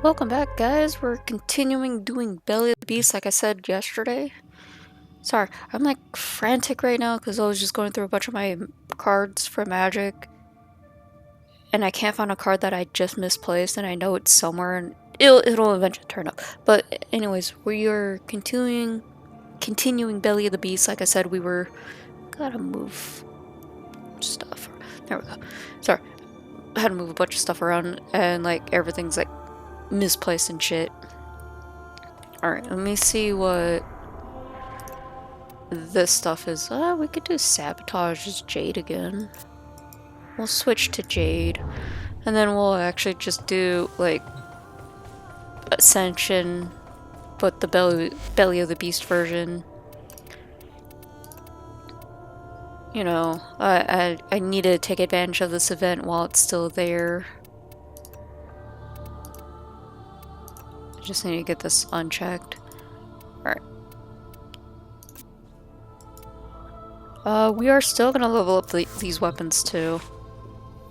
Welcome back, guys. We're continuing doing Belly of the Beast like I said yesterday. Sorry, I'm like frantic right now because I was just going through a bunch of my cards for Magic. And I can't find a card that I just misplaced and I know it's somewhere and it'll eventually turn up. But anyways, we are continuing Belly of the Beast like I said we were. Gotta move stuff. There we go. Sorry. I had to move a bunch of stuff around and like everything's like misplaced and shit. Alright, let me see what this stuff is. We could do Sabotage as Jade again. We'll switch to Jade. And then we'll actually just do, like, Ascension, but the Belly of the Beast version. You know, I need to take advantage of this event while it's still there. I just need to get this unchecked. Alright. We are still gonna level up these weapons too.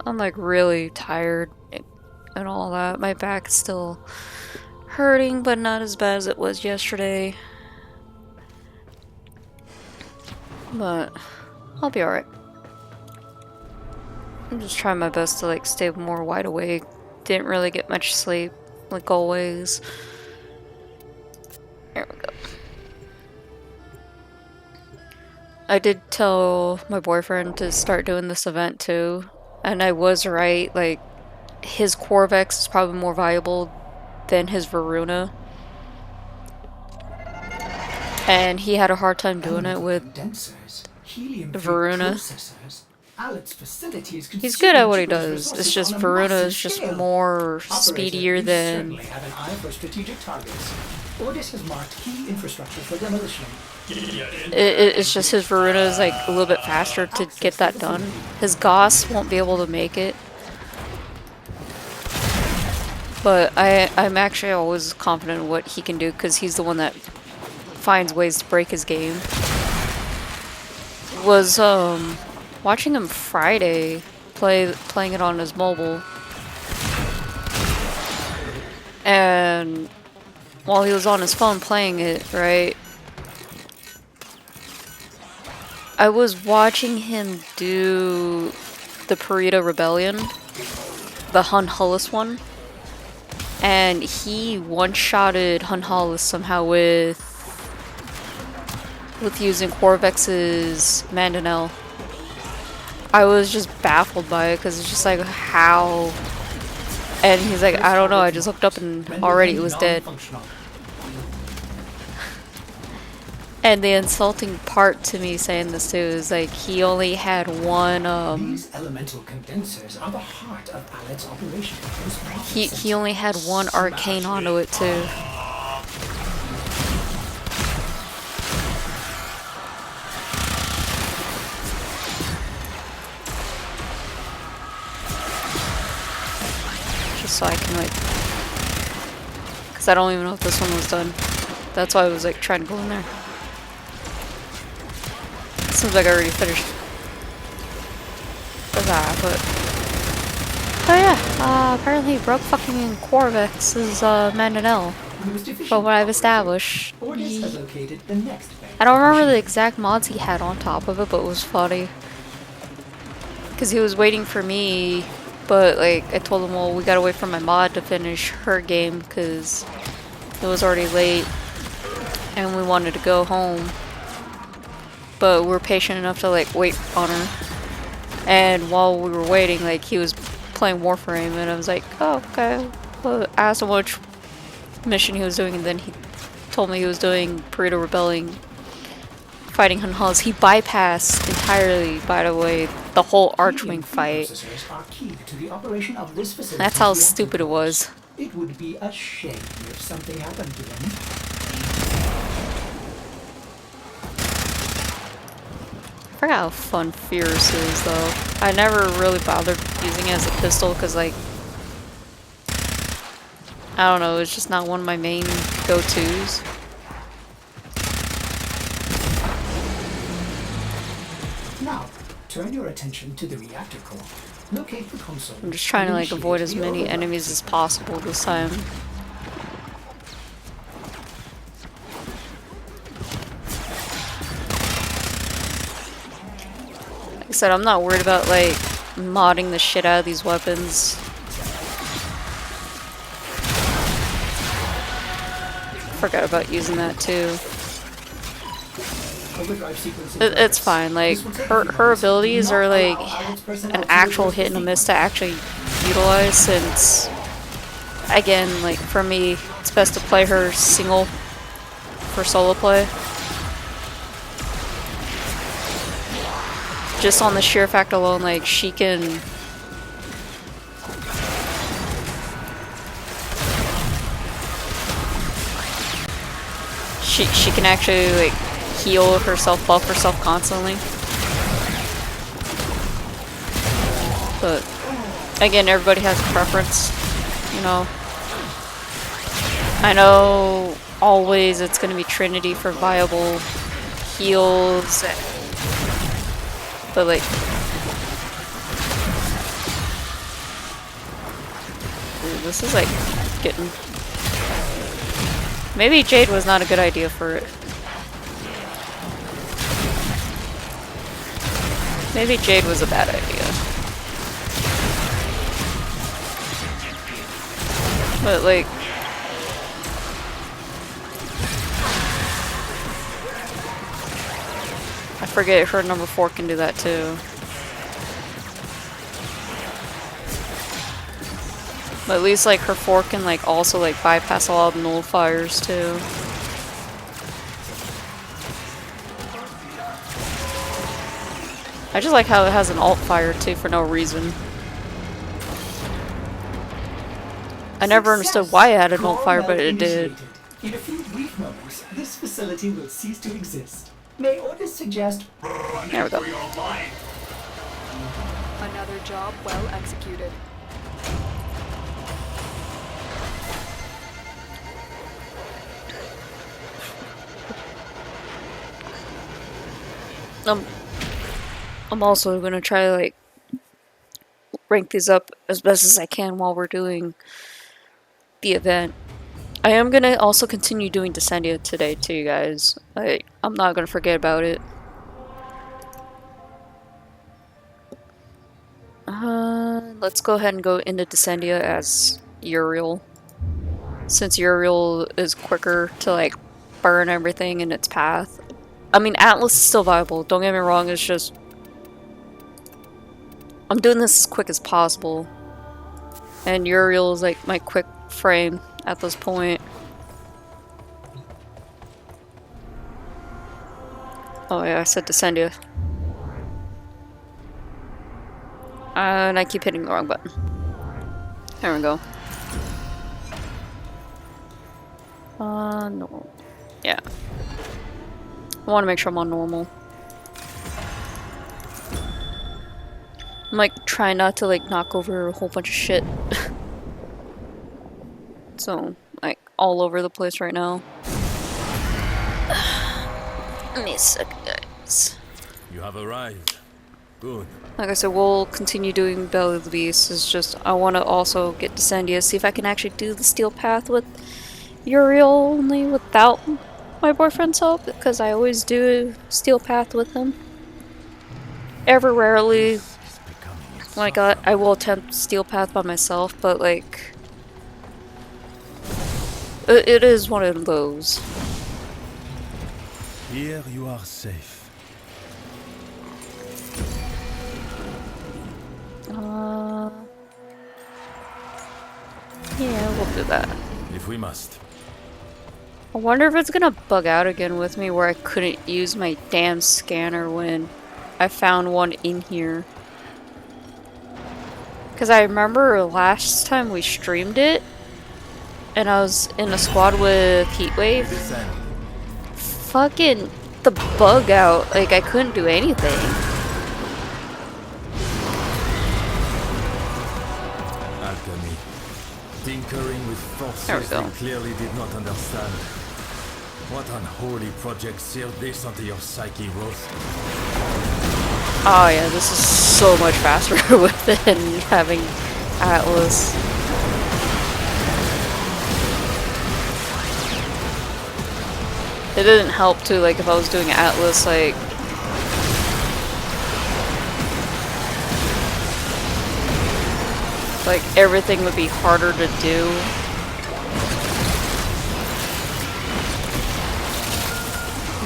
I'm like really tired and all that. My back is still hurting, but not as bad as it was yesterday. But I'll be alright. I'm just trying my best to like stay more wide awake. Didn't really get much sleep, like always. There we go. I did tell my boyfriend to start doing this event too, and I was right, like, his Corvex is probably more valuable than his Varuna. And he had a hard time doing it with Varuna. He's good at what he does, it's just Varuna is just more speedier than... Ordis has marked key infrastructure for demolition. It's just his Varuna is like a little bit faster to get that done. His Goss won't be able to make it. But I'm actually always confident in what he can do because he's the one that finds ways to break his game. Was watching him Friday playing it on his mobile. And while he was on his phone playing it, right? I was watching him do the Purita Rebellion, the Hun-Hullis one, and he one-shotted Hun-Hullis somehow with using Corvex's Mandanel. I was just baffled by it because it's just like how, and he's like, I don't know, I just looked up and already it was dead. And the insulting part to me saying this too is like he only had one These elemental condensers are the heart of Alet's operation. he only had one arcane onto it too. Just so I can like, because I don't even know if this one was done. That's why I was like trying to go in there. Seems like I already finished that, but oh yeah, apparently he broke fucking Corvex's Mandanel. From what I've established. I don't remember the exact mods he had on top of it, but it was funny. Because he was waiting for me, but like I told him, well, we gotta wait for my mod to finish her game because it was already late and we wanted to go home. But we were patient enough to like wait on her. And while we were waiting, like he was playing Warframe, and I was like, oh, okay. Well, I asked him which mission he was doing, and then he told me he was doing Purita Rebellion, fighting Hun-Hullis. He bypassed entirely, by the way, the whole Archwing fight. That's how stupid it was. It would be a shame if something happened to them. I forgot how fun Fierce is, though. I never really bothered using it as a pistol, because, like, I don't know, it's just not one of my main go-tos. Now, turn your attention to the reactor core. Locate the console. I'm just trying to, like, avoid as many enemies as possible this time. said, I'm not worried about like modding the shit out of these weapons. Forgot about using that too. It's fine. Like her abilities are like an actual hit and a miss to actually utilize. Since again, like for me, it's best to play her single for solo play. Just on the sheer fact alone, like she can she can actually like heal herself, buff herself constantly. But again, everybody has a preference, you know. I know always it's gonna be Trinity for viable heals, but like dude, this is like getting. Maybe Jade was not a good idea for it. Maybe Jade was a bad idea. But like I forget her number 4 can do that too. But at least like her 4 can like also like bypass a lot of nullifiers too. I just like how it has an alt fire too for no reason. I never understood why it had an alt fire, but it did. In a few brief moments, this facility will cease to exist. May orders suggest? There we go. Another job well executed. I'm also gonna try to like rank these up as best as I can while we're doing the event. I am gonna also continue doing Decendia today too, you guys. I'm not gonna forget about it. Let's go ahead and go into Decendia as Uriel. Since Uriel is quicker to like burn everything in its path. I mean, Atlas is still viable, don't get me wrong, it's just I'm doing this as quick as possible. And Uriel is like my quick frame at this point. Oh yeah, I said Decendia. And I keep hitting the wrong button. There we go. No. Yeah. I want to make sure I'm on normal. I'm like trying not to like knock over a whole bunch of shit. So, like all over the place right now. Let me suck, guys. You have arrived. Good. Like I said, we'll continue doing Belly of the Beast. It's just I want to also get Decendia, see if I can actually do the Steel Path with Uriel only without my boyfriend's help, because I always do Steel Path with him. Ever rarely, like I will attempt Steel Path by myself, but like it is one of those. Here you are safe. Yeah, we'll do that. If we must. I wonder if it's gonna bug out again with me where I couldn't use my damn scanner when I found one in here. Because I remember last time we streamed it, and I was in a squad with Heatwave. Fucking the bug out, like I couldn't do anything. Alchemy. Tinkering with forces we clearly did not understand. What unholy project sealed this onto your psyche, Rose? Oh yeah, this is so much faster within having Atlas. It didn't help too, like if I was doing Atlas, like like everything would be harder to do.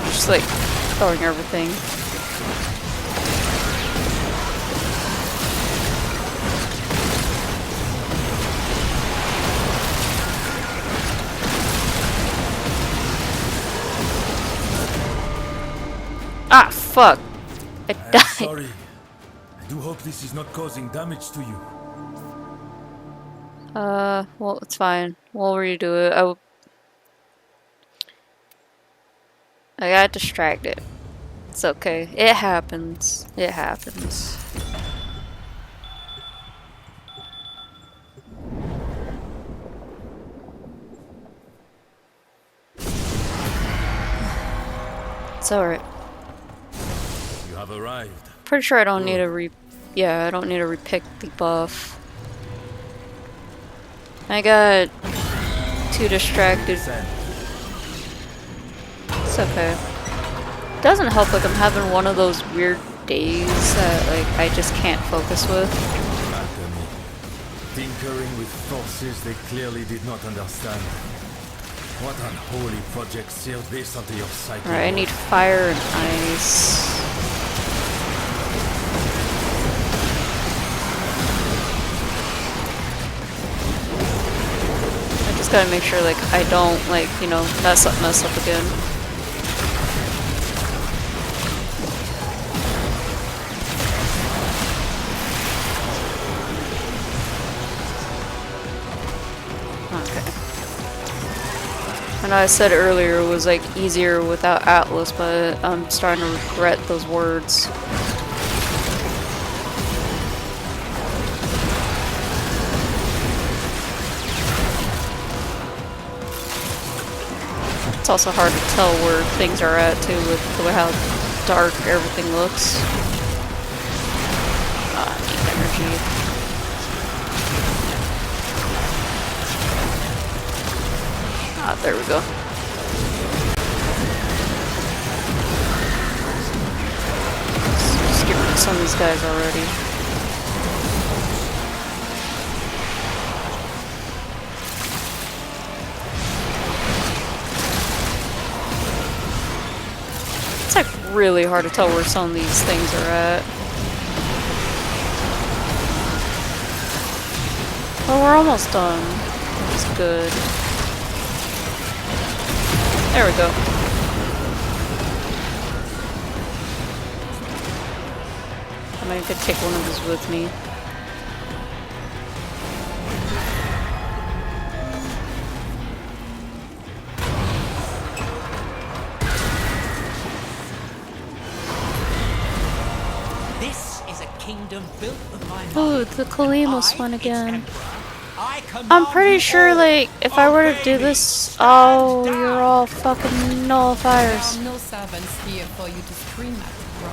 Just like throwing everything. Ah, fuck. I died. Sorry. I do hope this is not causing damage to you. Well, it's fine. We'll redo it. I got distracted. It's okay. It happens. It happens. It's alright. You have arrived. Pretty sure I don't need to I don't need to repick the buff. I got too distracted. It's okay. Doesn't help, like I'm having one of those weird days that like I just can't focus with. Alchemy. Tinkering with forces they clearly did not understand. What unholy project sealed this onto your psyche? Alright, I need fire and ice. I just gotta make sure like I don't like, you know, mess up again. I know I said earlier it was like easier without Atlas, but I'm starting to regret those words. It's also hard to tell where things are at too with the way how dark everything looks. I need energy. Ah, there we go. Just get rid of some of these guys already. It's like really hard to tell where some of these things are at. Well, we're almost done, which is good. There we go. I might could take one of these with me. This is a kingdom built of my mind. Oh, the Kalimos one I, its again. emperor, I I'm command pretty you sure, all, like, if I were to do obey me. this, Stand you're down. all fucking nullifiers. There are no servants here for you to scream at, bro.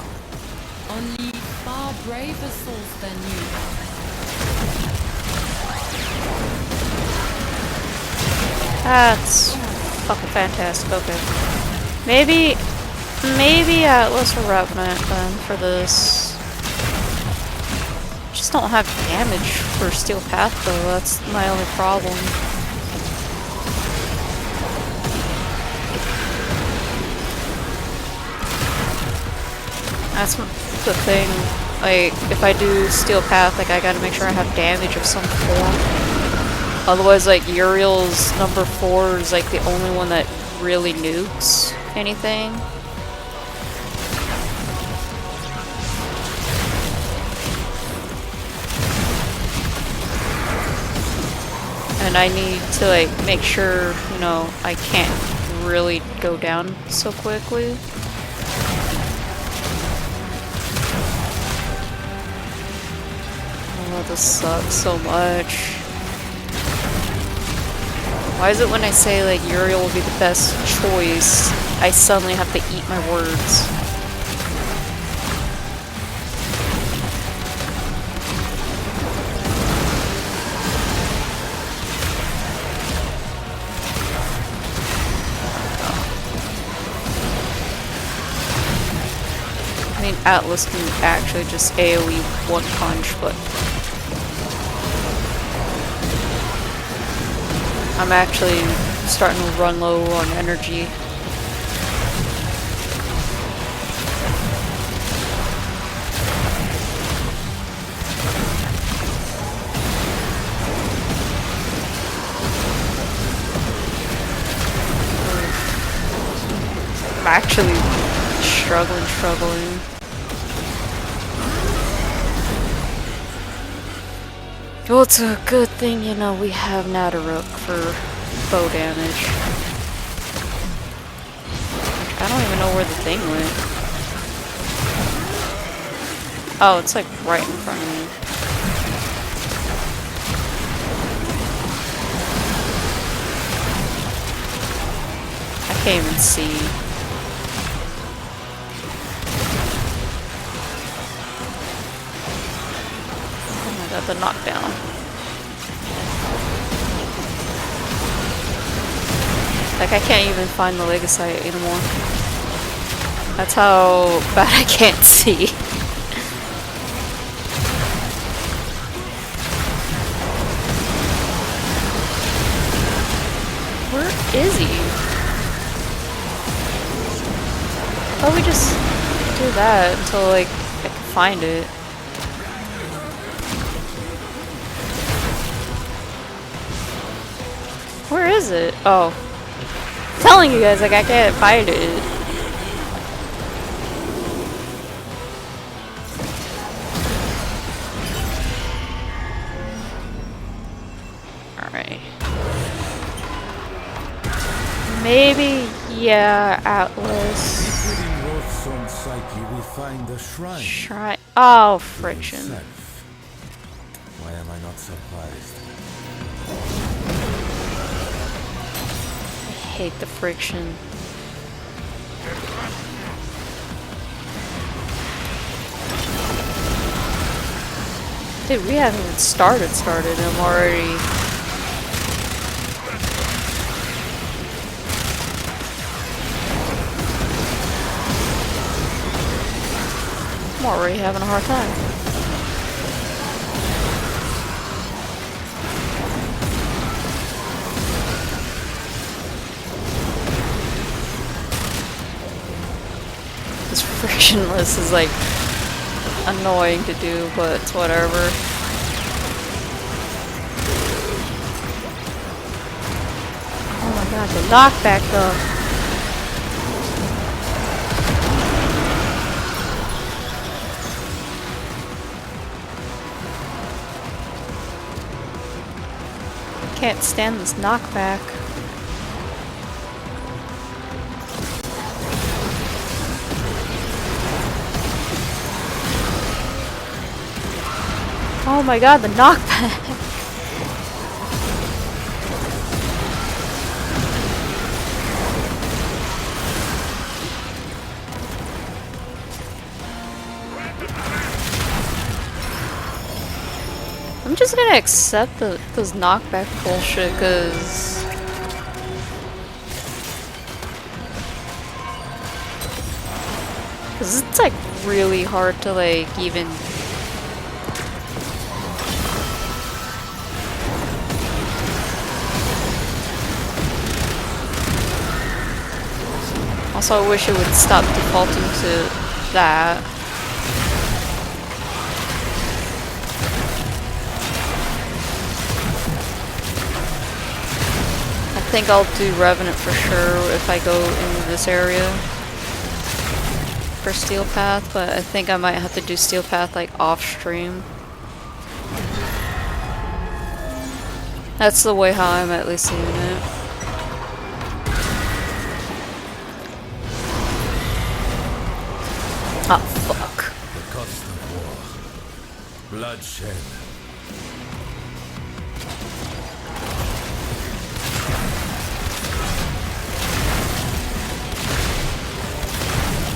Only far braver souls than you. That's fucking fantastic. Okay. Maybe Atlas or Revenant then for this. Just don't have damage for Steel Path though, that's my only problem. That's the thing, like, if I do Steel Path, like, I gotta make sure I have damage of some form. Otherwise, like, Uriel's number 4 is, like, the only one that really nukes anything. And I need to, like, make sure, you know, I can't really go down so quickly. Oh, this sucks so much. Why is it when I say, like, Uriel will be the best choice, I suddenly have to eat my words? I mean, Atlas can actually just AoE one punch, but I'm actually starting to run low on energy. I'm actually struggling. Well, it's a good thing, you know, we have Nadaruk for bow damage. I don't even know where the thing went. Oh, it's like right in front of me. I can't even see. Oh my god, the knockdown. Like, I can't even find the Legasite anymore. That's how bad I can't see. Where is he? Oh, we just do that until, like, I can find it. Where is it? Oh. I'm telling you guys, like, I can't find it. Alright. Maybe, yeah, Atlas. Within Rothson's psyche, we find the shrine. Shrine. Oh, friction. itself. Why am I not surprised? I hate the friction. Dude, we haven't even started and I'm already... I'm already having a hard time. This frictionless is like annoying to do, but it's whatever. Oh my god, the knockback though. Can't stand this knockback. Oh my god, the knockback! I'm just gonna accept this knockback bullshit, cause... it's like really hard to like even... Also, I wish it would stop defaulting to that. I think I'll do Revenant for sure if I go into this area for Steel Path, but I think I might have to do Steel Path like off stream. That's the way how I'm at least seeing it. Oh, fuck. The cost of war. Bloodshed.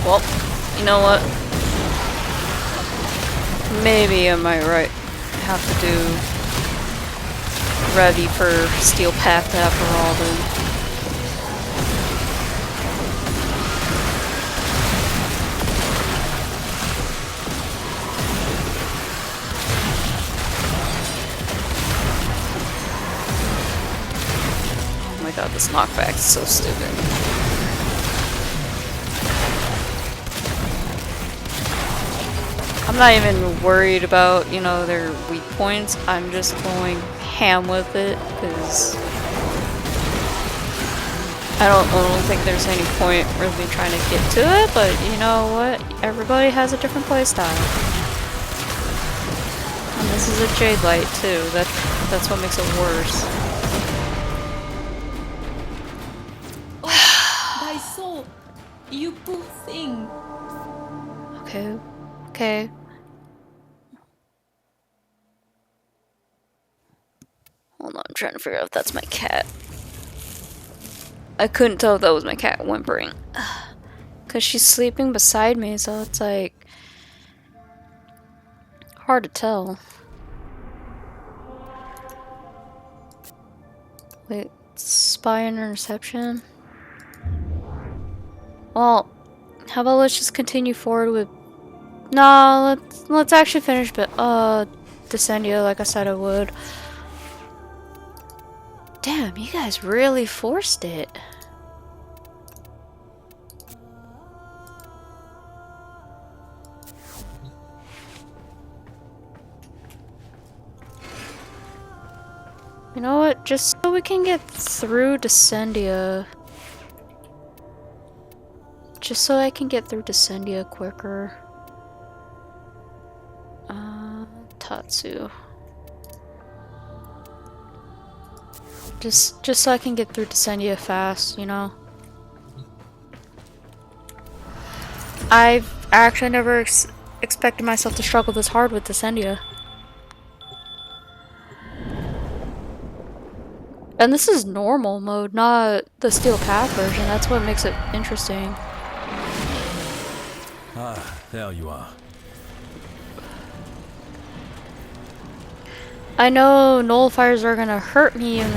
Well, you know what? Maybe I might have to do ready for Steel Path after all then. god, this knockback is so stupid. I'm not even worried about, you know, their weak points. I'm just going ham with it because I don't think there's any point really trying to get to it, but you know what? Everybody has a different playstyle. And this is a Jade Light too. That's what makes it worse. Oh, my soul. You poor thing. Okay. Okay. Hold on, I'm trying to figure out if that's my cat. I couldn't tell if that was my cat whimpering. Because she's sleeping beside me, so it's like hard to tell. Wait, spy and interception? Well, how about let's just continue forward with... No, let's actually finish Decendia like I said I would. Damn, you guys really forced it. You know what? Just so we can get through Decendia. Just so I can get through Decendia quicker. Tatsu. Just so I can get through Decendia fast, you know? I've actually never expected myself to struggle this hard with Decendia. And this is normal mode, not the Steel Path version. That's what makes it interesting. Ah, there you are. I know nullifiers are gonna hurt me in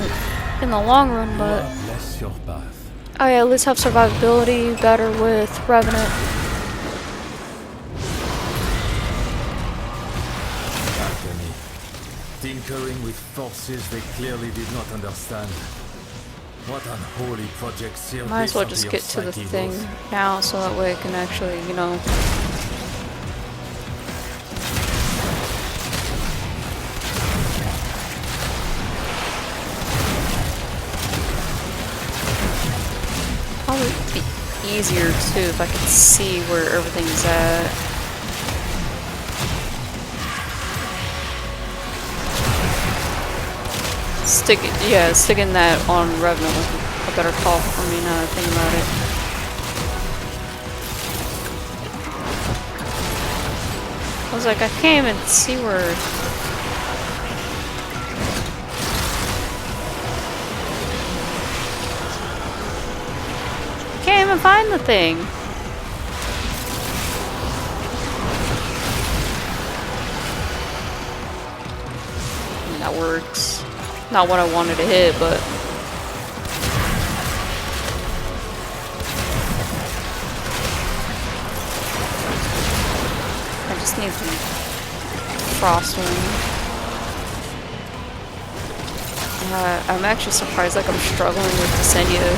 the long run, but Bless your path. I at least have survivability better with Revenant. Alchemy. Tinkering with forces they clearly did not understand. What unholy project sealed Might as this well unto just your get to the psyche thing both? now so that way I can actually, you know... Probably be easier too if I could see where everything's at. Sticking that on Revenant was a better call for me now that I think about it. I was like, I can't even see where... I can't even find the thing. That works. Not what I wanted to hit, but... I just need some frosting. I'm actually surprised like I'm struggling with Decendia.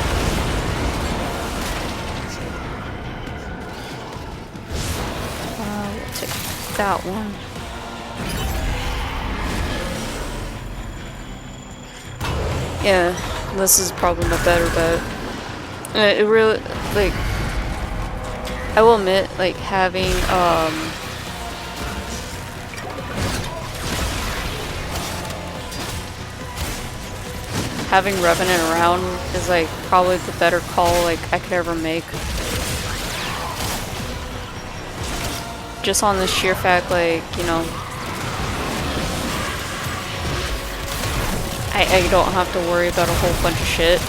We'll take that one. Yeah, this is probably my better bet. It really, like, I will admit, like, having, having Revenant around is, like, probably the better call, like, I could ever make. Just on the sheer fact, like, you know, I don't have to worry about a whole bunch of shit.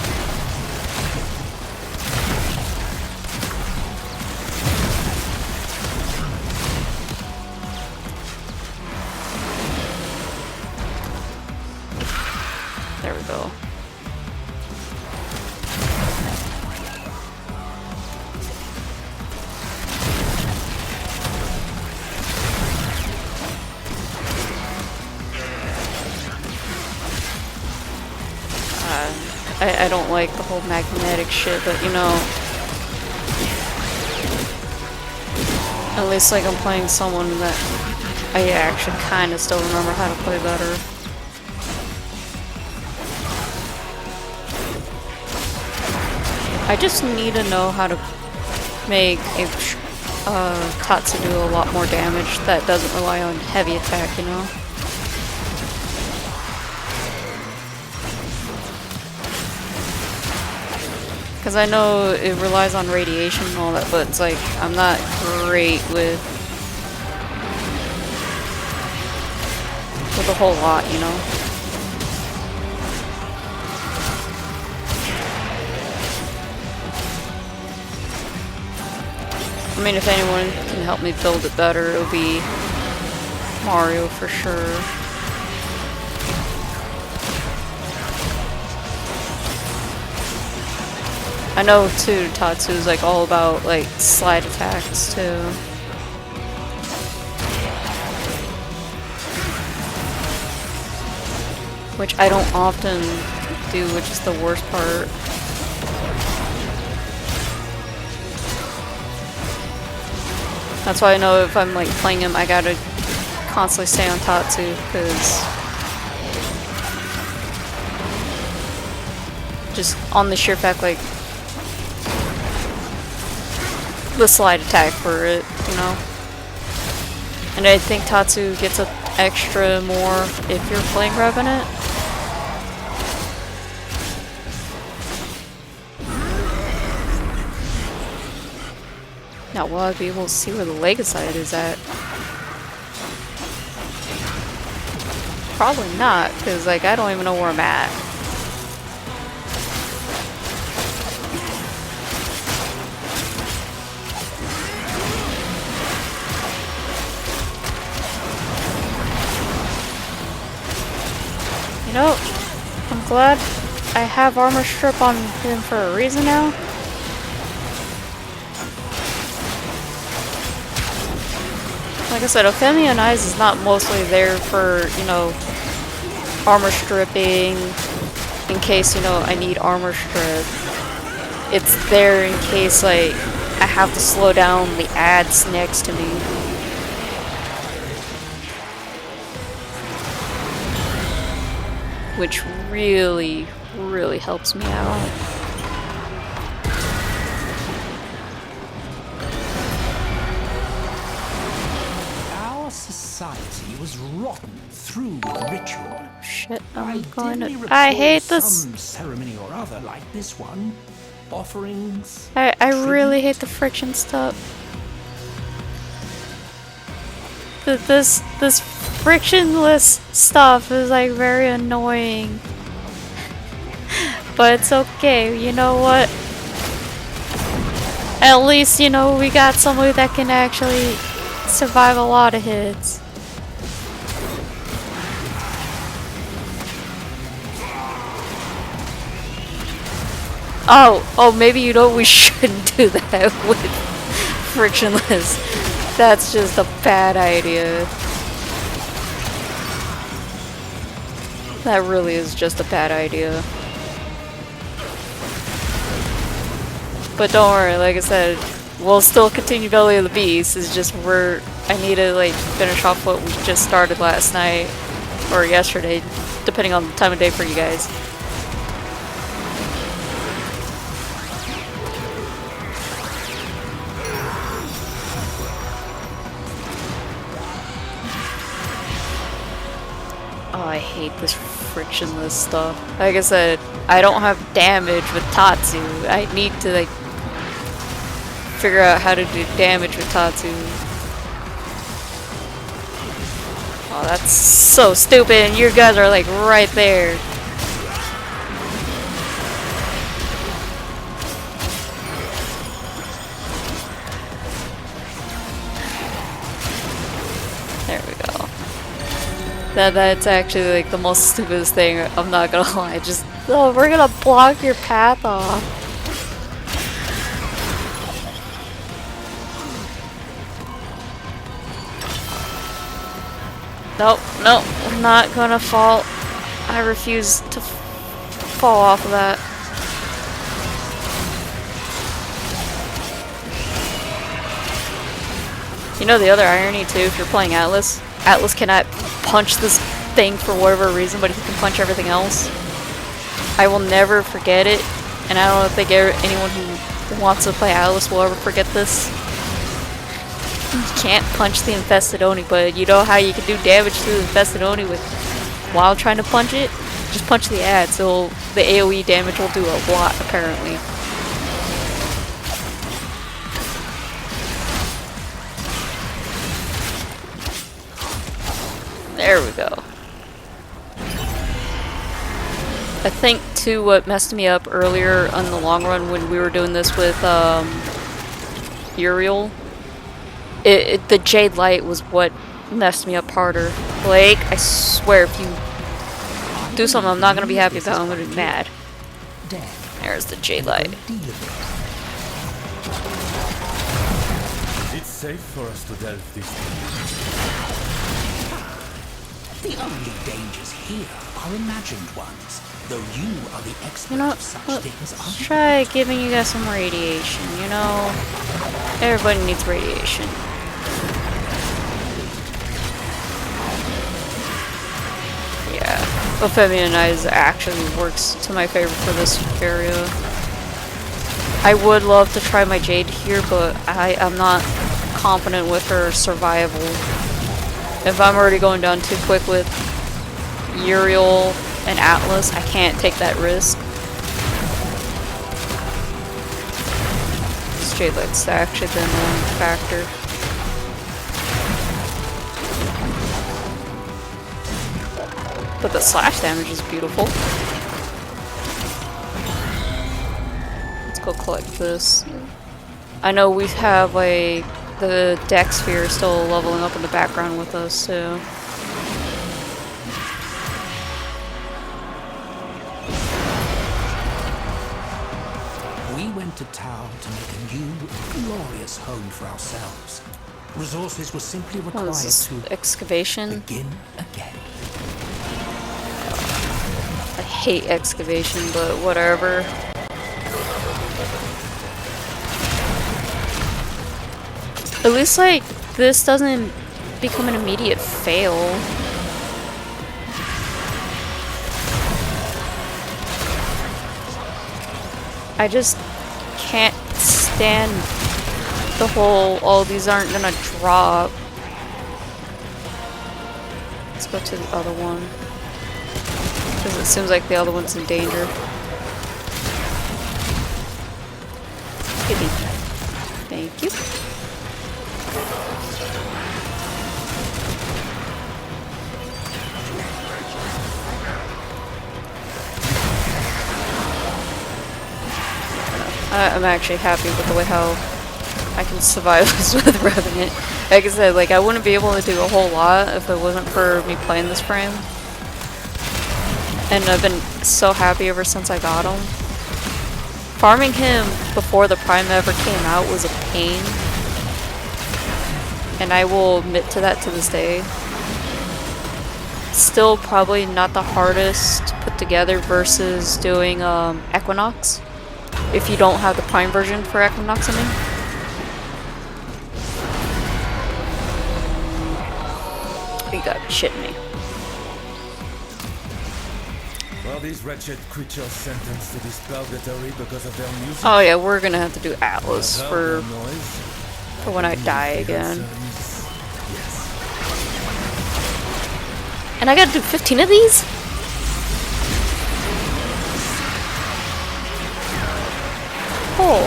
There we go. I don't like the whole magnetic shit, but you know, at least like I'm playing someone that I actually kind of still remember how to play better. I just need to know how to make a Tatsu do a lot more damage that doesn't rely on heavy attack, you know? Because I know it relies on radiation and all that, but it's like, I'm not great with a whole lot, you know? I mean, if anyone can help me build it better, it'll be Mario for sure. I know too, Tatsu's like all about like slide attacks too. Which I don't often do, which is the worst part. That's why I know if I'm like playing him, I gotta constantly stay on Tatsu, because just on the sheer fact, like the slide attack for it, you know. And I think Tatsu gets an extra more if you're playing Revenant. Now, will I be able to see where the Legacyte is at? Probably not, because like I don't even know where I'm at. You know, I'm glad I have armor strip on him for a reason now. Like I said, Ophidian Eyes is not mostly there for, you know, armor stripping in case, you know, I need armor strip. It's there in case, like, I have to slow down the ads next to me. Which really, really helps me out. Society was rotten through with ritual. Shit, I hate this. Some ceremony or other like this one. Offerings. I really hate the friction stuff. This frictionless stuff is like very annoying. But it's okay, you know what? At least, you know, we got somebody that can actually survive a lot of hits. Oh, maybe you know we shouldn't do that with frictionless. That's just a bad idea. That really is just a bad idea. But don't worry, like I said, we'll still continue Belly of the Beast. It's just I need to like finish off what we just started last night or yesterday, depending on the time of day for you guys. Oh, I hate this frictionless stuff. Like I said, I don't have damage with Tatsu. I need to like figure out how to do damage with Tatsu. Oh, that's so stupid, and you guys are like right there. There we go. That's actually like the most stupidest thing, I'm not gonna lie. Just, oh, we're gonna block your path off. Nope, nope, we're not gonna fall. I refuse to fall off of that. You know the other irony too, if you're playing Atlas, Atlas cannot punch this thing for whatever reason, but he can punch everything else. I will never forget it, and I don't think anyone who wants to play Atlas will ever forget this. You can't punch the infested Oni, but you know how you can do damage to the infested Oni while trying to punch it? Just punch the ad, so the AoE damage will do a lot, apparently. There we go. I think too what messed me up earlier on the long run when we were doing this with Uriel, the Jade Light was what messed me up harder. Like, I swear if you do something I'm not gonna be happy about, I'm gonna be mad. There's the Jade Light. It's safe for us to delve this deep. The only dangers here are imagined ones, though you are the expert You know, of such things. let's try giving you guys some radiation, you know? Everybody needs radiation. Yeah, Femininize actually works to my favor for this area. I would love to try my Jade here, but I'm not confident with her survival. If I'm already going down too quick with Uriel and Atlas, I can't take that risk. This Jade Light's actually been one factor. But the slash damage is beautiful. Let's go collect this. I know we have like the Dex Sphere still leveling up in the background with us too. We went to town to make a new, glorious home for ourselves. Resources were simply required What is to this? Excavation? begin again. I hate excavation, but whatever. At least, like, this doesn't become an immediate fail. I just can't stand the whole, oh, these aren't gonna drop. Let's go to the other one. Because it seems like the other one's in danger. Thank you. I'm actually happy with the way how I can survive this with Revenant. Like I said, like I wouldn't be able to do a whole lot if it wasn't for me playing this frame. And I've been so happy ever since I got him. Farming him before the Prime ever came out was a pain. And I will admit to that to this day. Still probably not the hardest to put together versus doing Equinox. If you don't have the Prime version for Equinox, I mean. You gotta be shitting me. Well, these wretched creatures sentenced to this purgatory because of their music. Oh yeah, we're gonna have to do Atlas for when I die again. And I gotta do 15 of these? Oh.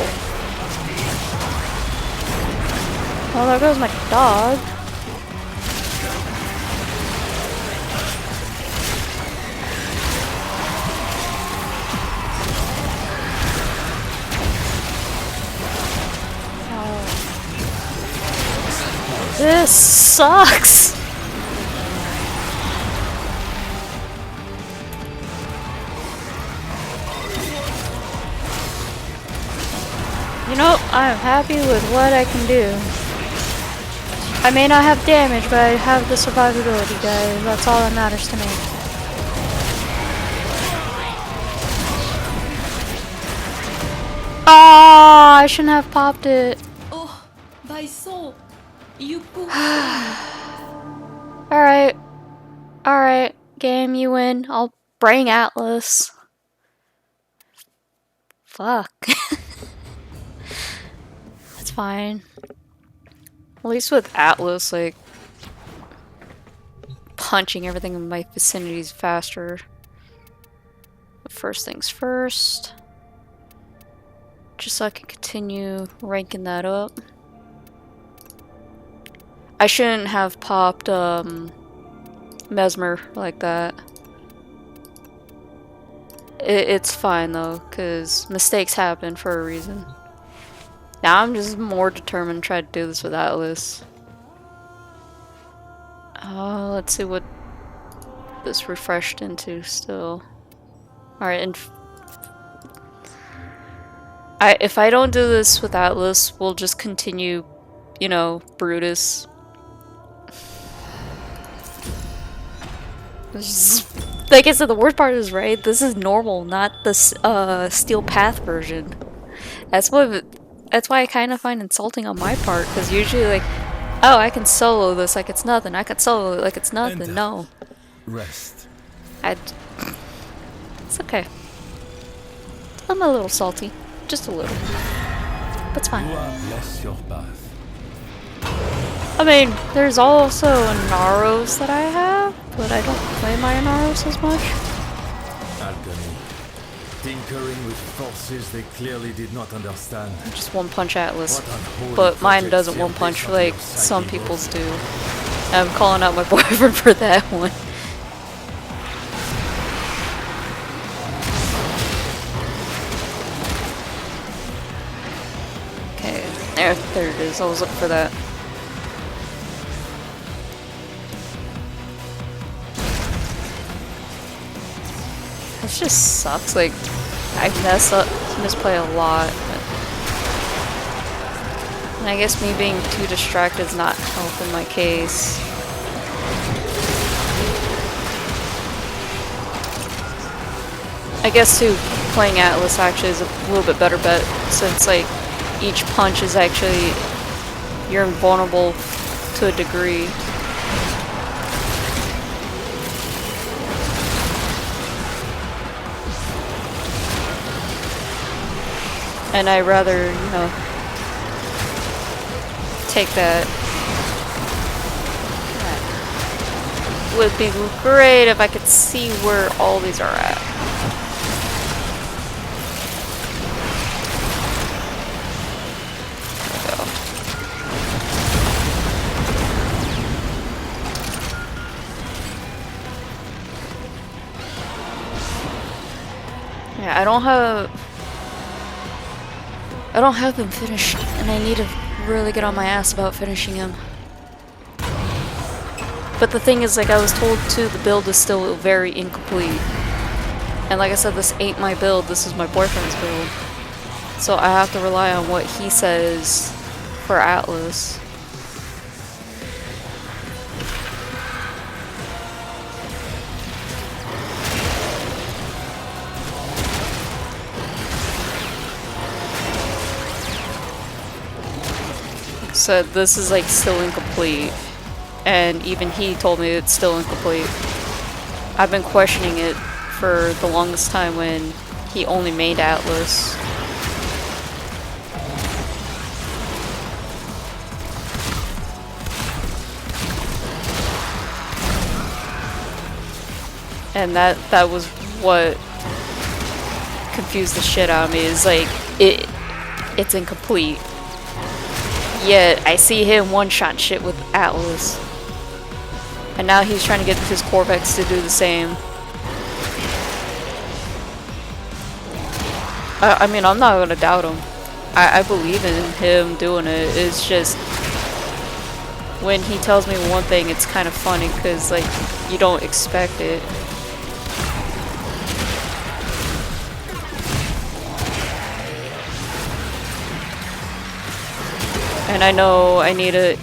Well, there goes my dog. This sucks! You know, I'm happy with what I can do. I may not have damage, but I have the survivability, guys. That's all that matters to me. Ah, I shouldn't have popped it. Oh, thy soul. You poor Alright. Alright. Game, you win. I'll bring Atlas. Fuck. That's fine. At least with Atlas, like, punching everything in my vicinity is faster. But first things first. Just so I can continue ranking that up. I shouldn't have popped, Mesmer like that. It's fine though, because mistakes happen for a reason. Now I'm just more determined to try to do this with Atlas. Let's see what this refreshed into still. Alright, and if I don't do this with Atlas, we'll just continue, you know, Brutus. Like I said, the worst part is, right, this is normal, not the Steel Path version. That's why I kind of find insulting on my part, because usually, like, oh, I can solo this like it's nothing. I can solo it like it's nothing. Enter. No. Rest. It's okay. I'm a little salty. Just a little. But it's fine. Bless your path. I mean, there's also Inaros that I have, but I don't play my Inaros as much. Alchemy. Tinkering with forces they clearly did not understand. Just one punch Atlas. What unholy But mine project doesn't sealed one punch this like until some cycle people's broke. do. I'm calling out my boyfriend for that one. Okay, there it is. I was looking for that. This just sucks. Like, I misplay a lot. And I guess me being too distracted is not helping my case. I guess too, playing Atlas actually is a little bit better bet, since like each punch is actually, you're invulnerable to a degree. And I'd rather, you know, take that. Would be great if I could see where all these are at. There we go. Yeah, I don't have them finished, and I need to really get on my ass about finishing him. But the thing is, like I was told too, the build is still very incomplete. And like I said, this ain't my build, this is my boyfriend's build. So I have to rely on what he says for Atlas. So this is like still incomplete, and even he told me it's still incomplete. I've been questioning it for the longest time when he only made Atlas. And that was what confused the shit out of me, is like it's incomplete. Yet I see him one-shot shit with Atlas. And now he's trying to get his Corvex to do the same. I mean, I'm not gonna doubt him. I believe in him doing it. It's just, when he tells me one thing, it's kind of funny because, like, you don't expect it. And I know I need a...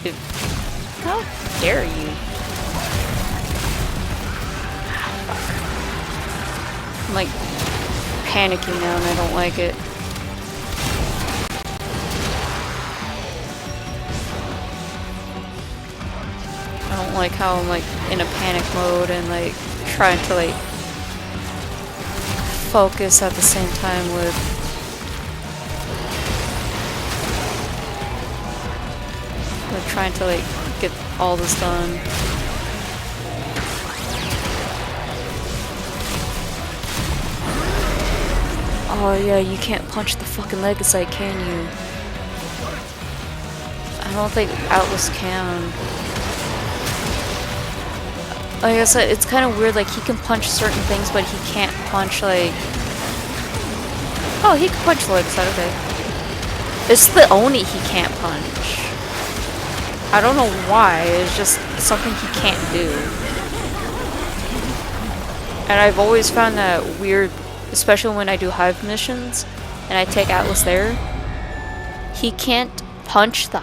How dare you? I'm like panicking now and I don't like it. don't like how I'm like in a panic mode and like trying to like focus at the same time with trying to like get all this done. Oh yeah, you can't punch the fucking Legacy, can you? I don't think Atlas can. Like I said, it's kind of weird, like he can punch certain things, but he can't punch like... Oh, he can punch the Legacy, okay. It's the Oni he can't punch. I don't know why, it's just something he can't do. And I've always found that weird, especially when I do Hive missions and I take Atlas there. He can't punch the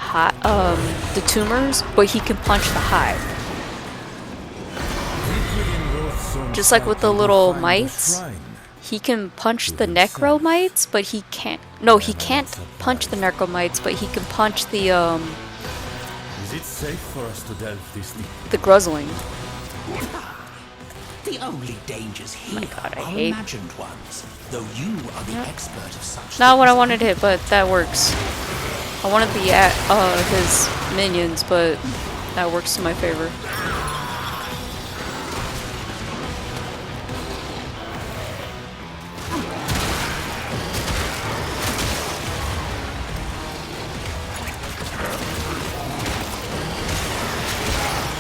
the tumors, but he can punch the Hive. Just like with the little mites, he can punch the necromites, but he can't. No, he can't punch the necromites, but he can punch the Is it safe for us to delve this deep? the Gruzzling. The only dangers here God, I are hate- imagined ones, though you are the expert of such Not what I things. wanted to hit, but that works. I wanted the his minions, but that works to my favor.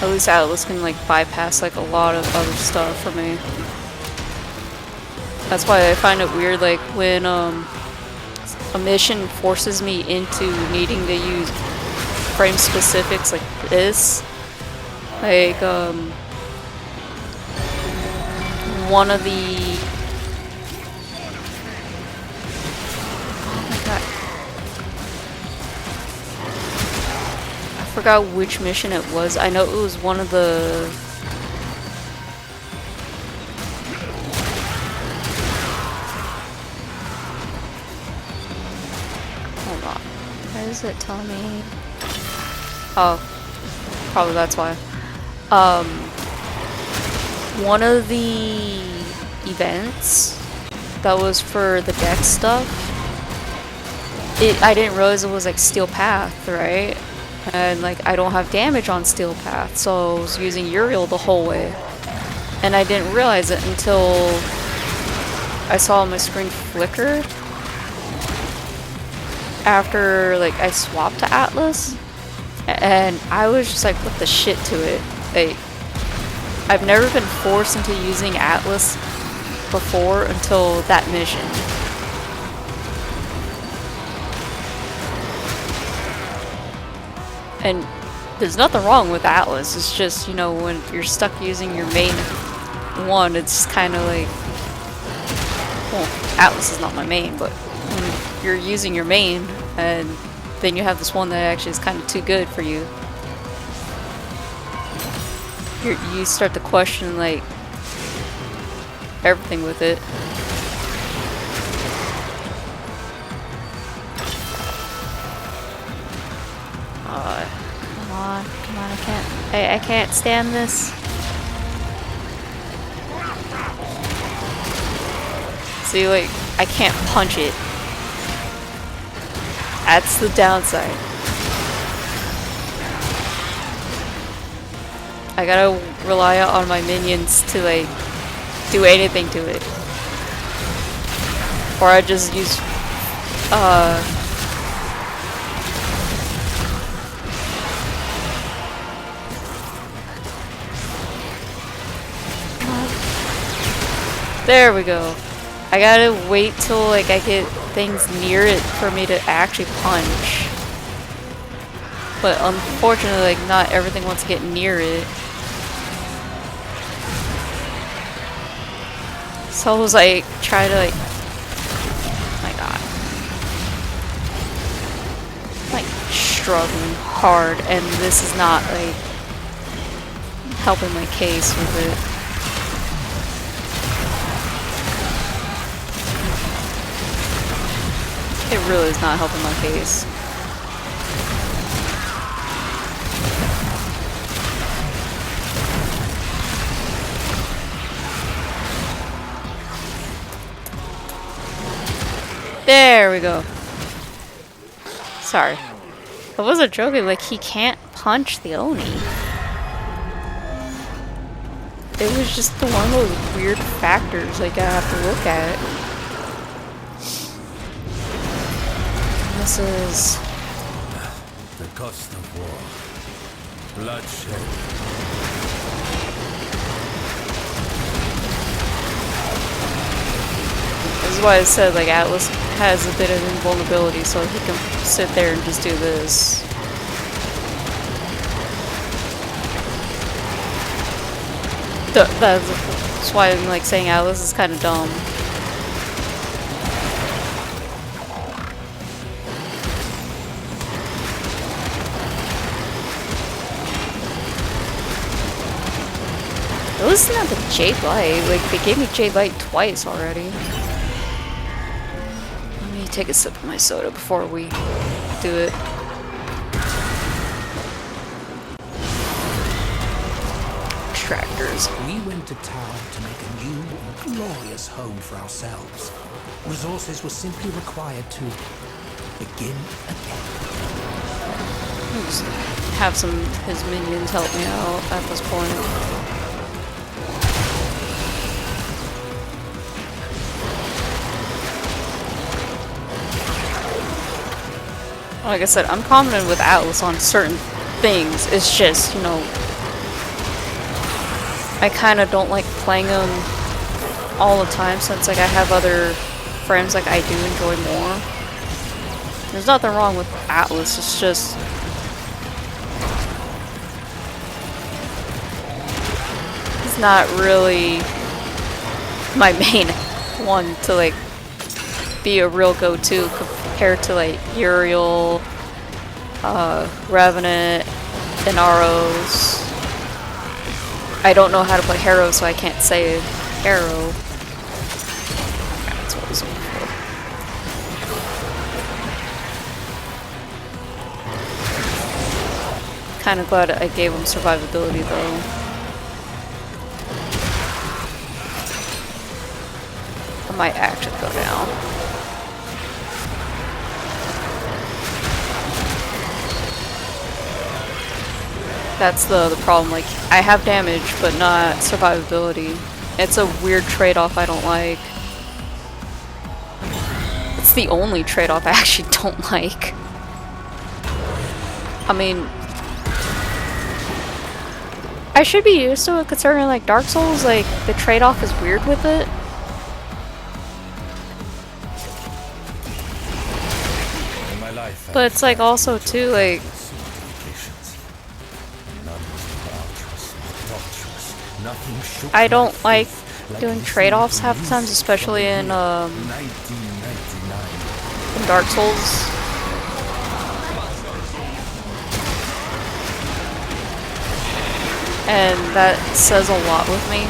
At least Atlas can like bypass like a lot of other stuff for me. That's why I find it weird, like when a mission forces me into needing to use frame specifics like this. Like one of the... Oh my god. I forgot which mission it was. I know it was one of the... Hold on. Where is it telling me? Oh. Probably that's why. One of the events that was for the deck stuff, I didn't realize it was like Steel Path, right? And like I don't have damage on Steel Path, so I was using Uriel the whole way. And I didn't realize it until I saw my screen flicker after like I swapped to Atlas. And I was just like, what the shit to it? Like, I've never been forced into using Atlas before until that mission. And there's nothing wrong with Atlas. It's just, you know, when you're stuck using your main one, it's kind of like... Well, Atlas is not my main, but when you're using your main and then you have this one that actually is kind of too good for you. You start to question, like, everything with it. Come on, I can't stand this. See, like, I can't punch it. That's the downside. I gotta rely on my minions to like do anything to it. Or I just use there we go. I gotta wait till like I get things near it for me to actually punch. But unfortunately, like not everything wants to get near it. So I was like, try to like, oh my god. Like struggling hard, and this is not like helping my case with it. It really is not helping my case. There we go. Sorry. I wasn't joking, like, he can't punch the Oni. It was just one of those weird factors, like, I have to look at. This is... The cost of war. Bloodshed. This is why I said, like, Atlas has a bit of invulnerability, so he can sit there and just do this. That's why I'm, like, saying Atlas is kind of dumb. Listen to the Jade Light. Like, they gave me Jade Light twice already. Let me take a sip of my soda before we do it. Extractors. We went to Tau to make a new, glorious home for ourselves. Resources were simply required to begin again. I'll just have some of his minions help me out at this point. Like I said, I'm confident with Atlas on certain things. It's just, you know, I kind of don't like playing him all the time since, like, I have other friends like I do enjoy more. There's nothing wrong with Atlas, it's just... he's not really my main one to, like, be a real go-to compared to, like, Uriel, Revenant, and Aros. I don't know how to play Harrow, so I can't say Harrow. That's what I was looking for. Kind of glad I gave him survivability, though. I might actually go down. That's the problem, like, I have damage, but not survivability. It's a weird trade-off I don't like. It's the only trade-off I actually don't like. I mean... I should be used to it considering, like, Dark Souls, like, the trade-off is weird with it. But it's, like, also, too, like... I don't like doing trade-offs half the times, especially in Dark Souls. And that says a lot with me.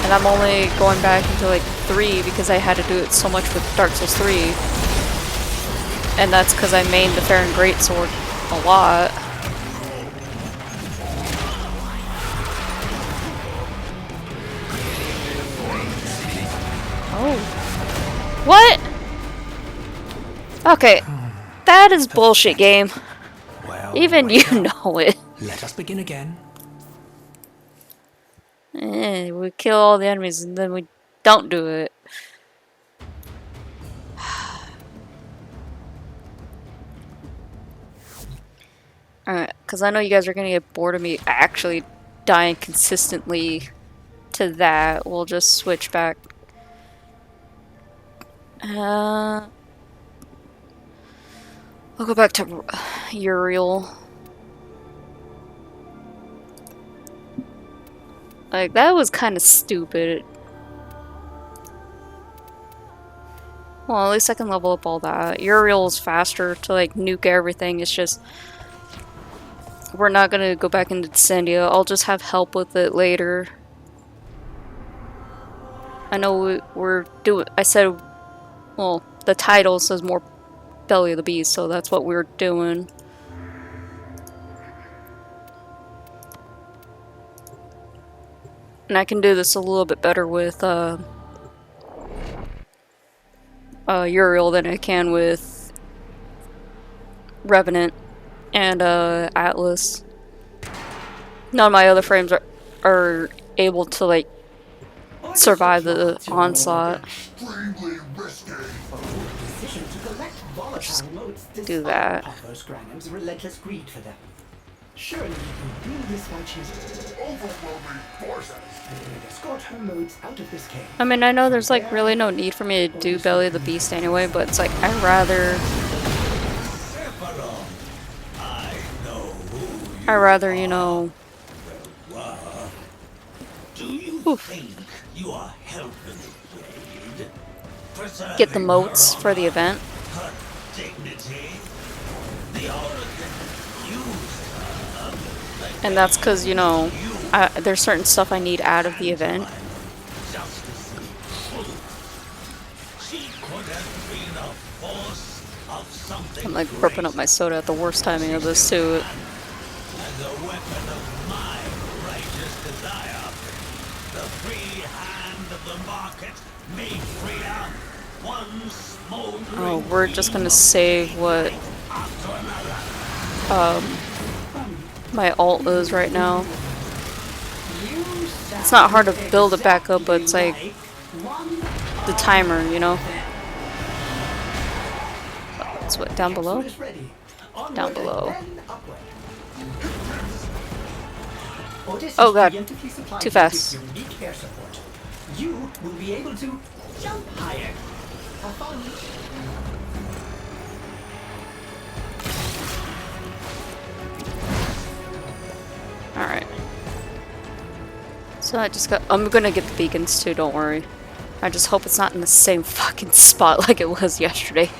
And I'm only going back into, like, 3 because I had to do it so much with Dark Souls 3. And that's because I mained the Farron Greatsword a lot. Oh. What? Okay. That is bullshit, game. Well, Even you know it. let us begin again. We kill all the enemies and then we don't do it. Alright, because I know you guys are going to get bored of me actually dying consistently to that. We'll just switch back. We'll go back to Uriel. Like, that was kind of stupid. Well, at least I can level up all that. Uriel is faster to, like, nuke everything. It's just... we're not gonna go back into Decendia. I'll just have help with it later. I know we're doing... I said... well, the title says more Belly of the Beast, so that's what we're doing. And I can do this a little bit better with, Uriel than I can with Revenant and Atlas. None of my other frames are able to like survive the onslaught. Extremely risky. Decision to collect volatile motes Do that. Scranum's relentless greed for them. Surely you can bring dispatches overwhelming forces and escort her motes out of this cave. I mean, I know there's like really no need for me to do Belly of the Beast anyway, but it's like I'd rather, you know, Do you think you are helping the Jade? get the motes for the event. Her dignity? The Oracle used her And that's because, you know, there's certain stuff I need out of the event. just to see full. She could have been a force of something I'm like burping up my soda at the worst timing of this too. and the weapon of my righteous desire. The free hand of the market made freer. One smoldering Oh, we're just gonna save what my alt is right now. It's not hard to build it back up, but it's like the timer, you know? It's what, down below? Down below. Oh god, too fast. You will be able to jump higher. Have fun. Alright. So I'm gonna get the beacons too, don't worry. I just hope it's not in the same fucking spot like it was yesterday.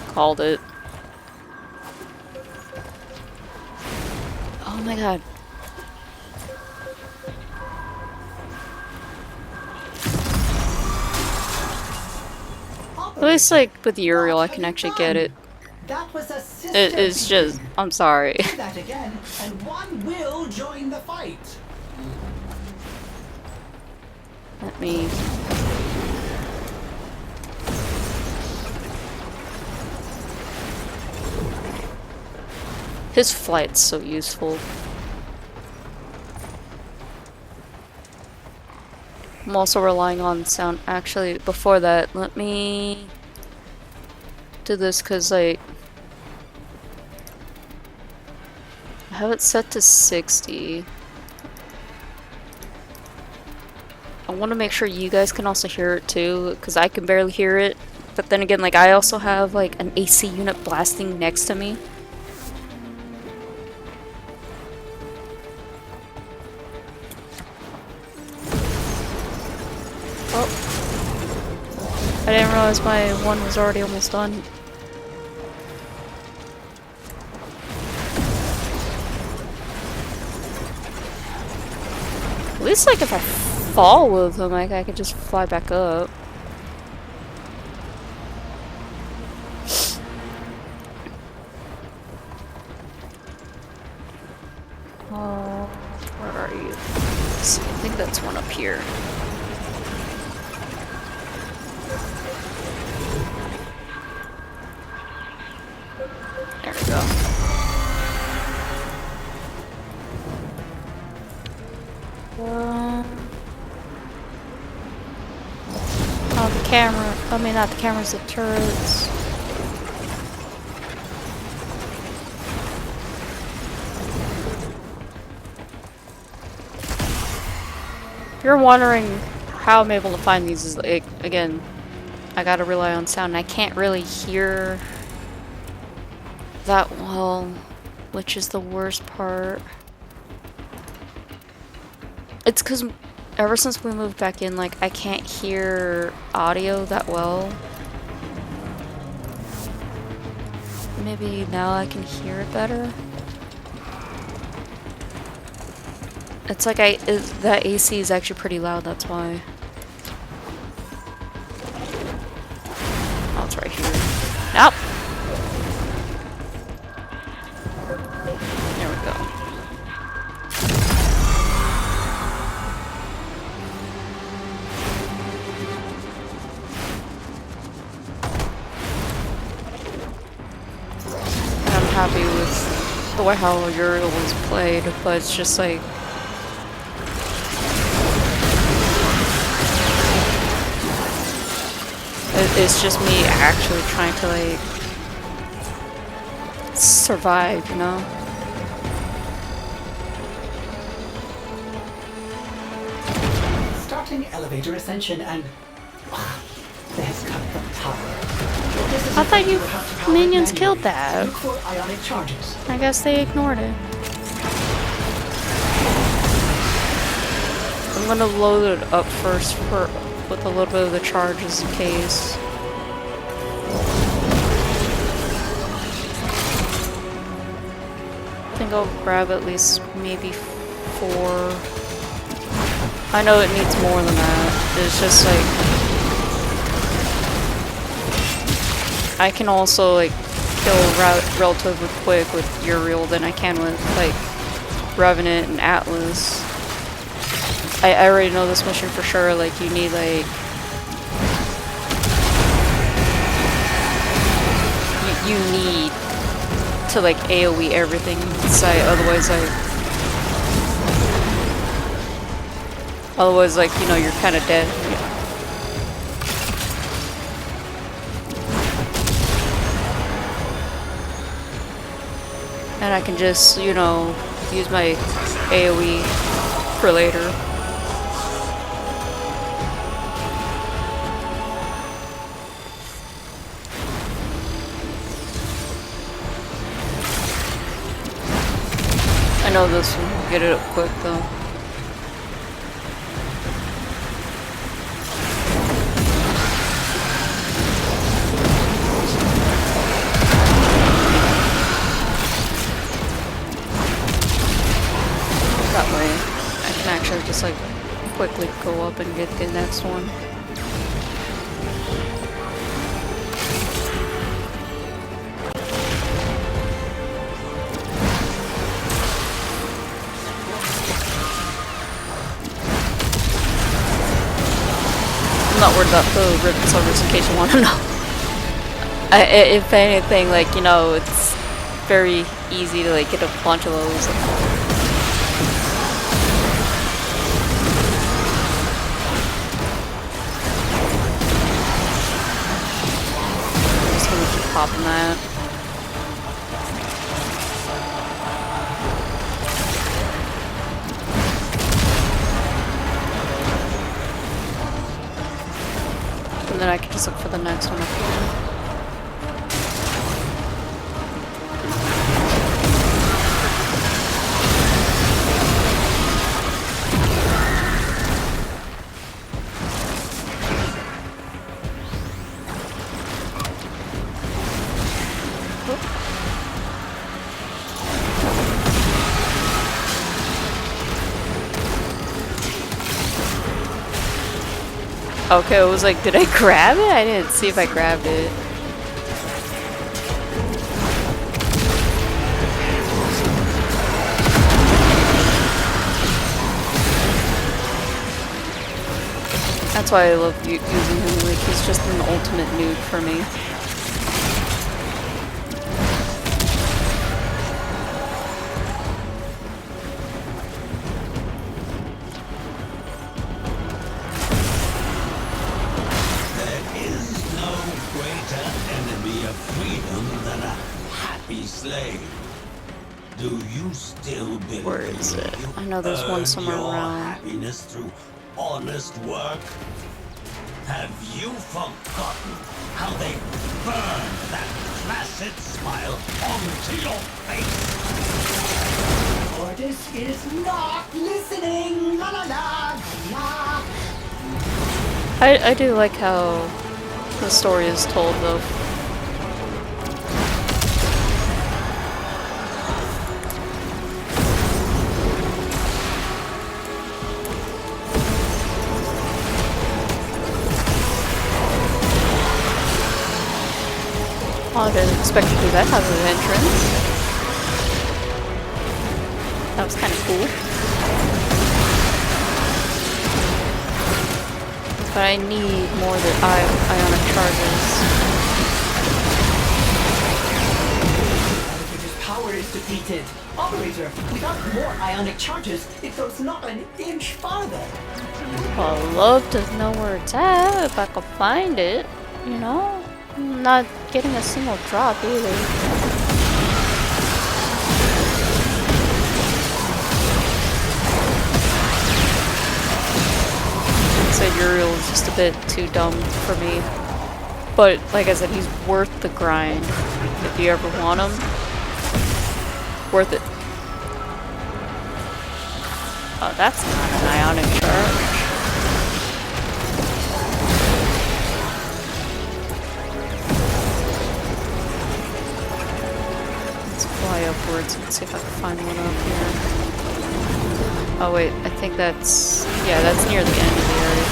Called it. Oh my god. At least like with Uriel I can actually get it. That was a sister It is just, I'm sorry. Do that again, and one will join the fight. Let me... His flight's so useful. I'm also relying on sound. Actually, before that, let me do this because, like, I have it set to 60. I want to make sure you guys can also hear it too, because I can barely hear it. But then again, like, I also have like an AC unit blasting next to me. Oh. I didn't realize my one was already almost done. At least, like, if I fall with him, like, I could just fly back up. Oh, where are you? Let's see, I think that's one up here. There we go. Oh, the camera. I mean, not the cameras, the turrets. If you're wondering how I'm able to find these, is like, again, I gotta rely on sound. And I can't really hear that well, which is the worst part. It's because ever since we moved back in, like, I can't hear audio that well. Maybe now I can hear it better. It's like that AC is actually pretty loud, that's why. Oh, it's right here. Nope. There we go. the way how Uriel was played, but it's just like it's just me actually trying to like survive, you know? Starting elevator ascension and... there's cut the power. I thought you minions killed that. Look for ionic charges. I guess they ignored it. I'm gonna load it up first with a little bit of the charges in case. I think I'll grab at least maybe 4. I know it needs more than that. It's just like I can also like kill relatively quick with Uriel than I can with like Revenant and Atlas. I already know this mission for sure. Like you need like you need to like AoE everything inside, otherwise like you know you're kind of dead. And I can just, you know, use my AoE for later. I know this will get it up quick though. That way I can actually just like quickly go up and get the next one. I'm not worried about the ribbon silvers in case you want to know. If anything, like, you know, it's very easy to like get a bunch of those. Just gonna keep popping that. And then I can just look for the next one up here. Okay, it was like, did I grab it? I didn't see if I grabbed it. That's why I love using him, like, he's just an ultimate nuke for me. Do you still believe? Where is it? I know there's one somewhere your around. happiness through honest work? Have you forgotten how they burned that placid smile onto your face? Ordis is not listening. La la la la. I do like how the story is told though. I didn't expect to do that out of the entrance. That was kind of cool. But I need more of the ionic charges. Elevator's power is is depleted. Operator, without more ionic charges, it goes not an inch farther. I'd love to know where it's at if I could find it, you know? I'm not getting a single drop either. Said Uriel is just a bit too dumb for me. But like I said, he's worth the grind. If you ever want him, worth it. Oh, that's not an ionic charge. Let's fly upwards and see if I can find one up here. Oh wait, I think that's... yeah, that's near the end of the area.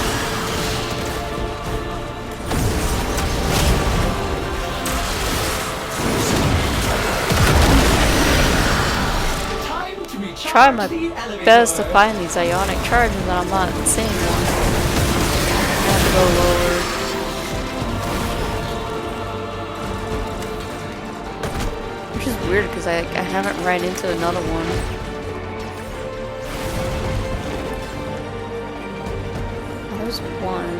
Try my best to find these ionic charges and I'm not seeing one. I have to go lower. Which is weird because I haven't ran into another one. There's one.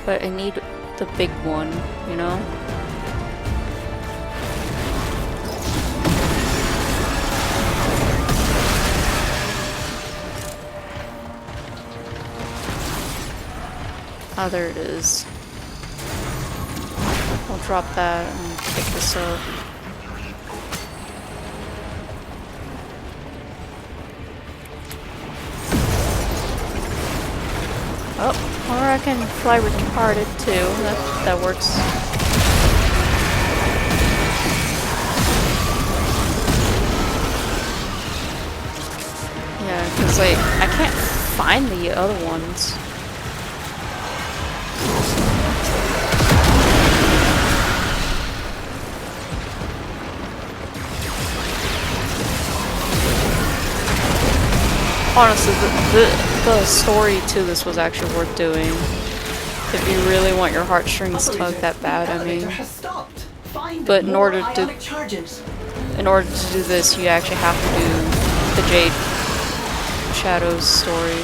But I need the big one, you know? Oh, there it is. I'll drop that and pick this up. Oh, or I can fly retarded too. That works. Yeah, because like I can't find the other ones. Honestly, the story to this was actually worth doing. If you really want your heartstrings tugged that bad, I mean. But in order to do this, you actually have to do the Jade Shadows story.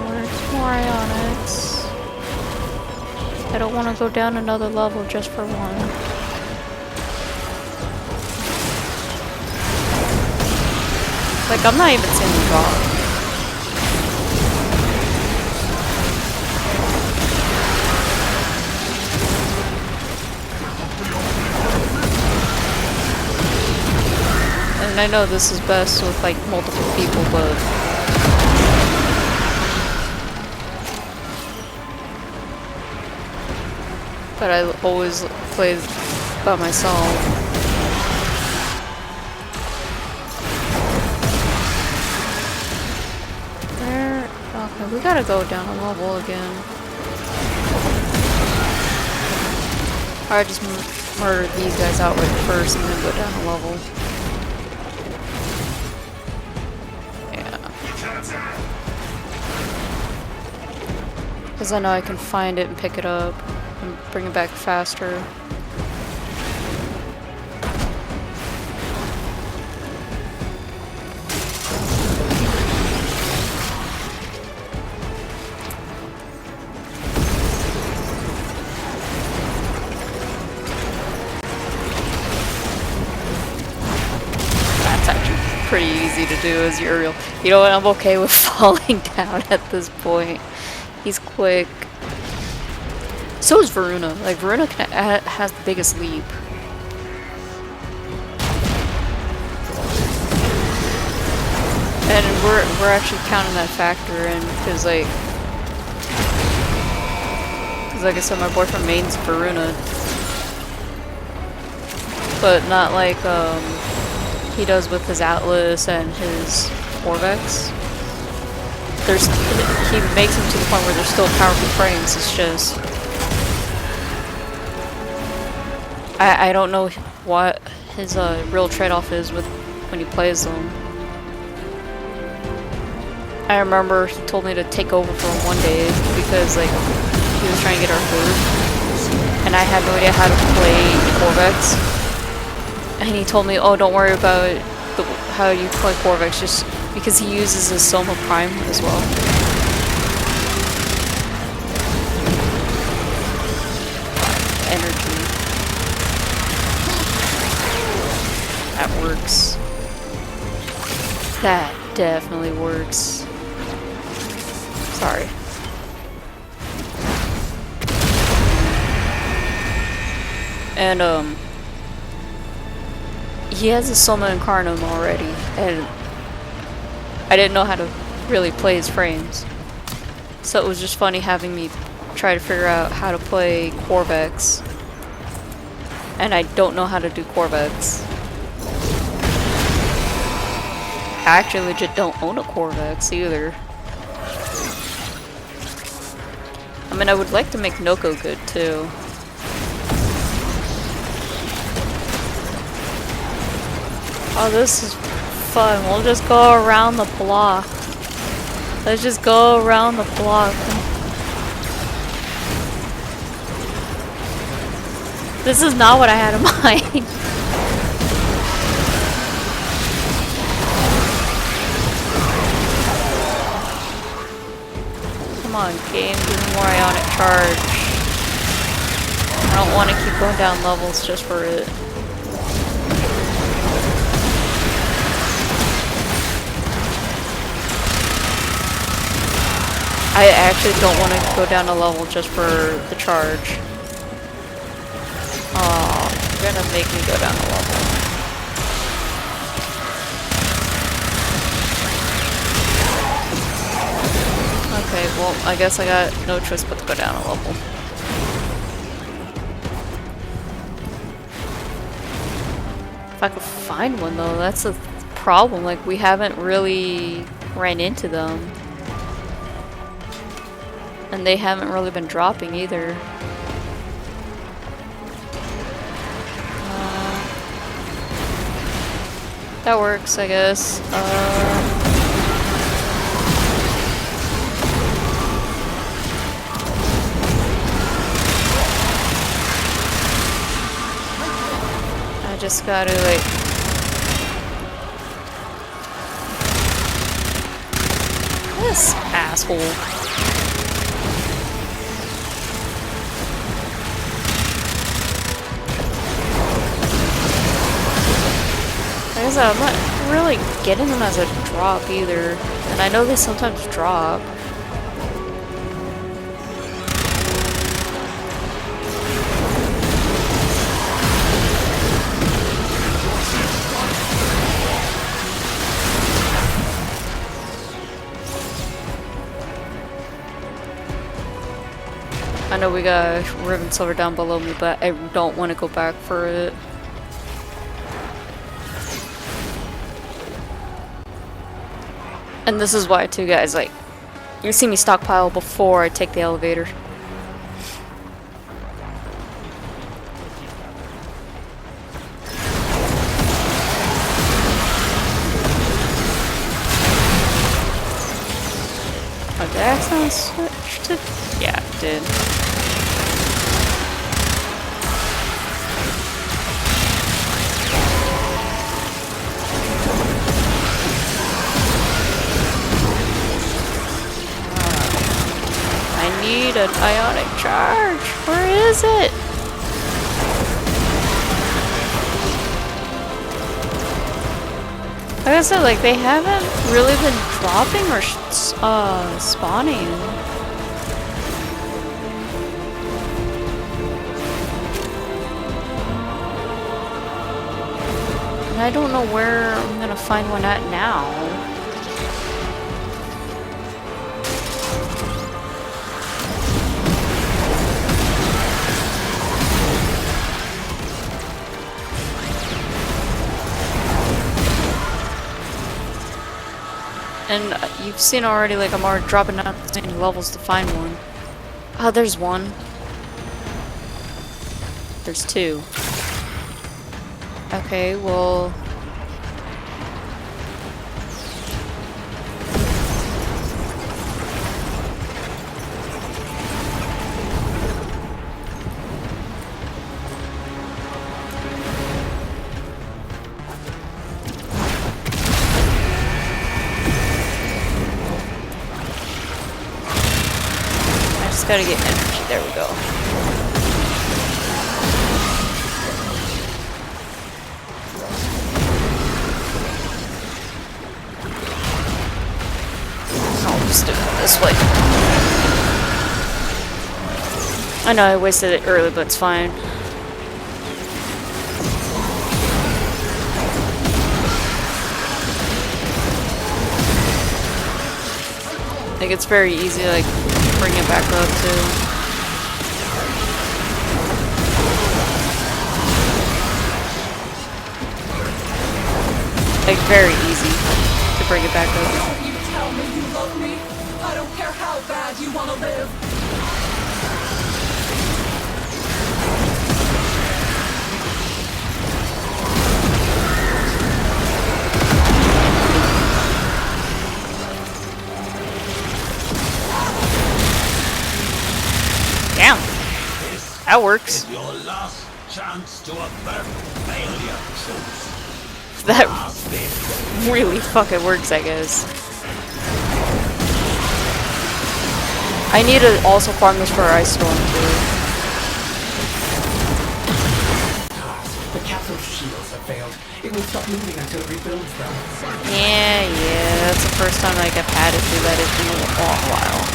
Where's more ionics? I don't want to go down another level just for one. Like, I'm not even seeing the drop. And I know this is best with, like, multiple people, but... but I always play by myself. We gotta go down a level again. Alright, just murder these guys outright first and then go down a level. Yeah. Because I know I can find it and pick it up and bring it back faster. Pretty easy to do as Uriel. You know what? I'm okay with falling down at this point. He's quick. So is Varuna. Like, Varuna has the biggest leap. And we're actually counting that factor in because like I said, my boyfriend mains Varuna, but not like he does with his Atlas and his Corvex. He makes them to the point where they're still powerful frames. It's just I don't know what his real trade-off is with when he plays them. I remember he told me to take over for him one day because like he was trying to get our food, and I had no idea how to play Corvex. And he told me, "Oh, don't worry about how you play Corvex, just because he uses his Soma Prime as well." Energy. That works. That definitely works. Sorry. And he has a Soma Incarnum already, and I didn't know how to really play his frames. So it was just funny having me try to figure out how to play Corvex. And I don't know how to do Corvex. I actually legit don't own a Corvex either. I mean, I would like to make Noko good too. Oh, this is fun. We'll just go around the block. Let's just go around the block. This is not what I had in mind. Come on, game, give me more ionic charge. I don't want to keep going down levels just for it. I actually don't want to go down a level just for the charge. Oh, you're gonna make me go down a level. Okay, well, I guess I got no choice but to go down a level. If I could find one though, that's a problem. Like, we haven't really ran into them. And they haven't really been dropping either. That works, I guess. I just gotta like... This asshole. Like I said, I'm not really getting them as a drop either. And I know they sometimes drop. I know we got Riven Silver down below me, but I don't want to go back for it. And this is why too, guys, like, you see me stockpile before I take the elevator. Oh, did I accidentally switch to? Yeah, it did. I need an ionic charge. Where is it? Like I said, like, they haven't really been dropping or spawning. And I don't know where I'm gonna find one at now. And you've seen already, like, I'm already dropping down the same levels to find one. Oh, there's one. There's two. Okay, well... Gotta get energy. There we go. I'll just do it this way. I know I wasted it early, but it's fine. Like, it's very easy to, like, bring it back up, too. Like, very easy to bring it back up. You tell me you love me. I don't care how bad you wanna live. Damn. That works. Your last chance to avert failure, Zeus. That really fucking works, I guess. I need to also farm this for Ice Storm, too. The capsule's shields have failed. It will stop moving until it rebuilds them. Yeah, that's the first time, like, I've had it do that in a long while.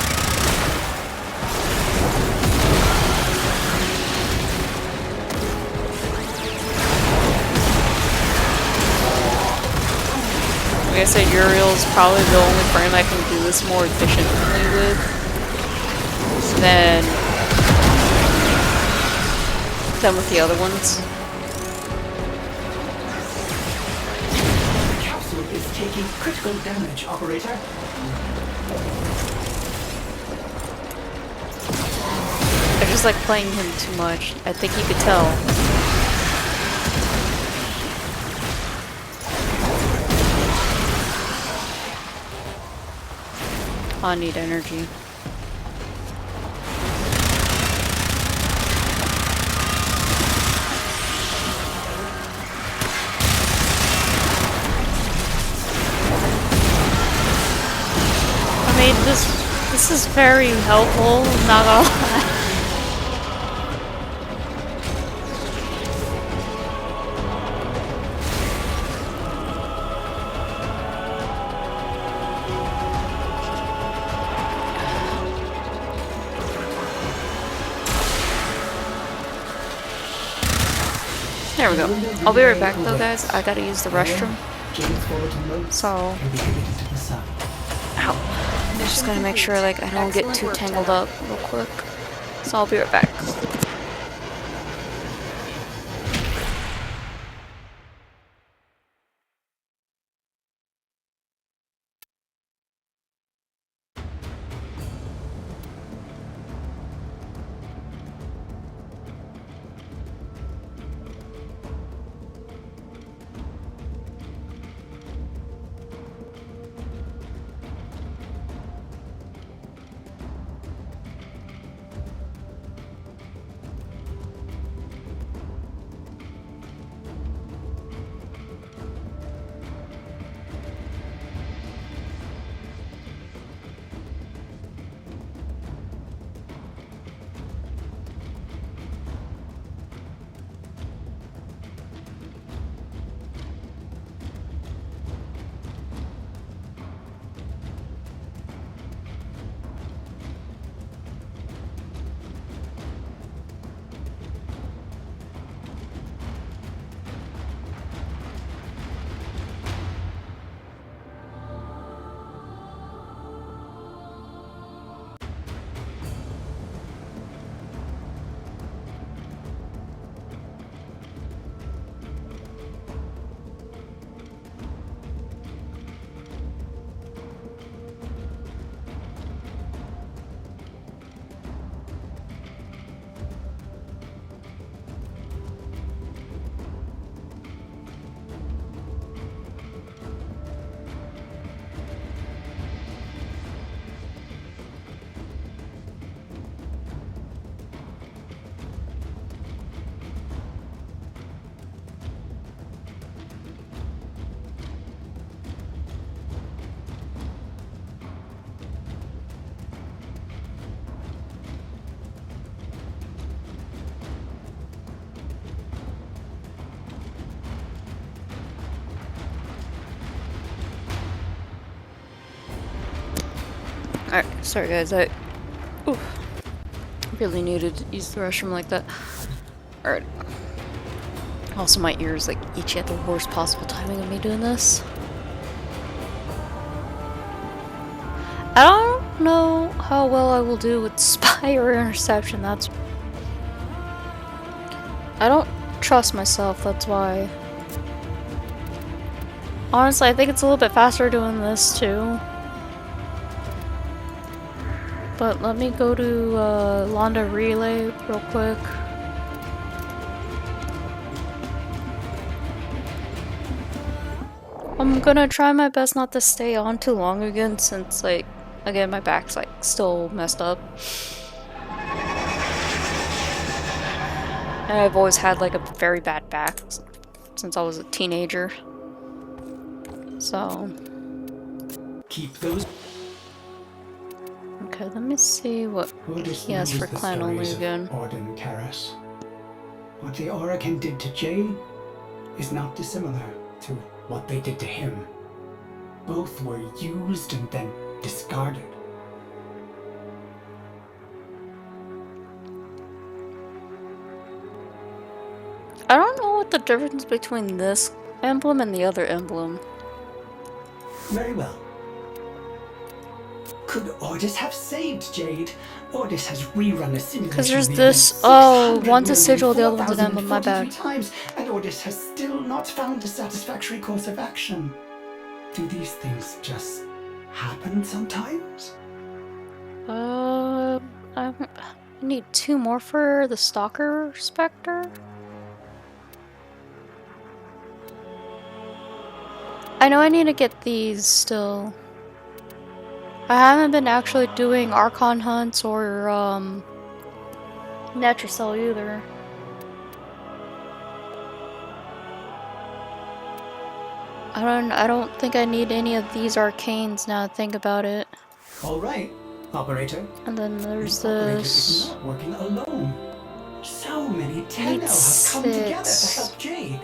Like I said, Uriel's probably the only frame I can do this more efficiently with than with the other ones. The capsule is taking critical damage, operator. I just like playing him too much. I think he could tell. I need energy. I mean, this is very helpful, not gonna lie. There we go. I'll be right back though, guys. I gotta use the restroom. So, ow. I'm just gonna make sure like I don't get too tangled up real quick. So I'll be right back. Alright, sorry guys, I really needed to use the restroom like that. Alright. Also, my ears like itchy at the worst possible timing of me doing this. I don't know how well I will do with spy or interception. That's. I don't trust myself, that's why. Honestly, I think it's a little bit faster doing this too. But let me go to Londa Relay real quick. I'm gonna try my best not to stay on too long again since, like, again, my back's, like, still messed up. And I've always had, like, a very bad back since I was a teenager. So... Keep those. Okay, let me see what he has for clan only again. Orden Karas. What the Orokin did to Jade is not dissimilar to what they did to him. Both were used and then discarded. I don't know what the difference between this emblem and the other emblem. Very well. Could Ordis have saved Jade? Ordis has rerun the simulation. Because there's this. Oh, one's a sigil, the other one's an emblem. My bad. Times, and Ordis has still not found a satisfactory course of action. Do these things just happen sometimes? I need 2 more for the Stalker Spectre. I know I need to get these still. I haven't been actually doing Archon hunts or Netricel either. I don't think I need any of these arcanes now. Think about it. All right, operator. And then there's The operator this. is not working alone. So many Tenno have come together to help Jade.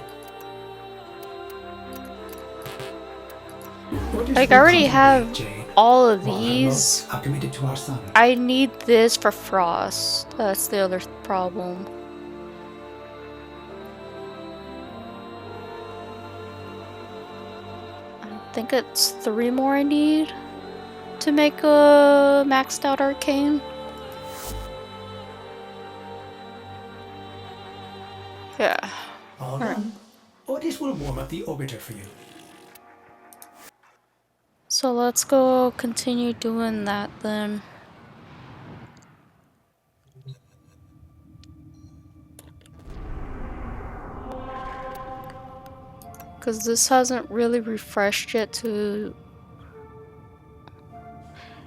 Like, I already have all of these. Are committed to our son. I need this for Frost. That's the other problem. I think it's 3 more I need to make a maxed out arcane. Yeah. All done. Ordis will warm up the orbiter for you. So let's go continue doing that then. Because this hasn't really refreshed yet to...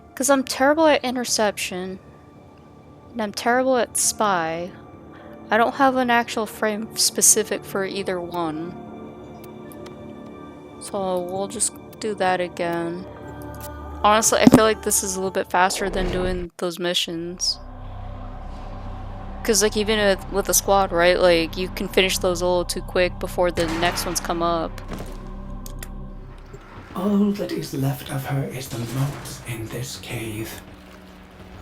Because I'm terrible at interception. And I'm terrible at spy. I don't have an actual frame specific for either one. So we'll just do that again. Honestly, I feel like this is a little bit faster than doing those missions. Because, like, even with a squad, right? Like, you can finish those a little too quick before the next ones come up. All that is left of her is the moat in this cave.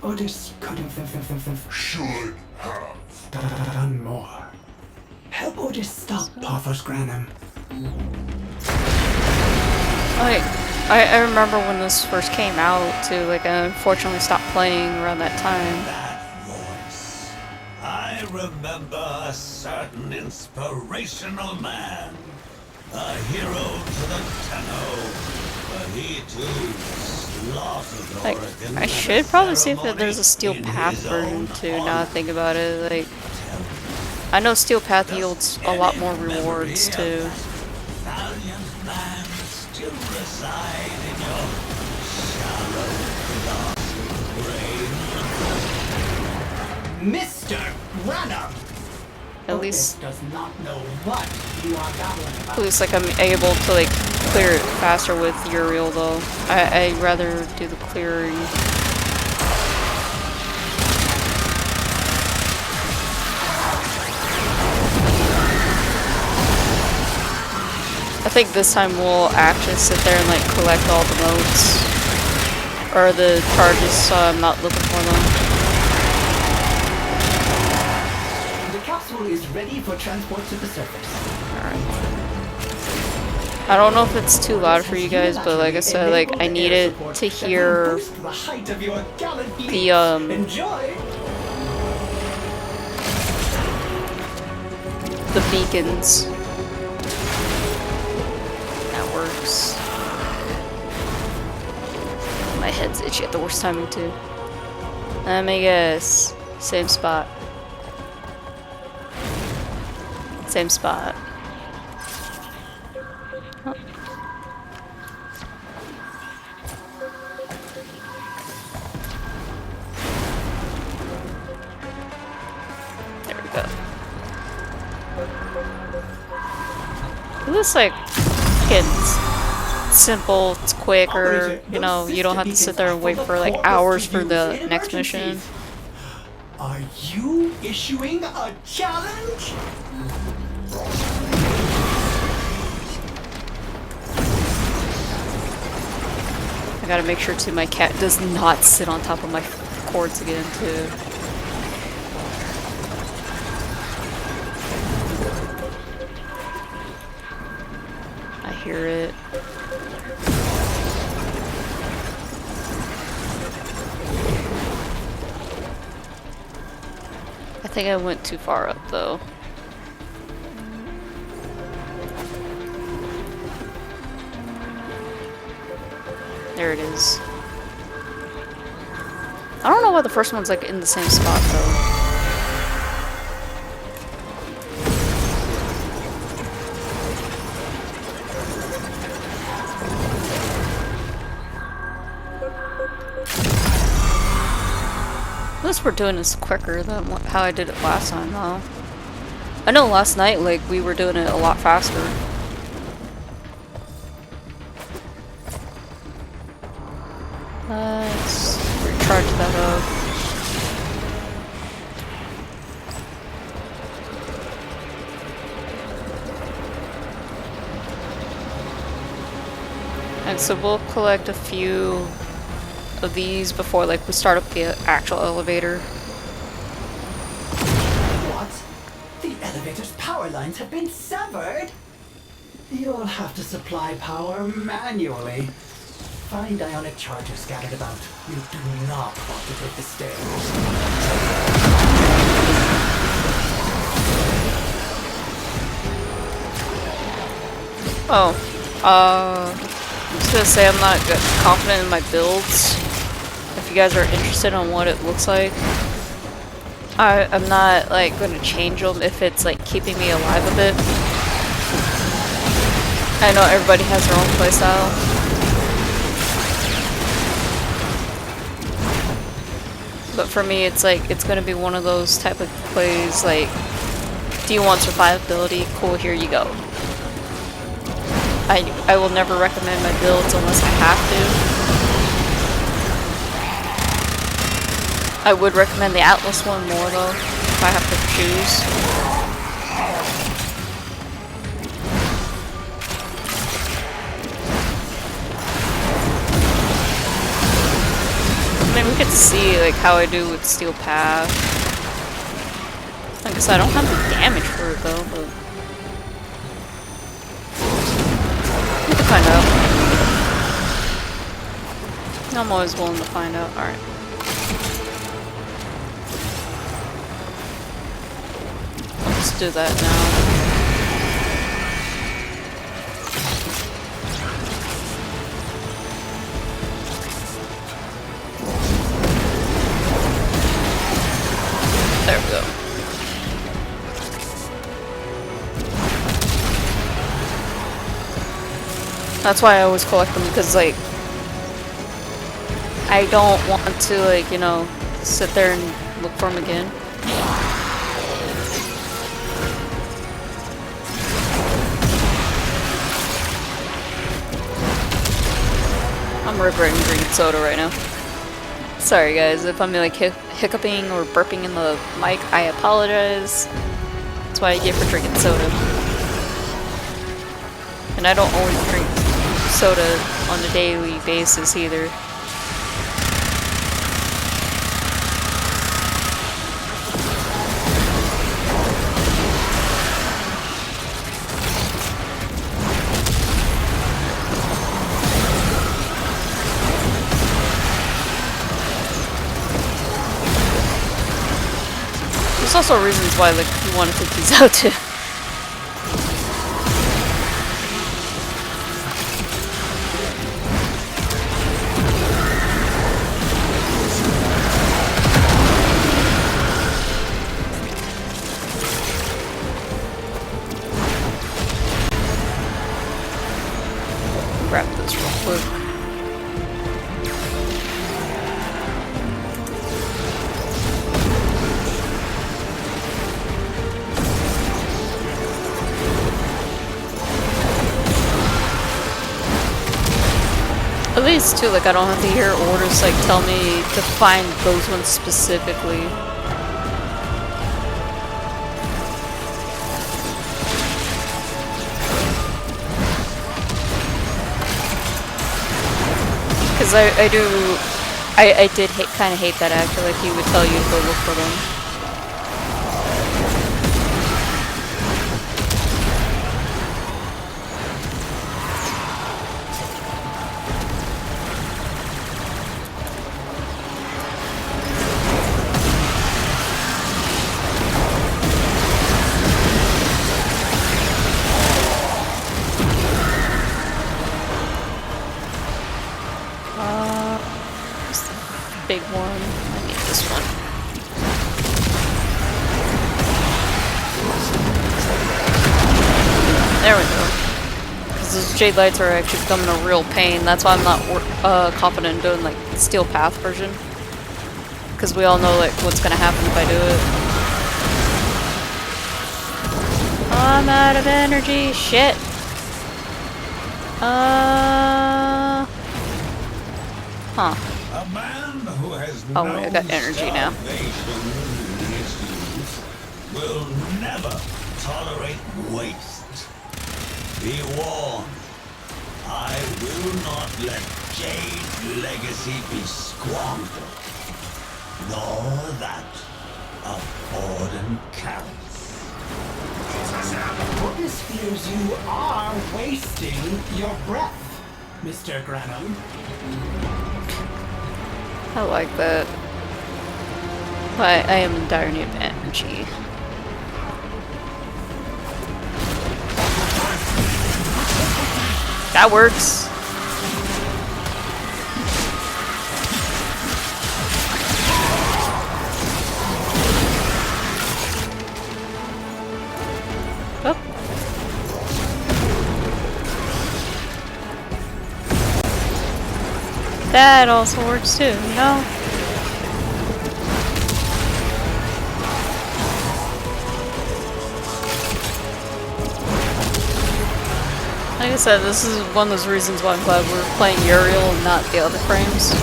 Ordis could have... Should have. done more. Help Ordis stop Pathos Granum. I remember when this first came out, too. Like, I unfortunately stopped playing around that time. That voice. I remember a certain inspirational man. A hero to the Tenno. But he too slaughtered Like, Oregon. I should probably see if there's a Steel Path version, too, now I think about it. Like, I know Steel Path yields a lot more rewards, too. Valiant man still reside in your shallow, lost brain. Mr. Granum! At least, does not know what you are babbling about. at least, like, I'm able to, like, clear it faster with Uriel, though. I'd rather do the clearing. I think this time we'll actually sit there and, like, collect all the motes. Or the charges, so I'm not looking for them. The capsule is ready for transport to the surface. Alright. I don't know if it's too loud for you guys, but like I said, like I needed to hear the beacons. That works. My head's itchy at the worst timing too. Let me guess. Same spot. Same spot. Oh. There we go. This like it's simple, it's quicker, you know, you don't have to sit there and wait for like hours for the next mission. Are you issuing a challenge? I gotta make sure too my cat does not sit on top of my cords again too. I hear it. I think I went too far up though. There it is. I don't know why the first one's like in the same spot though. At least we're doing this quicker than how I did it last time though. I know last night like we were doing it a lot faster. Let's recharge that up. And so we'll collect a few of these before like we start up the actual elevator. What? The elevator's power lines have been severed? You'll have to supply power manually. Find ionic charges scattered about. You do not want to take the stairs. Oh, I'm just gonna say I'm not confident in my builds. If you guys are interested on what it looks like, I'm not like going to change them if it's like keeping me alive a bit. I know everybody has their own playstyle. But for me, it's like, it's gonna be one of those type of plays, like, do you want survivability? Cool, here you go. I will never recommend my builds unless I have to. I would recommend the Atlas one more though, if I have to choose. I mean, we could see like how I do with Steel Path. Like I said, I don't have the damage for it though, but we can find out. I'm always willing to find out. Alright. Let's do that now. There we go. That's why I always collect them, because like I don't want to like, you know, sit there and look for them again. I'm regretting drinking soda right now. Sorry guys, if I'm like hiccuping or burping in the mic, I apologize. That's what I get for drinking soda. And I don't always drink soda on a daily basis either. also reasons why like you want to take these out too. Grab this real quick. At least too, like I don't have to hear orders like tell me to find those ones specifically. Because I did kind of hate that actor, like he would tell you to go look for them. Where's the big one? I need this one. There we go. Because those jade lights are actually becoming a real pain. That's why I'm not confident in doing like steel path version. Because we all know like what's gonna happen if I do it. I'm out of energy. Shit. Huh. A man who has Oh wait, I got energy now. Will never tolerate waste. Be warned. I will not let Jade's legacy be squandered. Nor that of Orden Carrots. Ordis fears you are wasting your breath, Mr. Granum. I like that. But I am in dire need of energy. That works. Oh. That also works too, you know? Like I said, this is one of those reasons why I'm glad we're playing Uriel and not the other frames.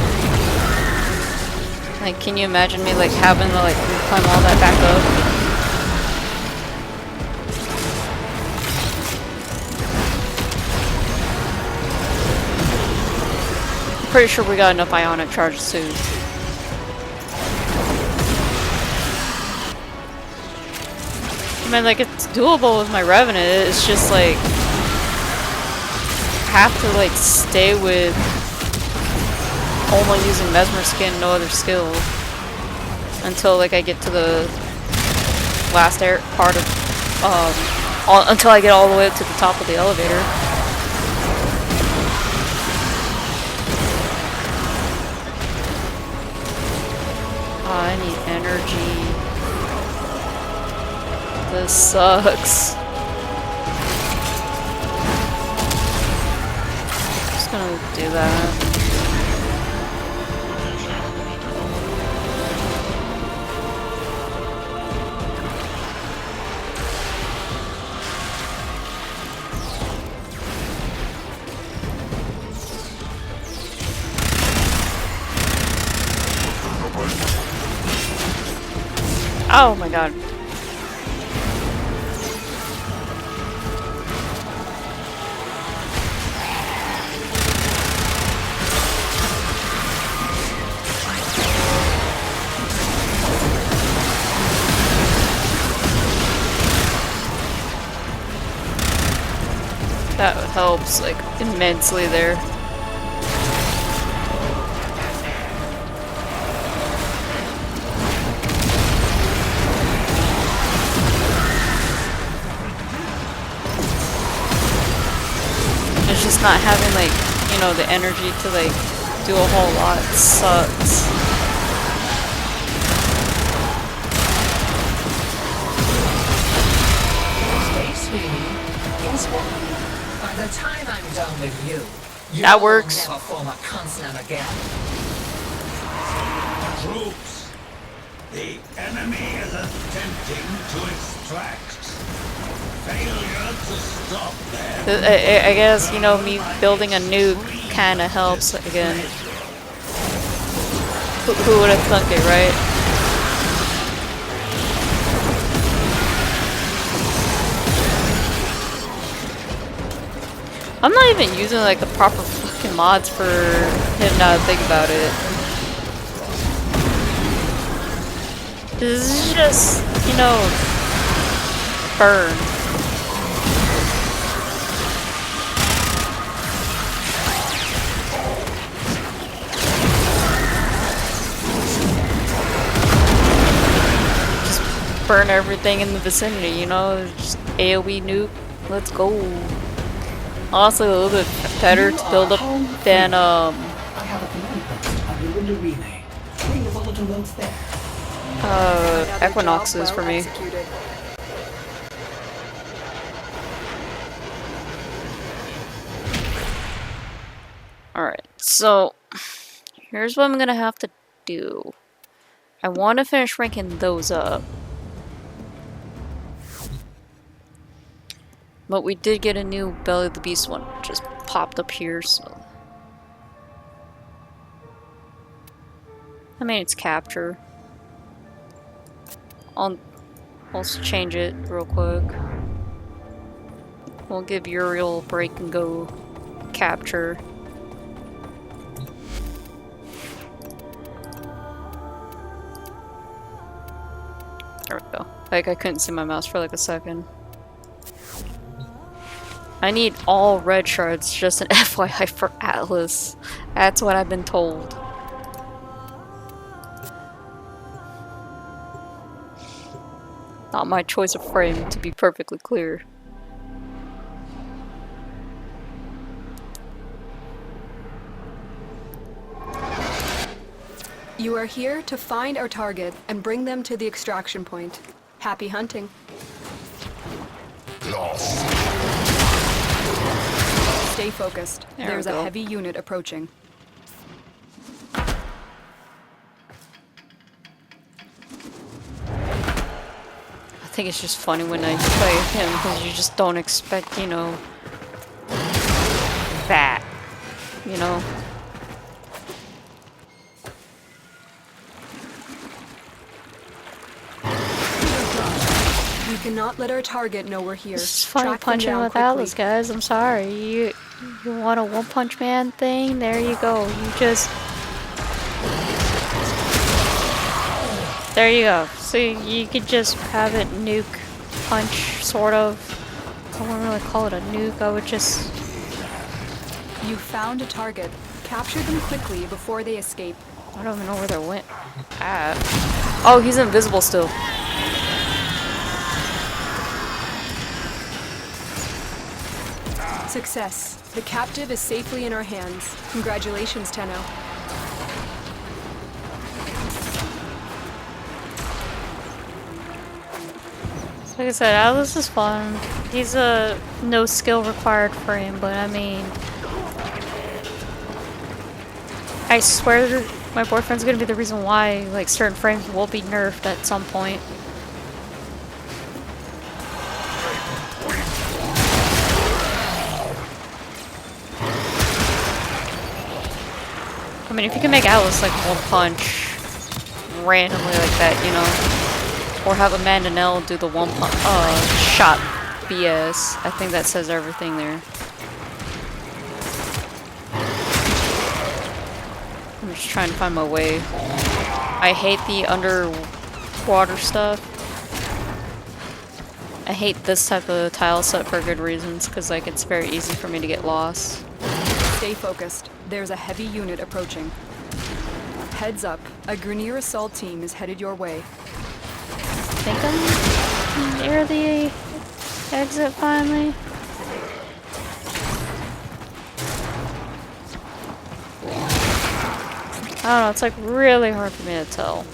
Like, can you imagine me like having to like climb all that back up? Pretty sure we got enough ionic charges too. I mean, like, it's doable with my Revenant. It's just like have to like stay with only using Mesmer Skin, no other skill, until like I get to the last part of until I get all the way up to the top of the elevator. I need energy. This sucks. Just gonna do that. Oh my god. That helps like immensely there. just not having like, you know, the energy to like do a whole lot sucks. Stay sweet. Guess what? By the time I'm done with you, That works. will never form a consonant again. Troops, the enemy is attempting to extract. Failure to stop them. I guess, you know, me building a nuke kind of helps again. Who would have thunk it, right? I'm not even using like the proper fucking mods for him now to think about it. This is just, you know, burn. Just burn everything in the vicinity, you know? Just AoE nuke. Let's go. Honestly, a little bit better to build up than, I have a command post on the window relay. Read the bulletin notes there. Equinoxes for me. Alright, so here's what I'm gonna have to do. I want to finish ranking those up. But we did get a new Belly of the Beast one, just popped up here, so... I mean, it's capture. I'll also change it real quick. We'll give Uriel a break and go capture. There we go. Like, I couldn't see my mouse for like a second. I need all red shards, just an FYI for Atlas. That's what I've been told. Not my choice of frame, to be perfectly clear. You are here to find our target and bring them to the extraction point. Happy hunting. Stay focused. There's a heavy unit approaching. I think it's just funny when I play him because you just don't expect, you know, that, you know. We cannot let our target know we're here. It's funny Track them punching down with quickly. Atlas, guys. I'm sorry. You want a One Punch Man thing? There you go. You just... There you go. So you could just have it nuke punch, sort of. I wouldn't really call it a nuke. I would just... You found a target. Capture them quickly before they escape. I don't even know where they went at. Oh, he's invisible still. Success. The captive is safely in our hands. Congratulations, Tenno. Like I said, Atlas is fun. He's a no skill required for him, but I mean... I swear my boyfriend's gonna be the reason why like certain frames will be nerfed at some point. I mean, if you can make Atlas like one punch randomly like that, you know, or have a Mandanel do the one punch, shot BS. I think that says everything there. I'm just trying to find my way. I hate the underwater stuff. I hate this type of tile set for good reasons, because like it's very easy for me to get lost. Stay focused. There's a heavy unit approaching. Heads up. A Grineer assault team is headed your way. I think I'm near the exit finally. don't know, it's like really hard for me to tell.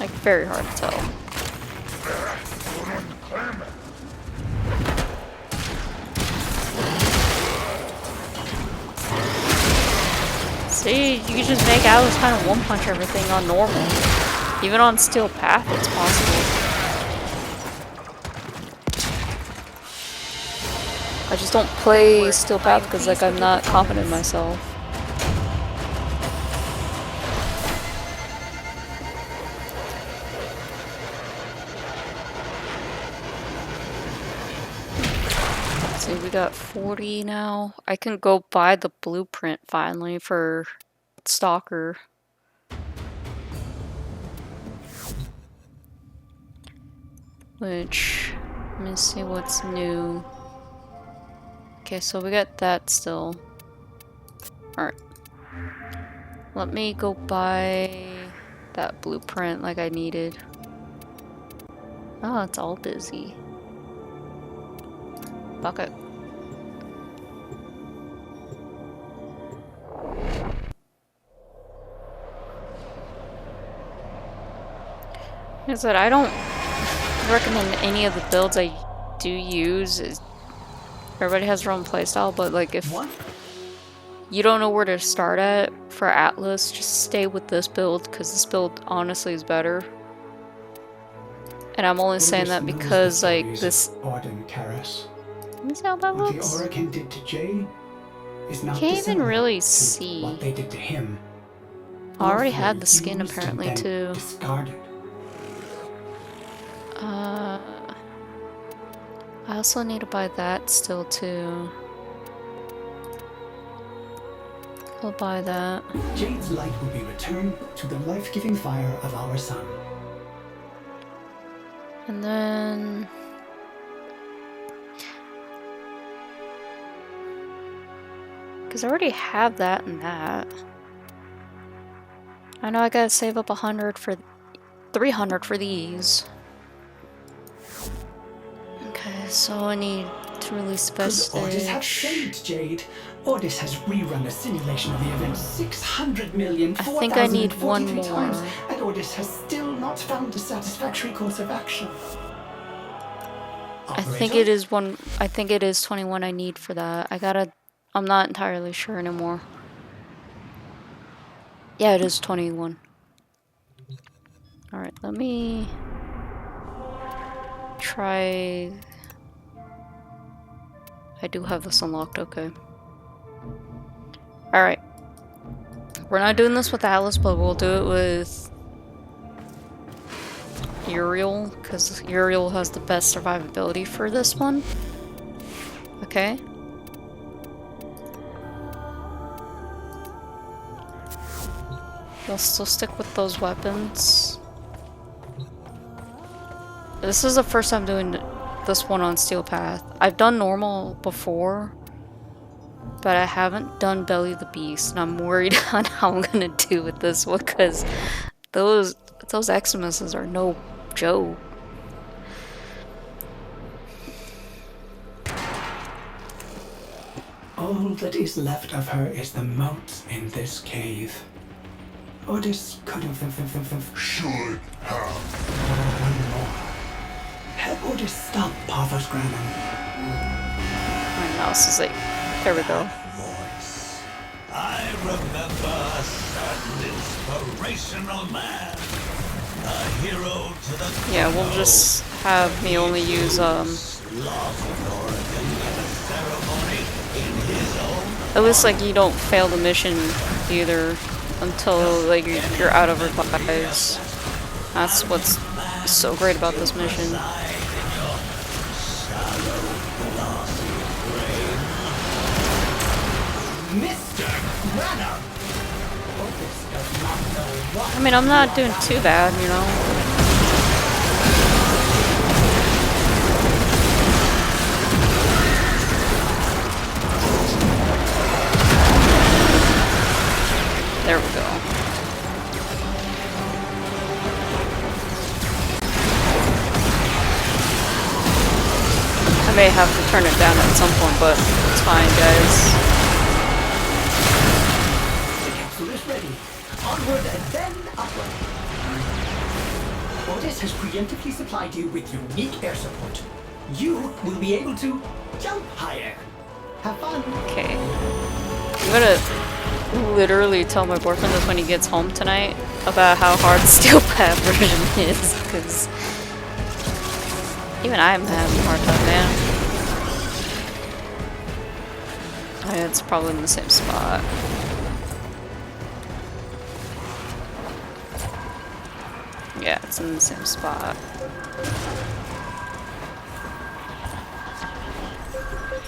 Like very hard to tell. See, you can just make Alice kind of one-punch everything on normal. Even on Steel Path, it's possible. I just don't play Steel Path because like I'm not confident in myself. See, we got 40 now. I can go buy the blueprint finally for Stalker. Which, let me see what's new. Okay, so we got that still. Alright. Let me go buy that blueprint like I needed. Oh, it's all busy. Bucket. Like I said, I don't recommend any of the builds I do use. Everybody has their own playstyle, but like if you don't know where to start at for Atlas, just stay with this build because this build honestly is better. And I'm only saying that because like this. Let me see how that looks. What the Orokin did to Jade is not Can't even really to see. what they did to him. I already Both had were the skin used and apparently then too. Discarded. I also need to buy that still too. I'll buy that. Jade's light will be returned to the life-giving fire of our sun. And then because I already have that and that. I know I gotta save up 100 for 300 for these. Okay, so I need to release the best Could Ordis have stage. saved Jade? Ordis has rerun a simulation of the event 600 million, I think I need one 4,043 more. times, and Ordis has still not found a satisfactory course of action. I think it is one. I think it is 21 I need for that. I'm not entirely sure anymore. Yeah, it is 21. Alright, let me try. I do have this unlocked, okay. Alright. We're not doing this with Alice, but we'll do it with Uriel, because Uriel has the best survivability for this one. Okay. We'll still stick with those weapons. This is the first time doing this one on Steel Path. I've done normal before, but I haven't done Belly of the Beast, and I'm worried on how I'm gonna do with this one because those Eximuses are no joke. All that is left of her is the moat in this cave. Ordis could have... Should have. Help Ordis stop Parva's Granon. My mouse is like, there we go. Voice. I remember a certain inspirational man. A hero to the Yeah, we'll just have me only use at least like you don't fail the mission either until like you're out of revives. That's what's so great about this mission. I mean, I'm not doing too bad, you know. There we go. I may have to turn it down at some point, but it's fine, guys. The capsule is ready. onward, then upward. Otis has preemptively supplied you with unique air support. You will be able to jump higher. Have fun. Okay. I'm gonna literally tell my boyfriend this when he gets home tonight about how hard the steel pad version is, because even I'm having a hard time, man. Oh, yeah, it's probably in the same spot. Yeah, it's in the same spot.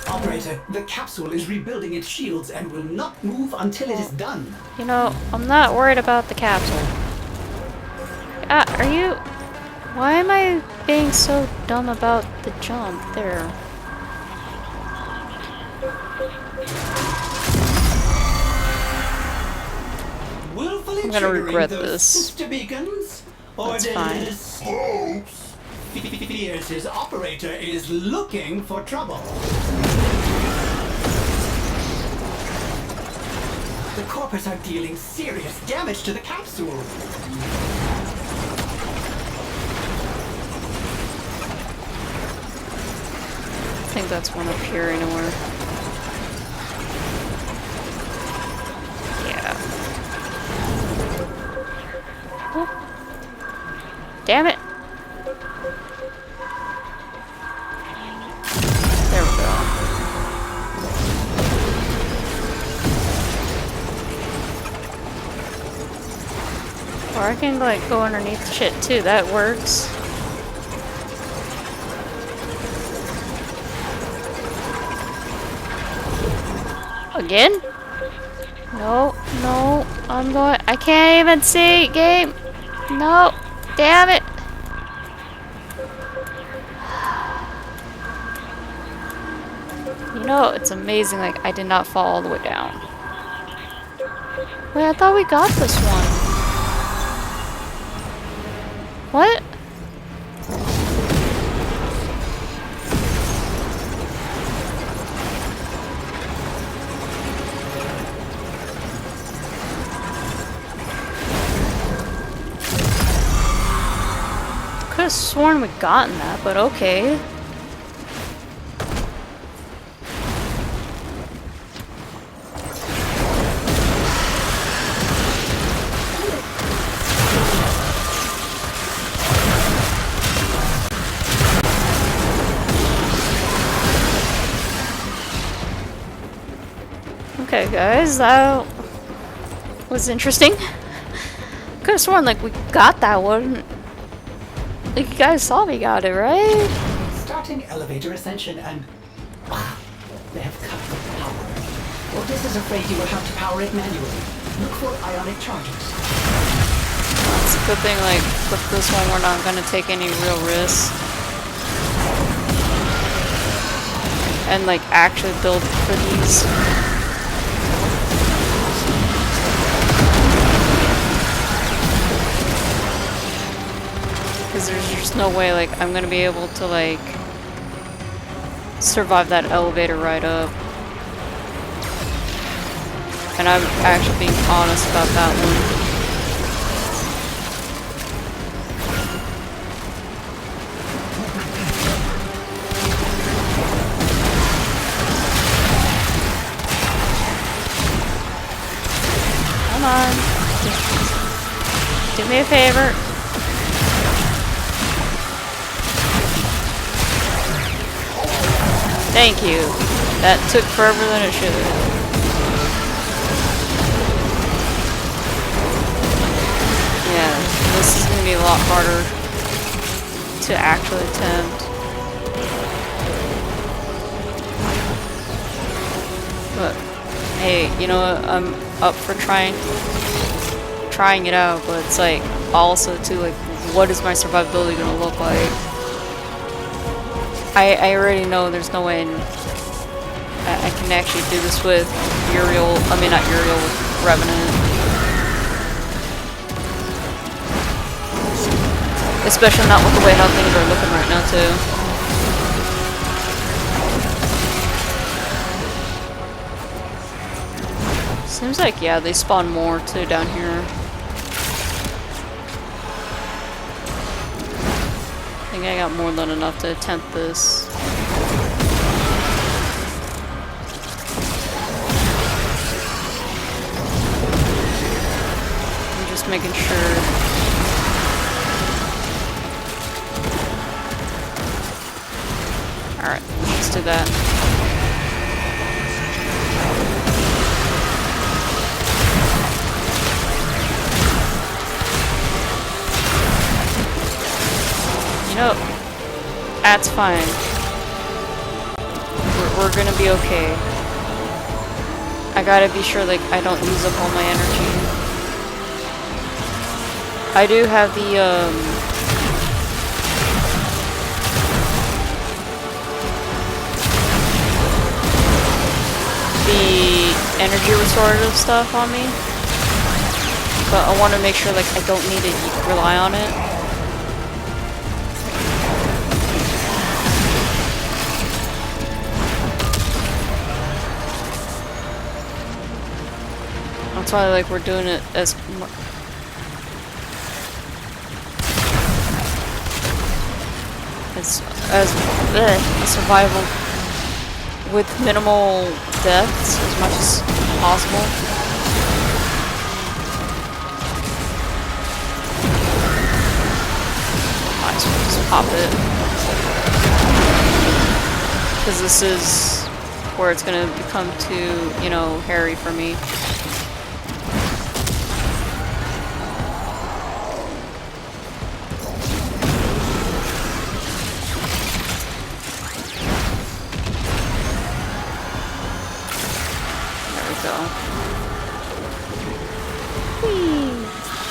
Operator, the capsule is rebuilding its shields and will not move until it is done. You know, I'm not worried about the capsule. Are you... Why am I being so dumb about the jump there? Willfully I'm gonna triggering regret those this. sister beacons? That's fine. Fierce's operator is looking for trouble. The corpus are dealing serious damage to the capsule. I think that's one up here anywhere. Yeah. Oh. Damn it! There we go. Or I can like go underneath shit too, that works. Again? No, no, I'm going, I can't even see, game! No, damn it! You know, it's amazing, like, I did not fall all the way down. Wait, I thought we got this one. What? Could have sworn we'd gotten that, but okay. Okay, guys, that was interesting. Could have sworn like we got that one. Like you guys saw me got it, right? Starting elevator ascension and... Ah, they have cut the power. Otis is afraid you will have to power it manually. Look for ionic charges. It's a good thing, like, with this one we're not gonna take any real risks. And, like, actually build for these. Because there's just no way, like, I'm gonna be able to, like, survive that elevator ride up. And I'm actually being honest about that one. Come on. Do me a favor. Thank you. That took forever than it should. Yeah, this is gonna be a lot harder to actually attempt. But hey, you know what? I'm up for trying it out, but it's like also too like, what is my survivability gonna look like? I already know there's no way I can actually do this with Uriel. I mean, not Uriel, with Revenant. Especially not with the way how things are looking right now, too. Seems like, yeah, they spawn more too down here. think I got more than enough to attempt this. I'm just making sure. Alright, let's do that. You know, that's fine. We're gonna be okay. I gotta be sure, like, I don't use up all my energy. I do have the energy restorative stuff on me, but I want to make sure, like, I don't need to rely on it. That's why, like, we're doing it as survival with minimal deaths as much as possible. Might as well just pop it, because this is where it's gonna become too, you know, hairy for me.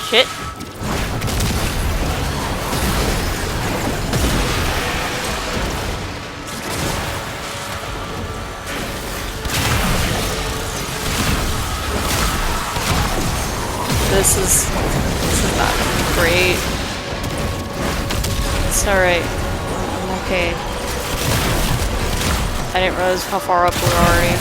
Shit. This is not great. It's alright. I'm okay. I didn't realize how far up we're already.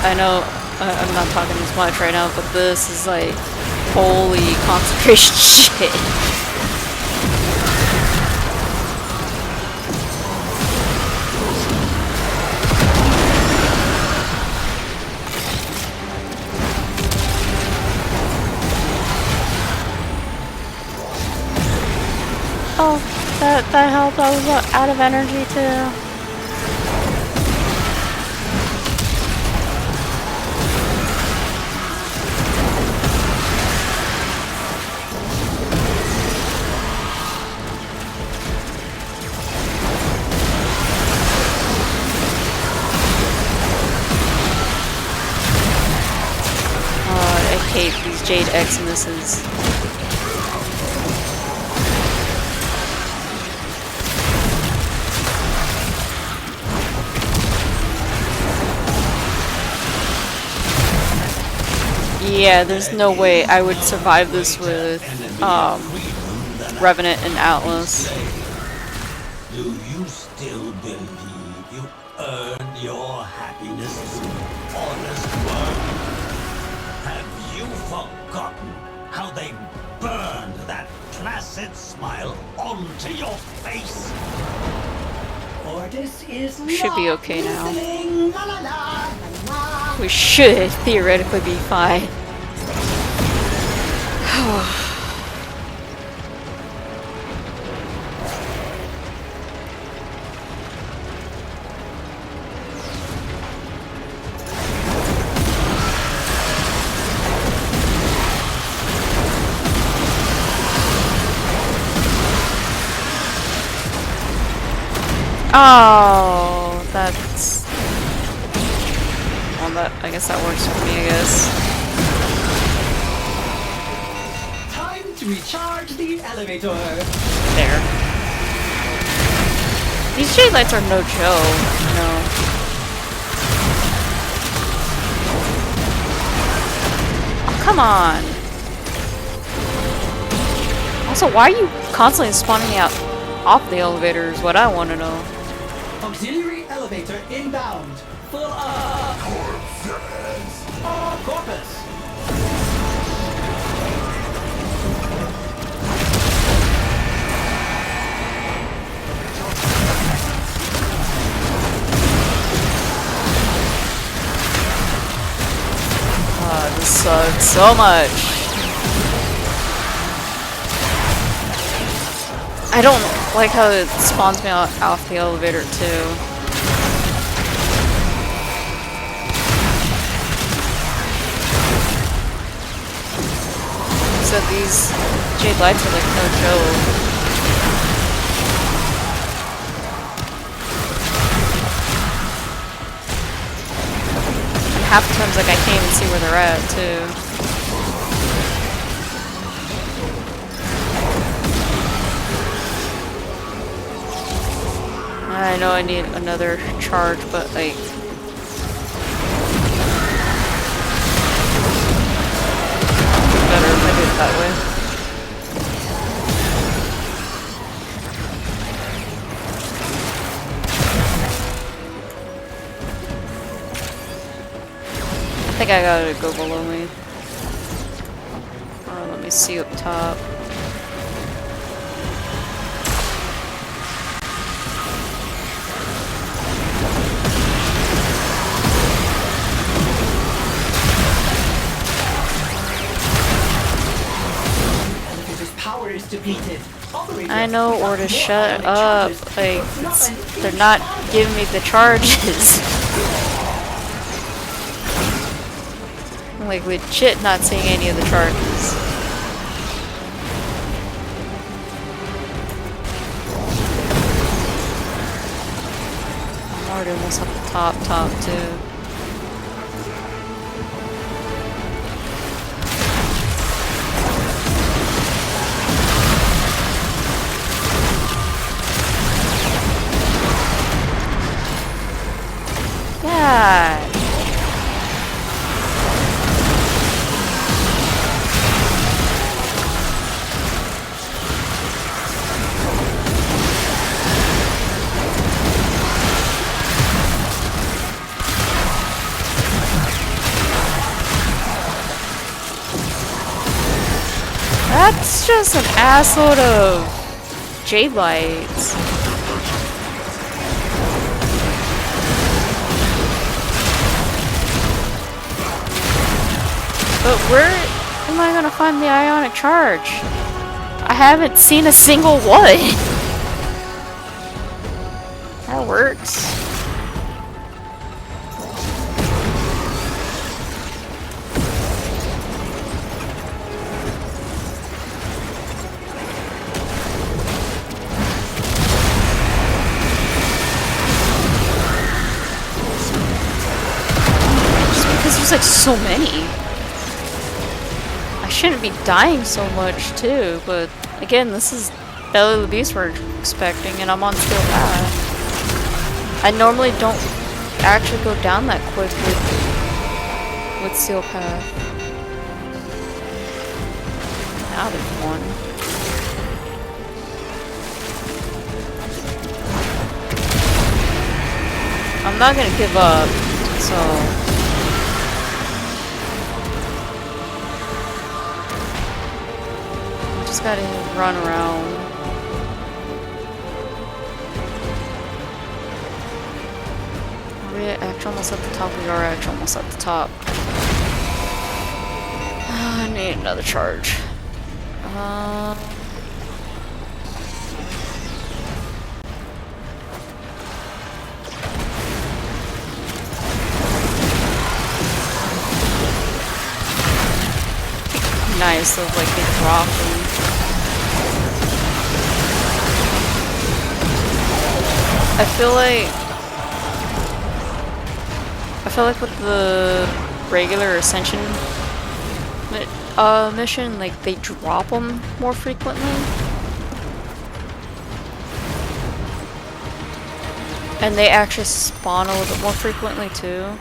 I know I'm not talking as much right now, but this is like holy concentration shit. Oh, that helped. I was out of energy too. I hate these Jade Xmas. Yeah, there's no way I would survive this with Revenant and Atlas. Do you still believe you earned your happiness through honest work? Have you forgotten how they burned that placid smile onto your face? Ordis is We should be okay now. listening. La, la, la, la, la. We should theoretically be fine. Oh, that's... Well, that, I guess that works for me, I guess. Time to recharge the elevator. There. These shade lights are no joke, you know. Oh, come on. Also, why are you constantly spawning out off the elevator is what I want to know. Auxiliary elevator inbound. Full up. Corpses. Oh, corpus. This sucks so much. I don't like how it spawns me off the elevator too. So these jade lights are like no joke. Half the times, like, I can't even see where they're at, too. I know I need another charge, but, like... better if I do it that way. I think I gotta go below me. Or let me see up top. Elevator's power is depleted. I know, or to shut up. Like, they're not giving me the charges. Like, legit not seeing any of the charges. I'm already almost at the top too. God. That's just an assload of jade lights. But where am I gonna find the ionic charge? I haven't seen a single one. That works. There's like so many. I shouldn't be dying so much too, but again, this is Belly of the Beast we're expecting, and I'm on Steel Path. I normally don't actually go down that quick with Steel Path. Now there's one. I'm not gonna give up, so... just gotta run around. Are we actually almost at the top? We are actually almost at the top. I need another charge. Nice, so like they drop them. I feel like with the regular Ascension mission, like they drop them more frequently. And they actually spawn a little bit more frequently too.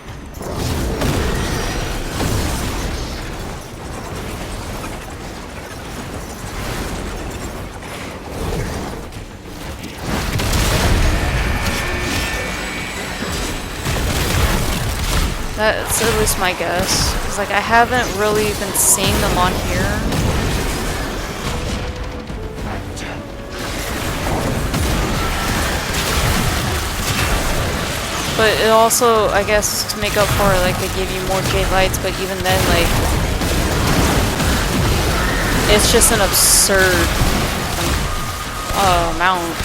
That's at least my guess. Cause like I haven't really been seeing them on here. But it also, I guess, to make up for it, like they give you more jade lights, but even then, like it's just an absurd amount.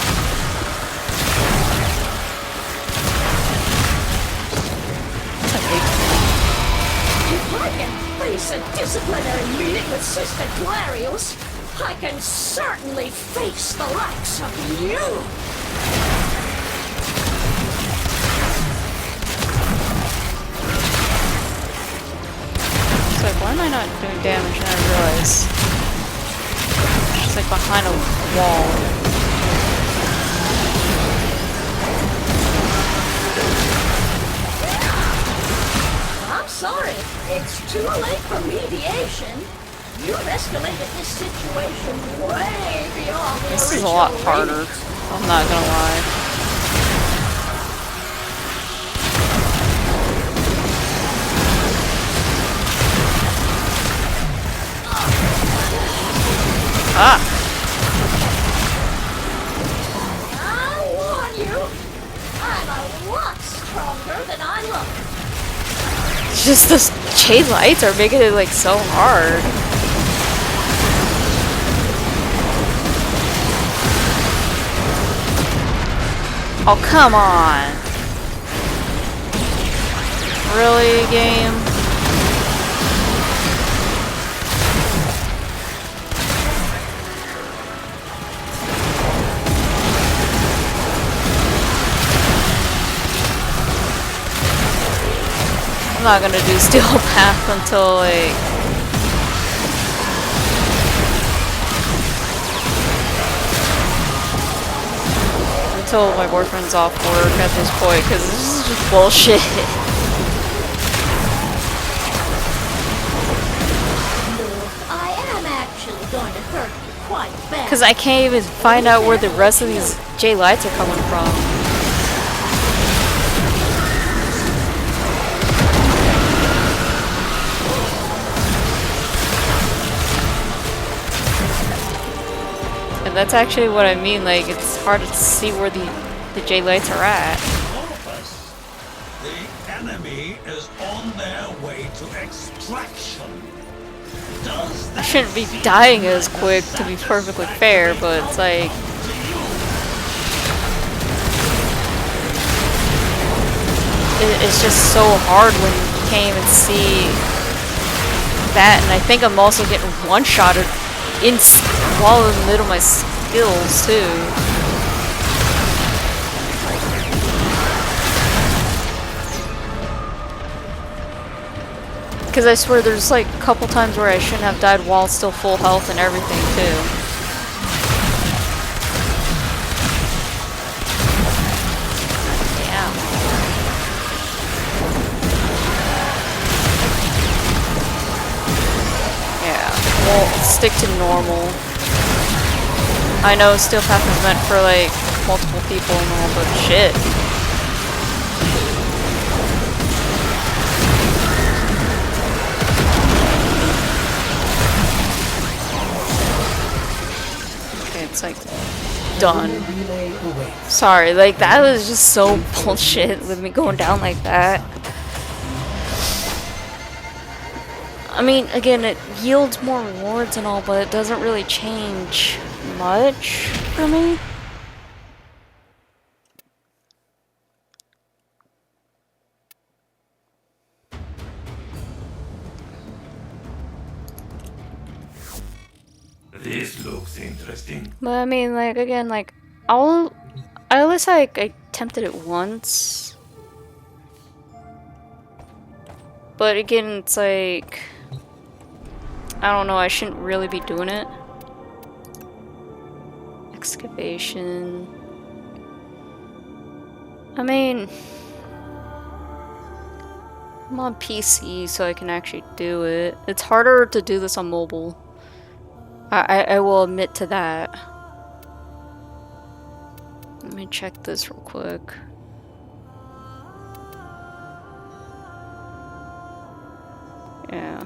If I can face a disciplinary meeting with Sister Glarios, I can certainly face the likes of you! It's like, why am I not doing damage? And I realize she's like behind a wall. I'm sorry, it's too late for mediation. You've escalated this situation way beyond the This is a lot original harder. limits. I'm not gonna lie. Ah! I warn you, I'm a lot stronger than I look. It's just those jade lights are making it like so hard. Oh, come on. Really, game? I'm not gonna do Steel Path until like my boyfriend's off work at this point, because this is just bullshit. I am actually going to hurt you quite bad. Because I can't even find out where the rest of these J lights are coming from. And that's actually what I mean, like, it's hard to see where the J lights are at. Corpus. The enemy is on their way to extraction. Does I that shouldn't be seem dying as like a quick, to be perfectly fair, but it's like, it's just so hard when you can't even see that, and I think I'm also getting one-shotted while in the middle of my skills, too. Because I swear there's like a couple times where I shouldn't have died while still full health and everything, too. Damn. Yeah, we'll stick to normal. I know Steel Path is meant for like multiple people and all, but shit. Okay, it's like done. Sorry, like that was just so bullshit with me going down like that. I mean, again, it yields more rewards and all, but it doesn't really change much for me. This looks interesting. But I mean, like, again, like, I at least I attempted it once. But again, it's like, I don't know, I shouldn't really be doing it. Excavation. I mean, I'm on PC, so I can actually do it. It's harder to do this on mobile. I will admit to that. Let me check this real quick. Yeah.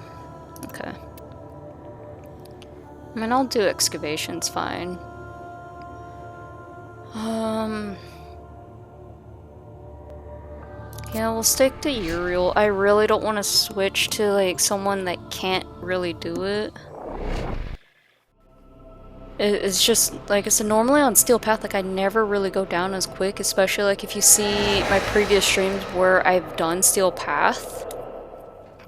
Okay. I mean, I'll do excavations fine. Yeah, we'll stick to Uriel. I really don't want to switch to, like, someone that can't really do it. It's just, like, it's normally on Steel Path, like, I never really go down as quick, especially, like, if you see my previous streams where I've done Steel Path,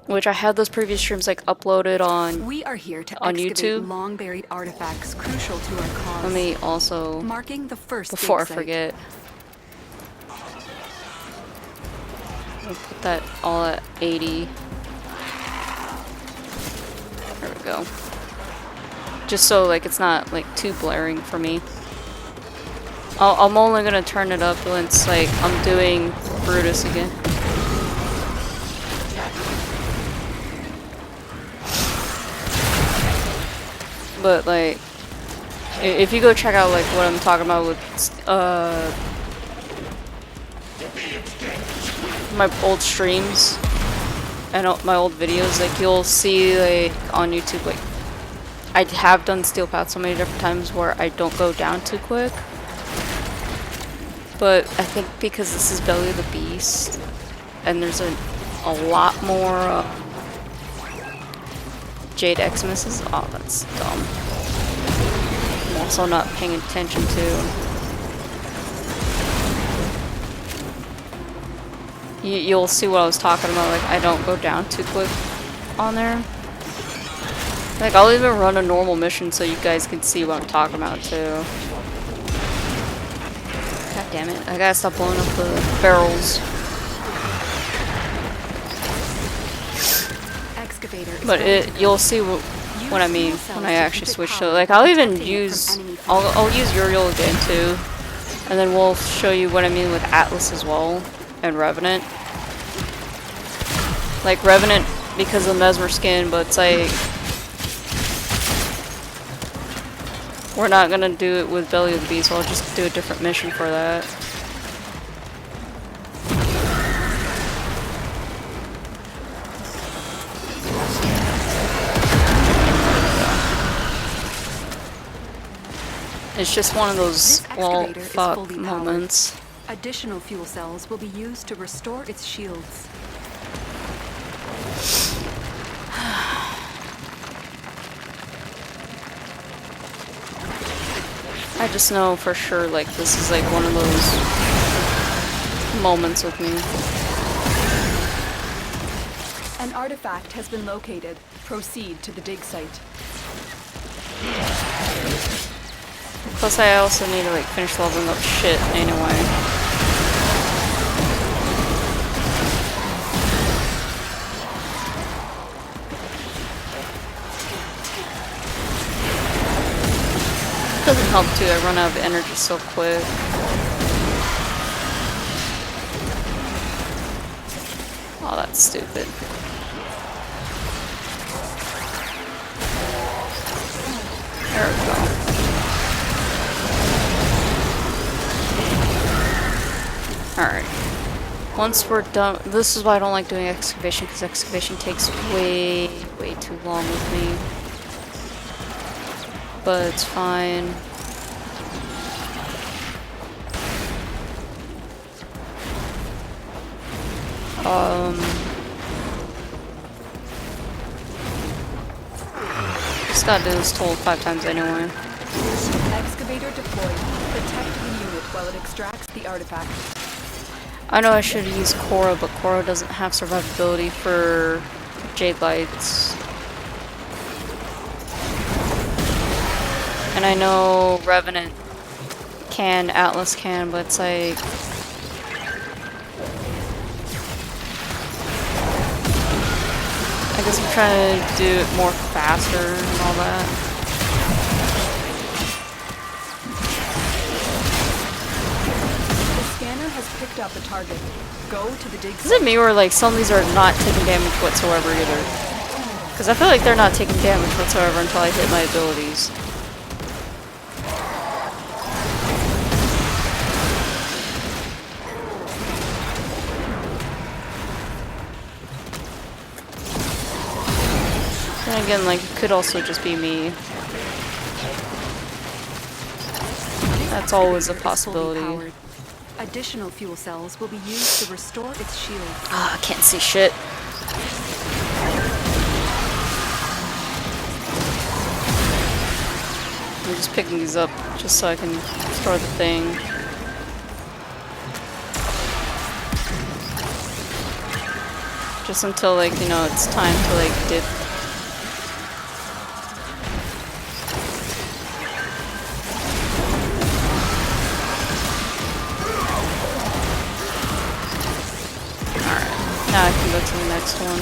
which I had those previous streams, like, uploaded on We are here to on excavate YouTube. long buried artifacts crucial to our cause. Let me also, Marking the first before I dig site. forget, I'll put that all at 80. There we go. Just so, like, it's not, like, too blaring for me. I'm only gonna turn it up once, like, I'm doing Brutus again. But, like, if you go check out, like, what I'm talking about with, my old streams and my old videos, like, you'll see, like, on YouTube, like, I have done Steel Path so many different times where I don't go down too quick. But I think because this is Belly of the Beast, and there's a lot more Jade Xmas. Oh, that's dumb. I'm also not paying attention to. You'll see what I was talking about, like, I don't go down too quick on there. Like, I'll even run a normal mission so you guys can see what I'm talking about, too. God damn it, I gotta stop blowing up the barrels. But you'll see what I mean when I actually switch to it. Like, I'll even use, I'll use Uriel again, too. And then we'll show you what I mean with Atlas as well, and Revenant. Like, Revenant because of Mesmer skin, but it's like, we're not gonna do it with Belly of the Beast, so I'll just do a different mission for that. It's just one of those, well, fuck moments. Additional fuel cells will be used to restore its shields. I just know for sure, like, this is like one of those moments with me. An artifact has been located. Proceed to the dig site. Plus, I also need to, like, finish leveling up shit anyway. Doesn't help too, I run out of energy so quick. Oh, that's stupid. There we go. Alright. Once we're done, this is why I don't like doing excavation, because excavation takes way too long with me. But it's fine. Just gotta do this toll 5 times anyway. Excavator deployed. Protect the unit while it extracts the artifact. I know I should have used Korra, but Korra doesn't have survivability for Jade Lights. And I know Revenant can, Atlas can, but it's like, I guess I'm trying to do it more faster and all that. The scanner has picked up a target. Go to the dig Is site. it me or like some of these are not taking damage whatsoever either? Because I feel like they're not taking damage whatsoever until I hit my abilities. And again, like, it could also just be me. That's always a possibility. Additional fuel cells will be used to restore its shield. Ah, I can't see shit. I'm just picking these up just so I can store the thing. Just until, like, you know, it's time to, like, dip. Alright, now I can go to the next one.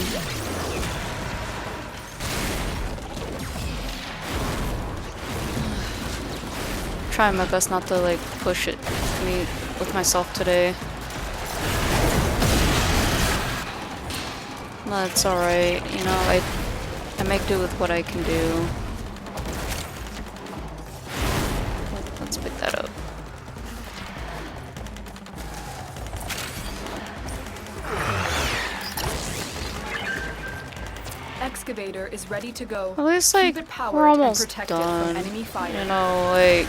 Trying my best not to, like, push it with myself today. That's alright, you know, I make do with what I can do. Let's pick that up. Excavator is ready to go. At least, like, Keep it powered we're and almost protected done. from enemy fire. You know, like...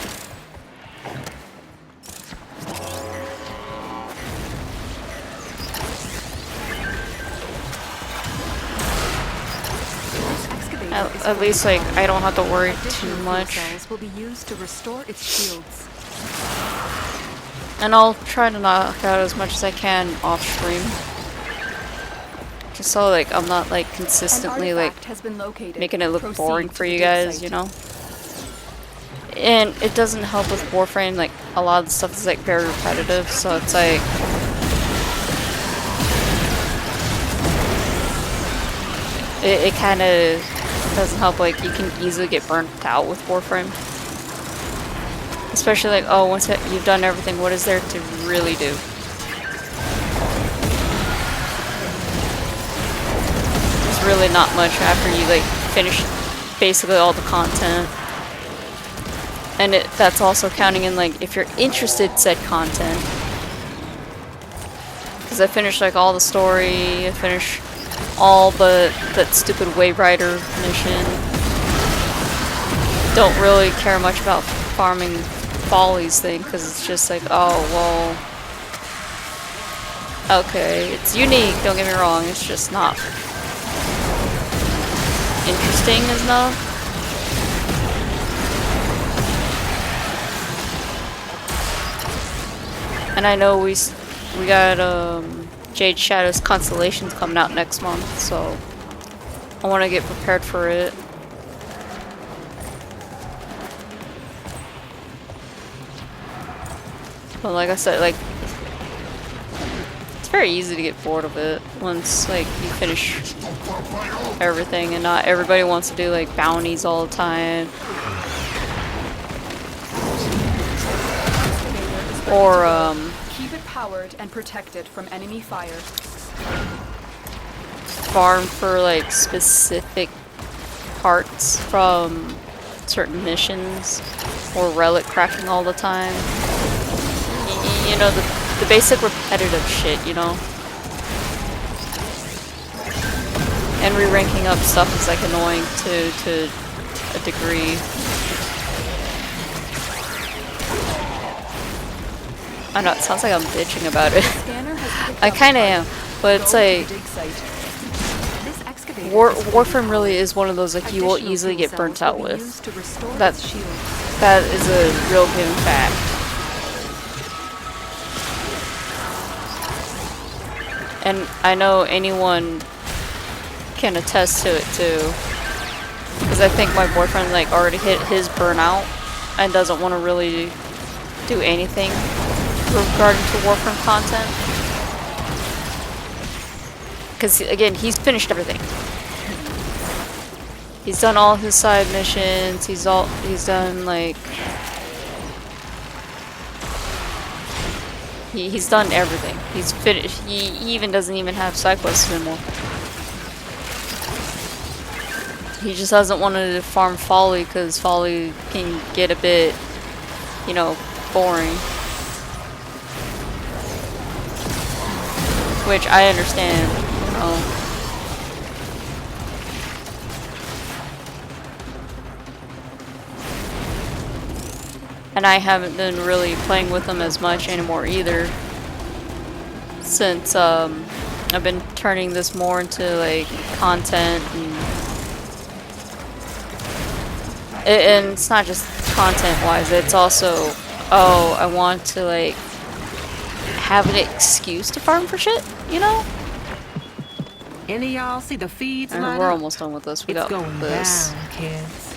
At least, like, I don't have to worry too much. Cells will be used to restore its shields. And I'll try to knock out as much as I can off stream. Just so, like, I'm not, like, consistently, like, making it look boring for you guys, you know? And it doesn't help with Warframe, like, a lot of the stuff is, like, very repetitive, so it's, like... It kind of doesn't help, like, you can easily get burnt out with Warframe. Especially, like, oh, once you've done everything, what is there to really do? There's really not much after you, like, finish basically all the content. And that's also counting in, like, if you're interested in said content. Because I finished, like, all the story, I finished all but that stupid Wave Rider mission. Don't really care much about farming Follies thing, because it's just like, oh, well... Okay, it's unique, don't get me wrong, it's just not interesting enough. And I know we got Jade Shadow's Constellations coming out next month, so I want to get prepared for it. But like I said, like, it's very easy to get bored of it once, like, you finish everything, and not everybody wants to do, like, bounties all the time. Or, keep it powered and protected from enemy fire. Farm for, like, specific parts from certain missions, or relic cracking all the time. You know, the basic repetitive shit, you know? And re-ranking up stuff is, like, annoying to a degree. I know, it sounds like I'm bitching about it. I kinda am, but it's like... Warframe really is one of those, like, you will easily get burnt out with. That is a real given fact. And I know anyone can attest to it too, because I think my boyfriend, like, already hit his burnout and doesn't want to really do anything regarding to Warframe content. Because again, he's finished everything. He's done all his side missions. He's done, like, he's done everything. He's finished. He even doesn't even have side quests anymore. He just doesn't want to farm Folly because Folly can get a bit, you know, boring. Which I understand, you know. And I haven't been really playing with them as much anymore either. Since I've been turning this more into like content and it's not just content wise, it's also, oh, I want to like have an excuse to farm for shit, you know? Any of y'all see the feeds And line we're up? almost done with this. We It's got going this. down, kids.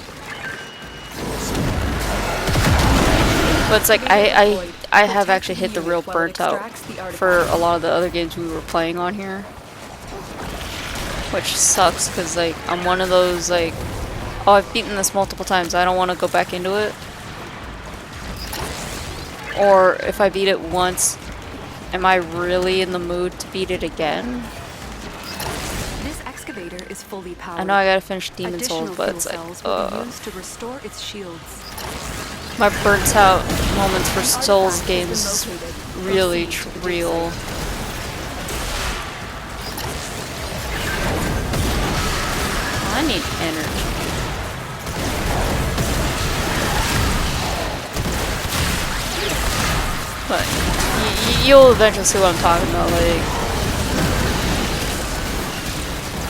But it's like I have actually hit the real burnt out for a lot of the other games we were playing on here, which sucks because like I'm one of those like, oh, I've beaten this multiple times, I don't want to go back into it. Or if I beat it once, am I really in the mood to beat it again? This excavator is fully powered. I know I gotta finish Demon Souls, Additional but fuel it's cells will be like, used to restore its shields. my burnt out moments for Souls games is really real. I need energy. But you'll eventually see what I'm talking about. Like,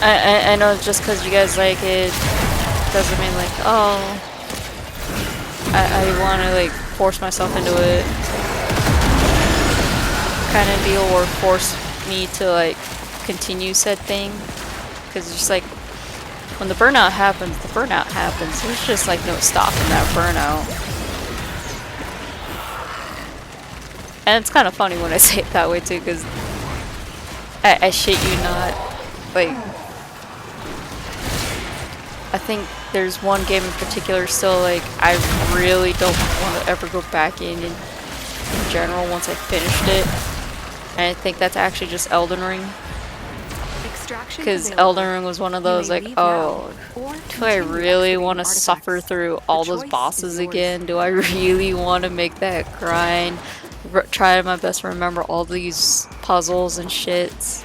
I know just because you guys like it doesn't mean like, oh, I want to like force myself into it kind of deal, or force me to like continue said thing. Because it's just like, when the burnout happens, the burnout happens. There's just like no stopping that burnout. And it's kind of funny when I say it that way too, because I shit you not, like, I think there's one game in particular still, like, I really don't want to ever go back in general once I finished it. And I think that's actually just Elden Ring. Because Elden Ring was one of those, like, oh, do I really want to suffer through all those bosses again? Do I really want to make that grind? Try my best to remember all these puzzles and shits.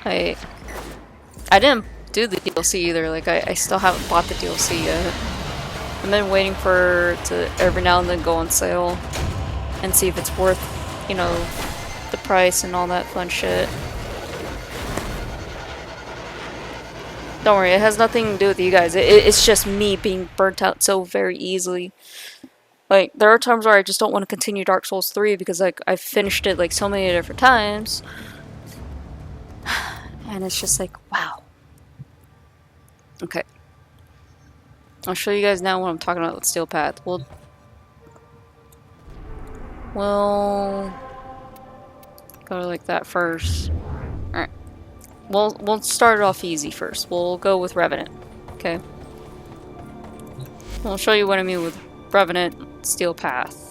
I didn't do the DLC either. Like, I still haven't bought the DLC yet. I've been waiting for it to every now and then go on sale and see if it's worth, you know, the price and all that fun shit. Don't worry, it has nothing to do with you guys. It's just me being burnt out so very easily. Like, there are times where I just don't want to continue Dark Souls 3 because, like, I've finished it, like, so many different times. And it's just like, wow. Okay. I'll show you guys now what I'm talking about with Steel Path. We'll go like that first. Alright. We'll start it off easy first. We'll go with Revenant. Okay. I'll show you what I mean with Revenant, Steel Path.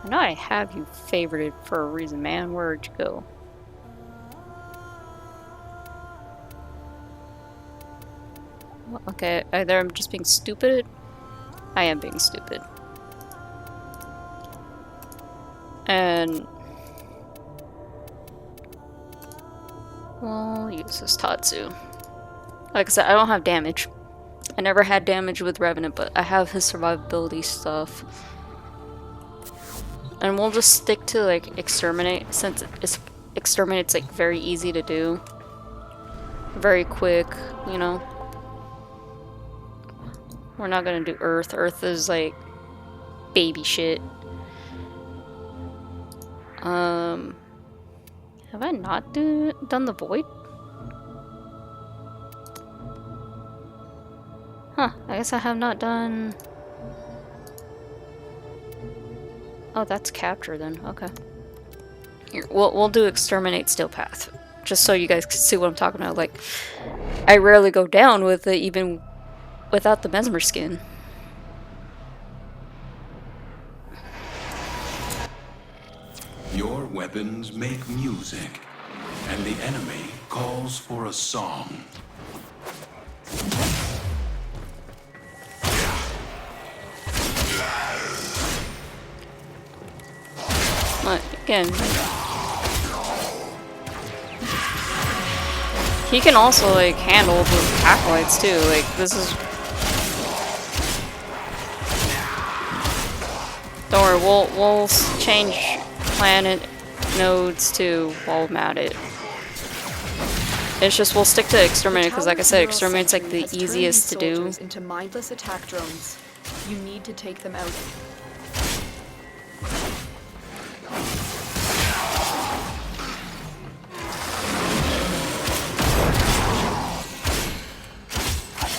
I know I have you favorited for a reason, man. Where'd you go? Okay, either I'm just being stupid. I am being stupid. And we'll use this Tatsu. Like I said, I don't have damage. I never had damage with Revenant, but I have his survivability stuff. And we'll just stick to like Exterminate, since Exterminate's like very easy to do. Very quick, you know. We're not gonna do Earth. Earth is like baby shit. Have I not done the Void? Huh, I guess I have not done... Oh, that's Capture then, okay. Here, we'll do Exterminate Steel Path. Just so you guys can see what I'm talking about. Like, I rarely go down with it even without the Mesmer skin. Your weapons make music, and the enemy calls for a song. Again, He can also like handle the acolytes too. Like this is. Don't worry, we'll change planet nodes to while I'm at it. It's just we'll stick to exterminate because, like I said, exterminate's like the easiest to do. Into mindless attack drones. You need to take them out.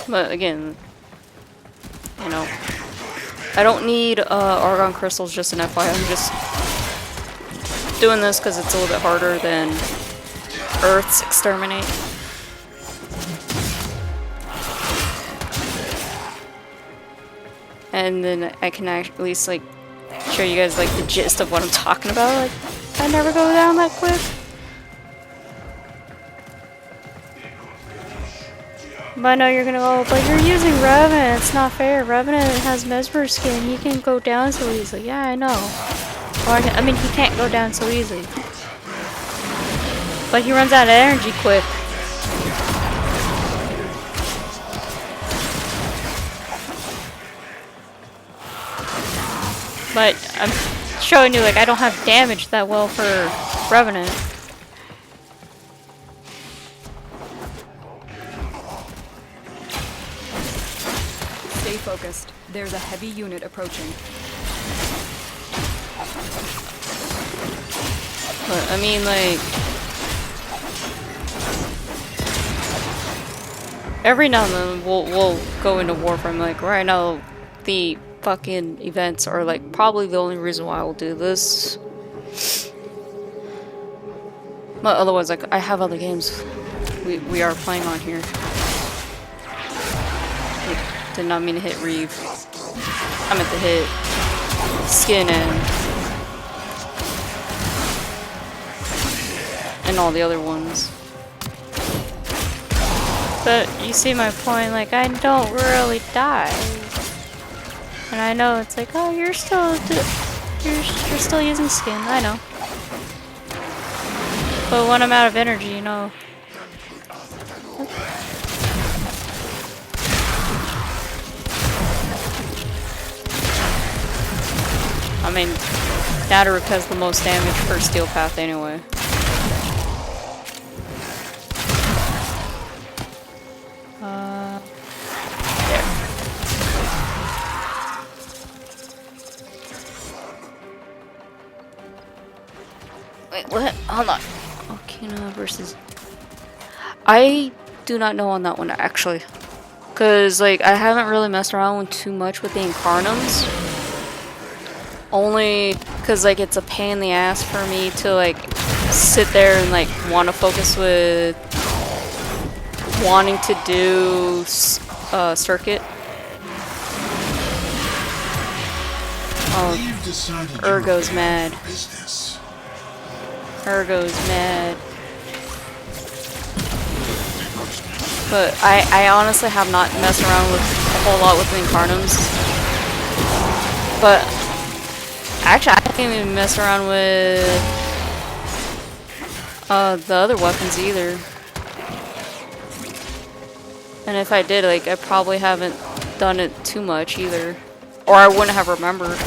But again, you know, I don't need argon crystals, just an FYI. I'm just doing this because it's a little bit harder than Earth's exterminate. And then I can at least like show you guys like the gist of what I'm talking about. Like, I never go down that quick. But I know you're gonna go, but you're using Revenant, it's not fair. Revenant has Mesmer skin, he can go down so easily. Yeah, I know. Or, I mean, he can't go down so easily. But he runs out of energy quick. But I'm showing you, like, I don't have damage that well for Revenant. Stay focused. There's a heavy unit approaching. But, I mean, like... every now and then we'll go into Warframe. Like, right now, the fucking events are, like, probably the only reason why I will do this. But otherwise, like, I have other games we are playing on here. Did not mean to hit Reeve. I meant to hit Skin and all the other ones. But you see my point, like, I don't really die. And I know it's like, oh, you're still using Skin, I know. But when I'm out of energy, you know. I mean, Nadaruk has the most damage per Steel Path anyway. There. Wait, what? Hold on. Okina versus... I do not know on that one, actually. Because, like, I haven't really messed around too much with the Incarnums. Only because, like, it's a pain in the ass for me to, like, sit there and, like, want to focus with wanting to do circuit. Oh, Ergo's mad. Ergo's mad. But I honestly have not messed around with a whole lot with the Incarnums. But actually, I didn't even mess around with the other weapons either. And if I did, like, I probably haven't done it too much either. Or I wouldn't have remembered.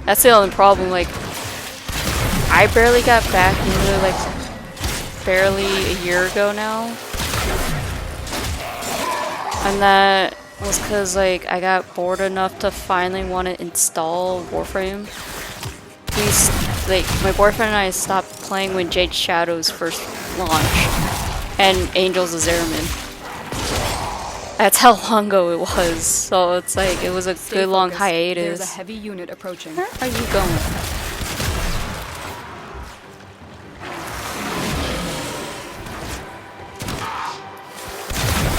That's the only problem, like, I barely got back into, like, barely a year ago now. And that was because, like, I got bored enough to finally want to install Warframe. Like, my boyfriend and I stopped playing when Jade Shadows first launched. And Angels of Zeramin. That's how long ago it was. So it's like, it was a good long hiatus. There's a heavy unit approaching. Where are you going?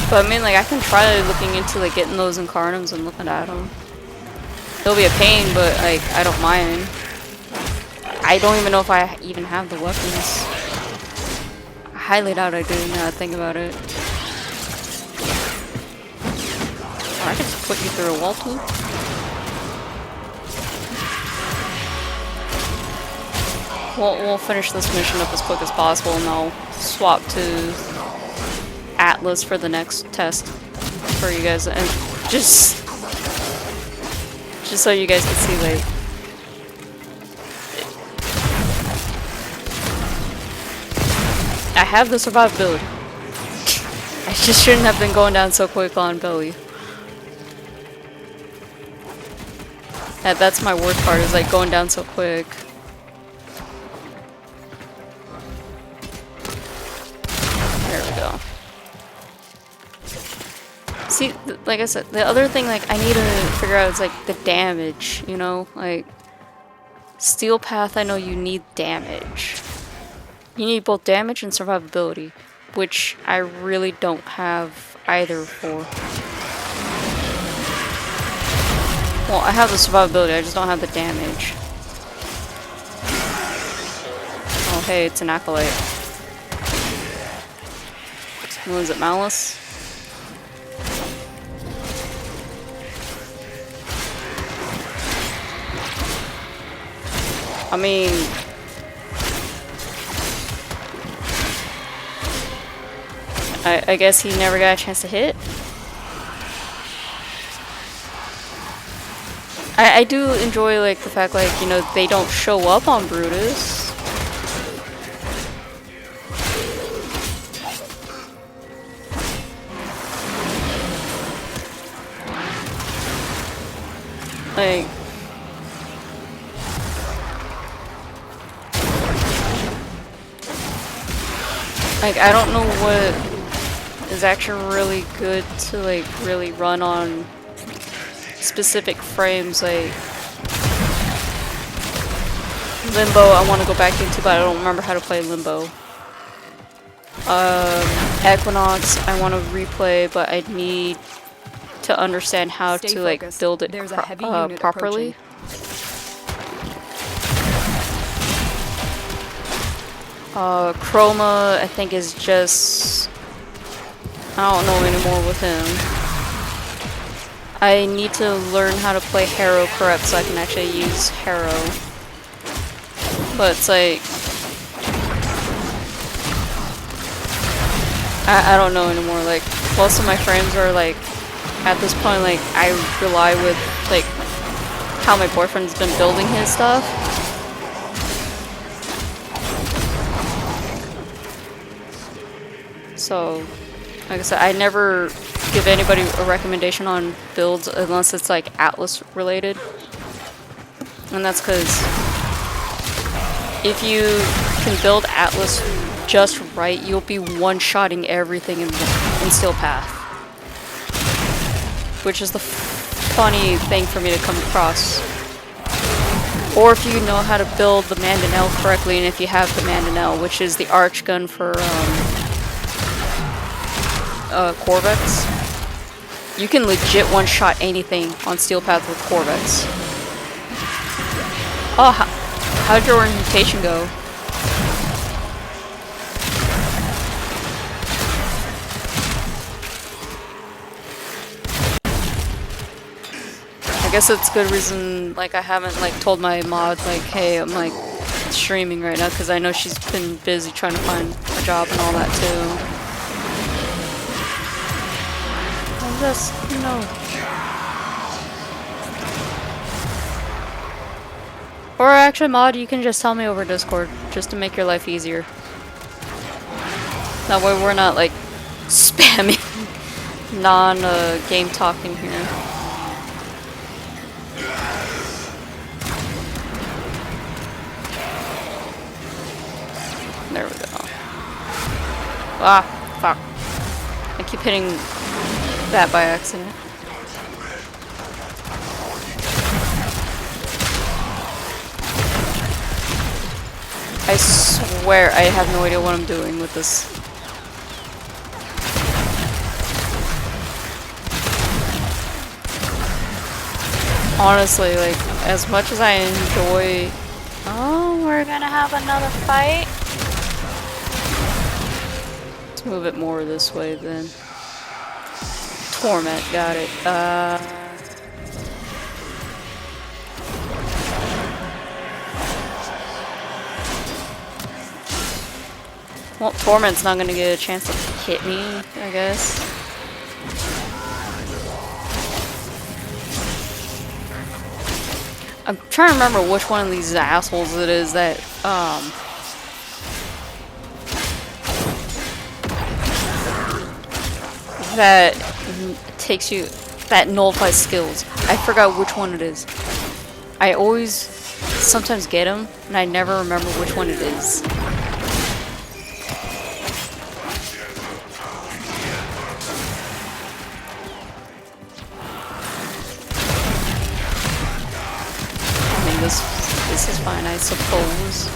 But I mean, like, I can try looking into, like, getting those Incarnums and looking at them. It'll be a pain, but, like, I don't mind. I don't even know if I even have the weapons. I highly doubt I do now that I think about it. Or I could just put you through a wall too. we'll finish this mission up as quick as possible, and I'll swap to Atlas for the next test for you guys, and just so you guys can see, like, I have the survivability. I just shouldn't have been going down so quick on Billy. That's my worst part, is like going down so quick. There we go. See, like I said, the other thing like I need to figure out is like the damage, you know? Like, Steel Path, I know you need damage. You need both damage and survivability, which I really don't have either for. Well, I have the survivability, I just don't have the damage. Oh hey, it's an Acolyte. What is it, Malice? I mean... I guess he never got a chance to hit. I do enjoy, like, the fact, like, you know, they don't show up on Brutus. Like... Like, I don't know what is actually really good to, like, really run on specific frames. Like, Limbo, I want to go back into, but I don't remember how to play Limbo. Equinox, I want to replay, but I need to understand how to, like, build it properly. Chroma, I think, is just... I don't know anymore with him. I need to learn how to play Harrow correct so I can actually use Harrow. But it's like... I don't know anymore. Like, most of my friends are like... At this point, like, I rely with, like, how my boyfriend's been building his stuff. So, like I said, I never give anybody a recommendation on builds unless it's like Atlas related. And that's because if you can build Atlas just right, you'll be one-shotting everything in Steel Path. Which is the funny thing for me to come across. Or if you know how to build the Mandanelle correctly, and if you have the Mandanelle, which is the arch gun for Corvettes, you can legit one-shot anything on Steel Path with Corvettes. Oh, how'd your orientation go? I guess it's good reason, like, I haven't, like, told my mod, like, hey, I'm, like, streaming right now, because I know she's been busy trying to find a job and all that, too. I'm just, you know. Or actually, mod, you can just tell me over Discord, just to make your life easier. That way we're not, like, spamming non-game talking here. There we go. Ah, fuck. I keep hitting that by accident. I swear I have no idea what I'm doing with this. Honestly, like, as much as I enjoy... Oh, we're gonna have another fight? Let's move it more this way then. Torment, got it. Well, Torment's not gonna get a chance to hit me, I guess. I'm trying to remember which one of these assholes it is that, that takes you, that nullifies skills. I forgot which one it is. I always sometimes get him, and I never remember which one it is. I mean, this is fine, I suppose.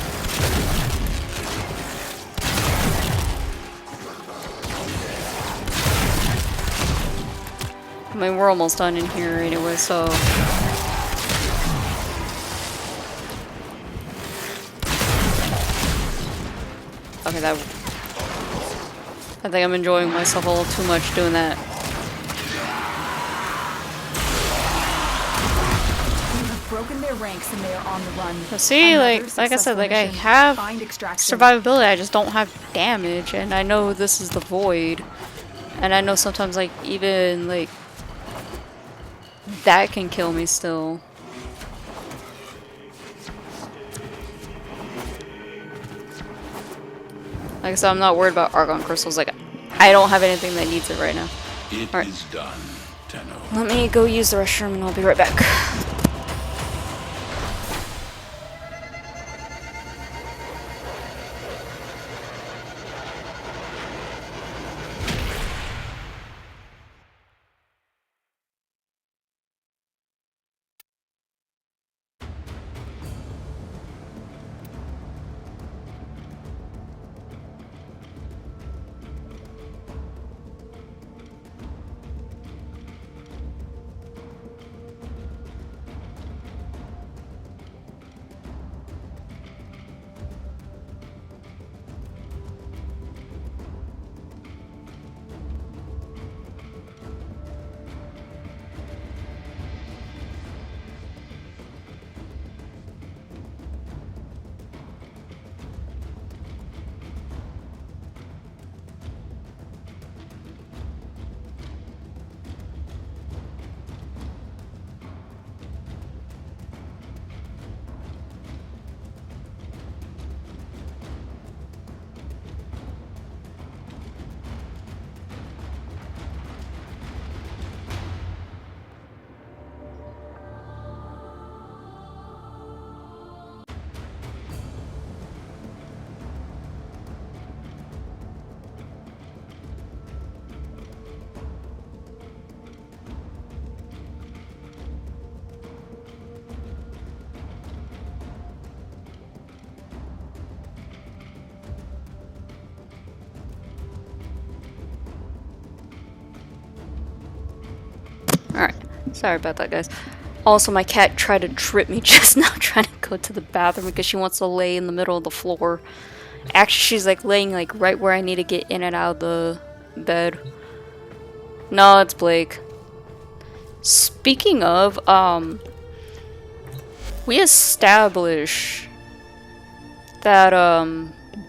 I mean, we're almost done in here anyway, so... Okay, that... I think I'm enjoying myself a little too much doing that. You have broken their ranks and they are on the run. But see, like I said, like I have Find extraction. survivability, I just don't have damage, and I know this is the void. And I know sometimes, like, even, like, that can kill me still. Like I said, I'm not worried about Argon crystals. Like, I don't have anything that needs it right now. It Alright. is done, Tenno. Let me go use the restroom and I'll be right back. Alright, sorry about that, guys. Also, my cat tried to trip me just now trying to go to the bathroom because she wants to lay in the middle of the floor. Actually, she's like laying like right where I need to get in and out of the bed. No, it's Blake. Speaking of, we establish that,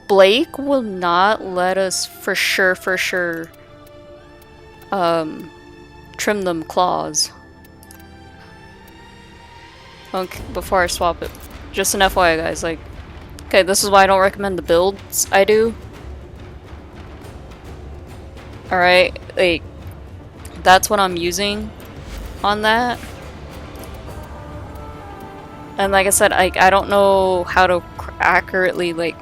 Blake will not let us for sure, trim them claws. Okay, before I swap it. Just an FYI, guys, like, okay, this is why I don't recommend the builds I do. Alright, like, that's what I'm using on that. And like I said, I don't know how to accurately, like,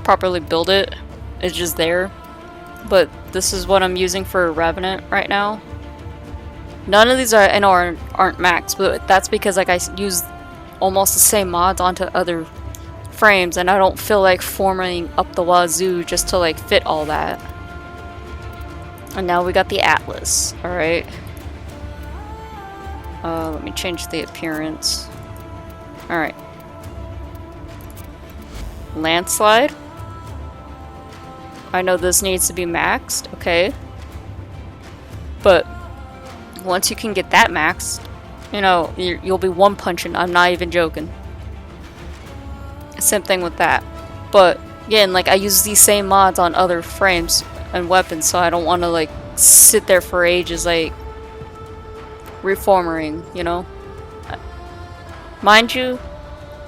properly build it. It's just there. But this is what I'm using for Revenant right now. None of these are, I know, aren't max, but that's because like I use almost the same mods onto other frames, and I don't feel like formatting up the wazoo just to like fit all that. And now we got the Atlas. All right. Let me change the appearance. All right. Landslide. I know this needs to be maxed. Okay. But once you can get that maxed, you know, you'll be one punching. I'm not even joking. Same thing with that. But Again, like, I use these same mods on other frames and weapons, so I don't want to, like, sit there for ages, like, reforming, you know? Mind you,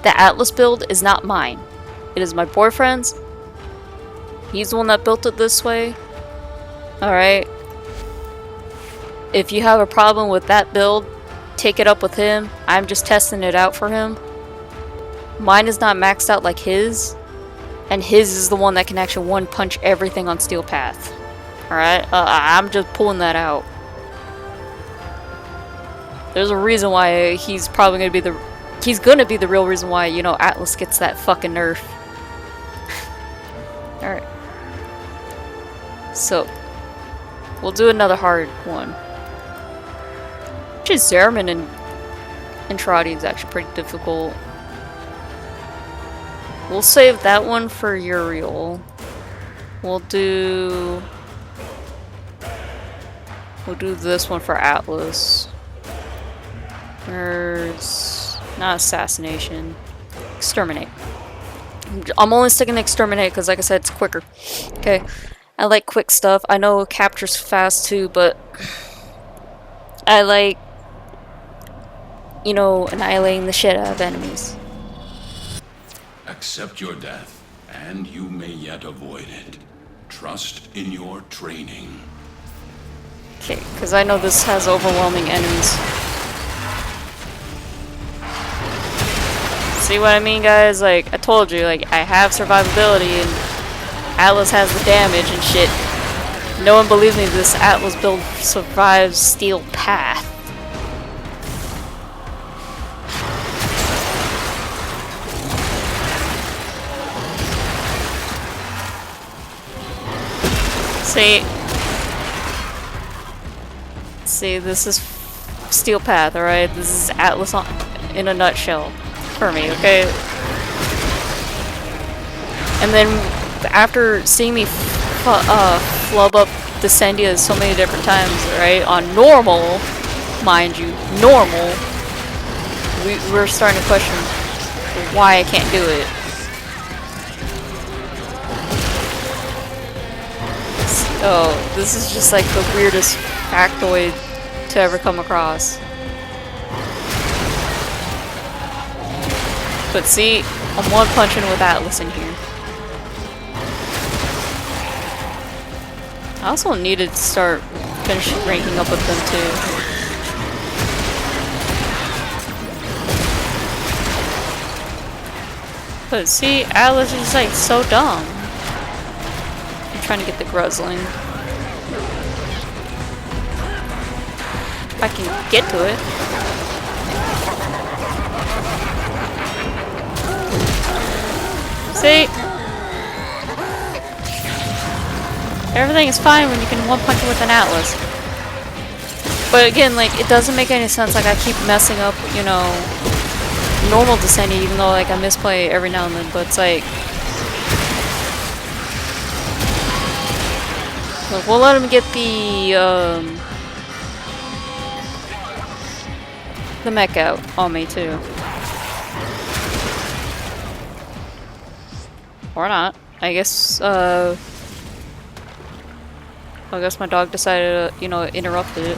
the Atlas build is not mine. It is my boyfriend's. He's the one that built it this way. Alright? If you have a problem with that build, take it up with him. I'm just testing it out for him. Mine is not maxed out like his. And his is the one that can actually one-punch everything on Steel Path. Alright? I'm just pulling that out. There's a reason why he's probably gonna be the... He's gonna be the real reason why, you know, Atlas gets that fucking nerf. Alright. So, we'll do another hard one. Actually, Zerman and Entrati is actually pretty difficult. We'll save that one for Uriel. We'll do this one for Atlas. There's not assassination. Exterminate. I'm only sticking to exterminate because, like I said, it's quicker. Okay. I like quick stuff. I know capture's fast too, but I like, you know, annihilating the shit out of enemies. Accept your death, and you may yet avoid it. Trust in your training. Okay, because I know this has overwhelming enemies. See what I mean, guys? Like, I told you, like, I have survivability, and Atlas has the damage and shit. No one believes me this Atlas build survives Steel Path. See, this is Steel Path, alright? This is Atlas in a nutshell for me, okay? And then after seeing me flub up Decendia so many different times, right? On normal, mind you, normal, we're starting to question why I can't do it. Oh, this is just like the weirdest factoid to ever come across. But see, I'm one punching with Atlas in here. I also needed to start finishing ranking up with them too. But see, Atlas is like so dumb. I'm trying to get the Gruzzling. If I can get to it. See? Everything is fine when you can one punch it with an Atlas. But again, like, it doesn't make any sense. Like, I keep messing up, you know, normal Decendia, even though, like, I misplay every now and then. But it's like, look, we'll let him get the mech out on me too. Or not. I guess my dog decided to, you know, interrupted it.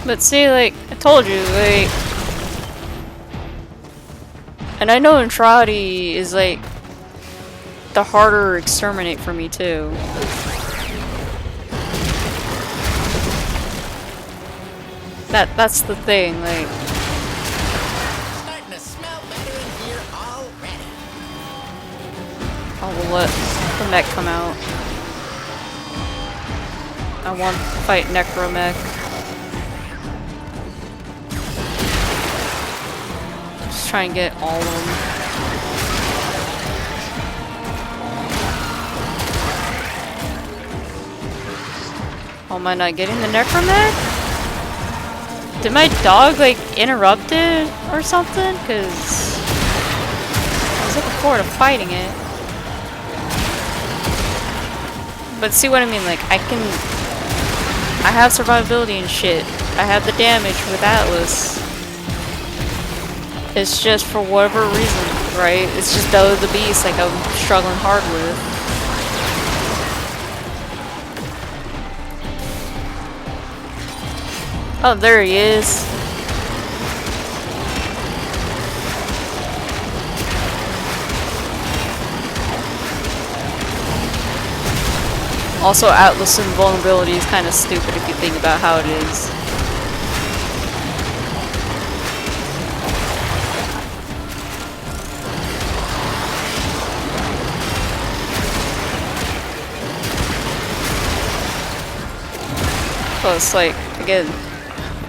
But see, like, I told you, like, and I know Entrati is, like, the harder exterminate for me too. That's the thing, like. Starting to smell better in here already. I will let the mech come out. I want to fight Necromech. Just try and get all of them. Oh, am I not getting the Necromech? Did my dog, like, interrupt it or something? Because I was looking forward to fighting it. But see what I mean? Like, I have survivability and shit. I have the damage with Atlas. It's just for whatever reason, right? It's just Belly of the Beast, like I'm struggling hard with. Oh, there he is. Also, Atlas invulnerability is kind of stupid if you think about how it is. So it's like, again,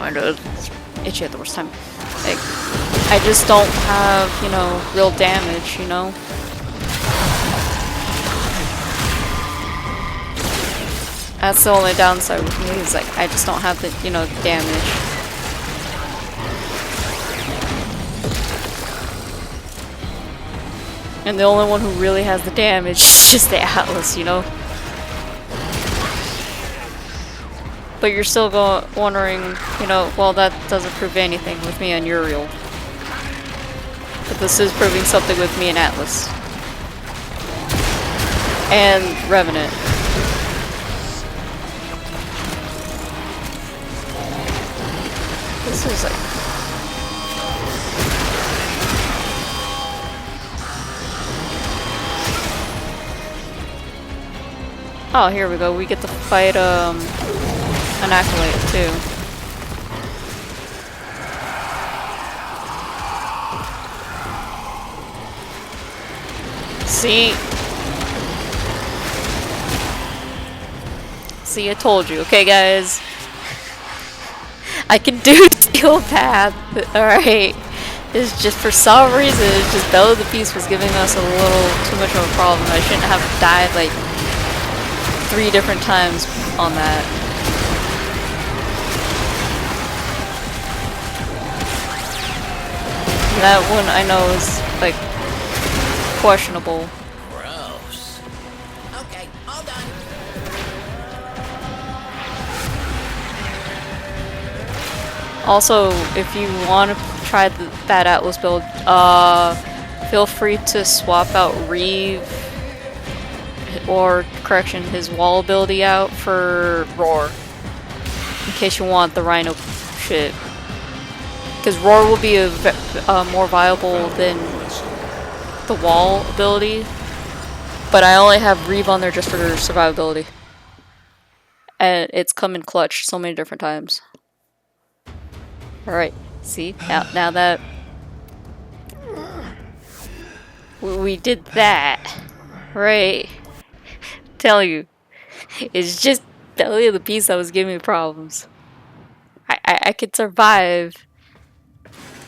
I know it's itchy at the worst time. Like, I just don't have, you know, real damage, you know? That's the only downside with me, is like, I just don't have the, you know, damage. And the only one who really has the damage is just the Atlas, you know? But you're still wondering, you know, well, that doesn't prove anything with me and Uriel. But this is proving something with me and Atlas. And Revenant. This is like... Oh, here we go. We get to fight, an Acolyte, too. See? See, I told you. Okay, guys? I can do Steel Path, alright? It's just, for some reason, it's just Belly of the Beast was giving us a little too much of a problem. I shouldn't have died, like, 3 different times on that. That one I know is, like, questionable. Gross. Okay, all done. Also, if you want to try that Atlas build, feel free to swap out Reeve, or, correction, his wall ability out for Roar. In case you want the Rhino shit. Because Roar will be more viable than the wall ability. But I only have Reeve on there just for survivability. And it's come in clutch so many different times. Alright, see? Now that we did that, right? Tell you, it's just Belly of the Beast that was giving me problems. I could survive.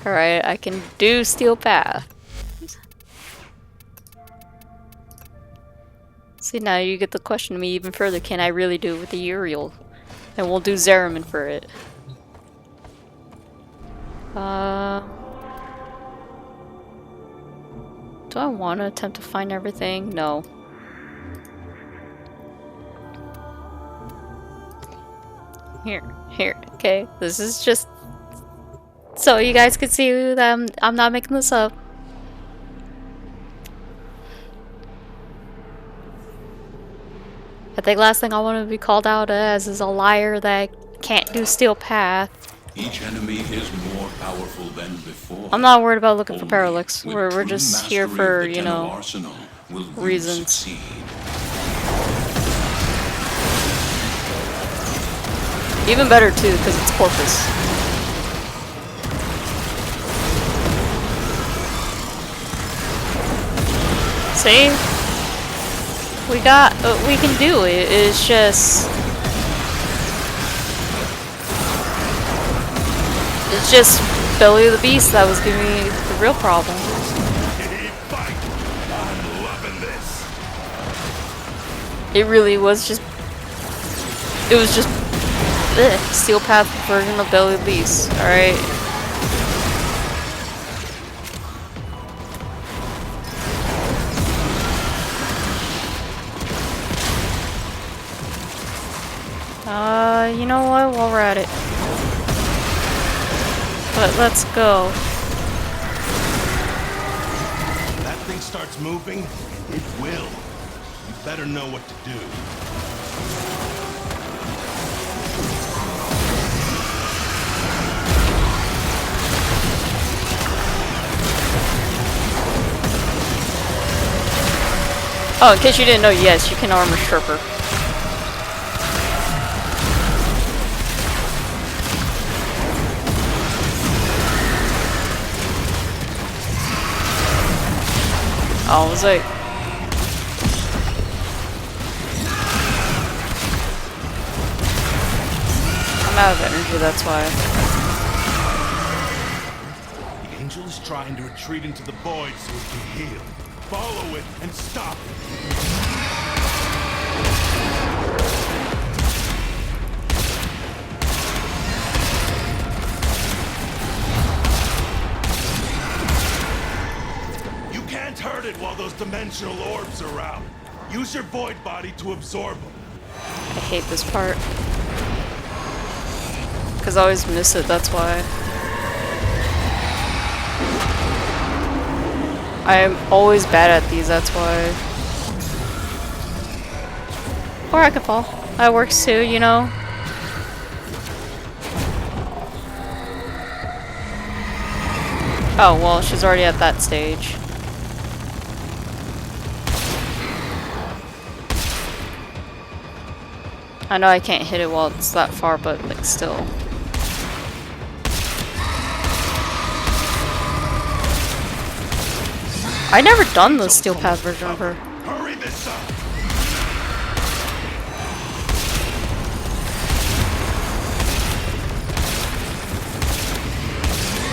Alright, I can do Steel Path. See, now you get to question me even further. Can I really do it with the Uriel? And we'll do Zeraman for it. Do I want to attempt to find everything? No. Here, okay? This is just so you guys can see that I'm not making this up. I think last thing I want to be called out as is a liar that can't do Steel Path. Each enemy is more powerful than before. I'm not worried about looking for Parallax. We're just here for, you know, reasons. Even better too, because it's Corpus. See? We can do it. It's just... It's just Belly of the Beast that was giving me the real problem. I'm loving this. It really was just... It was just... Steel Path version of Belly of the Beast, alright? You know what? While we're at it. But let's go. That thing starts moving, it will. You better know what to do. Oh, in case you didn't know, yes, you can armor strip her. Oh, I was like... I'm out of energy, that's why. The angel is trying to retreat into the void so it can heal. Follow it and stop it. You can't hurt it while those dimensional orbs are out. Use your void body to absorb them. I hate this part. Because I always miss it, that's why. I am always bad at these, that's why. Or I could fall. That works too, you know? Oh, well, she's already at that stage. I know I can't hit it while it's that far, but, like, still. I never done the Steel Path version of her. Hurry this up.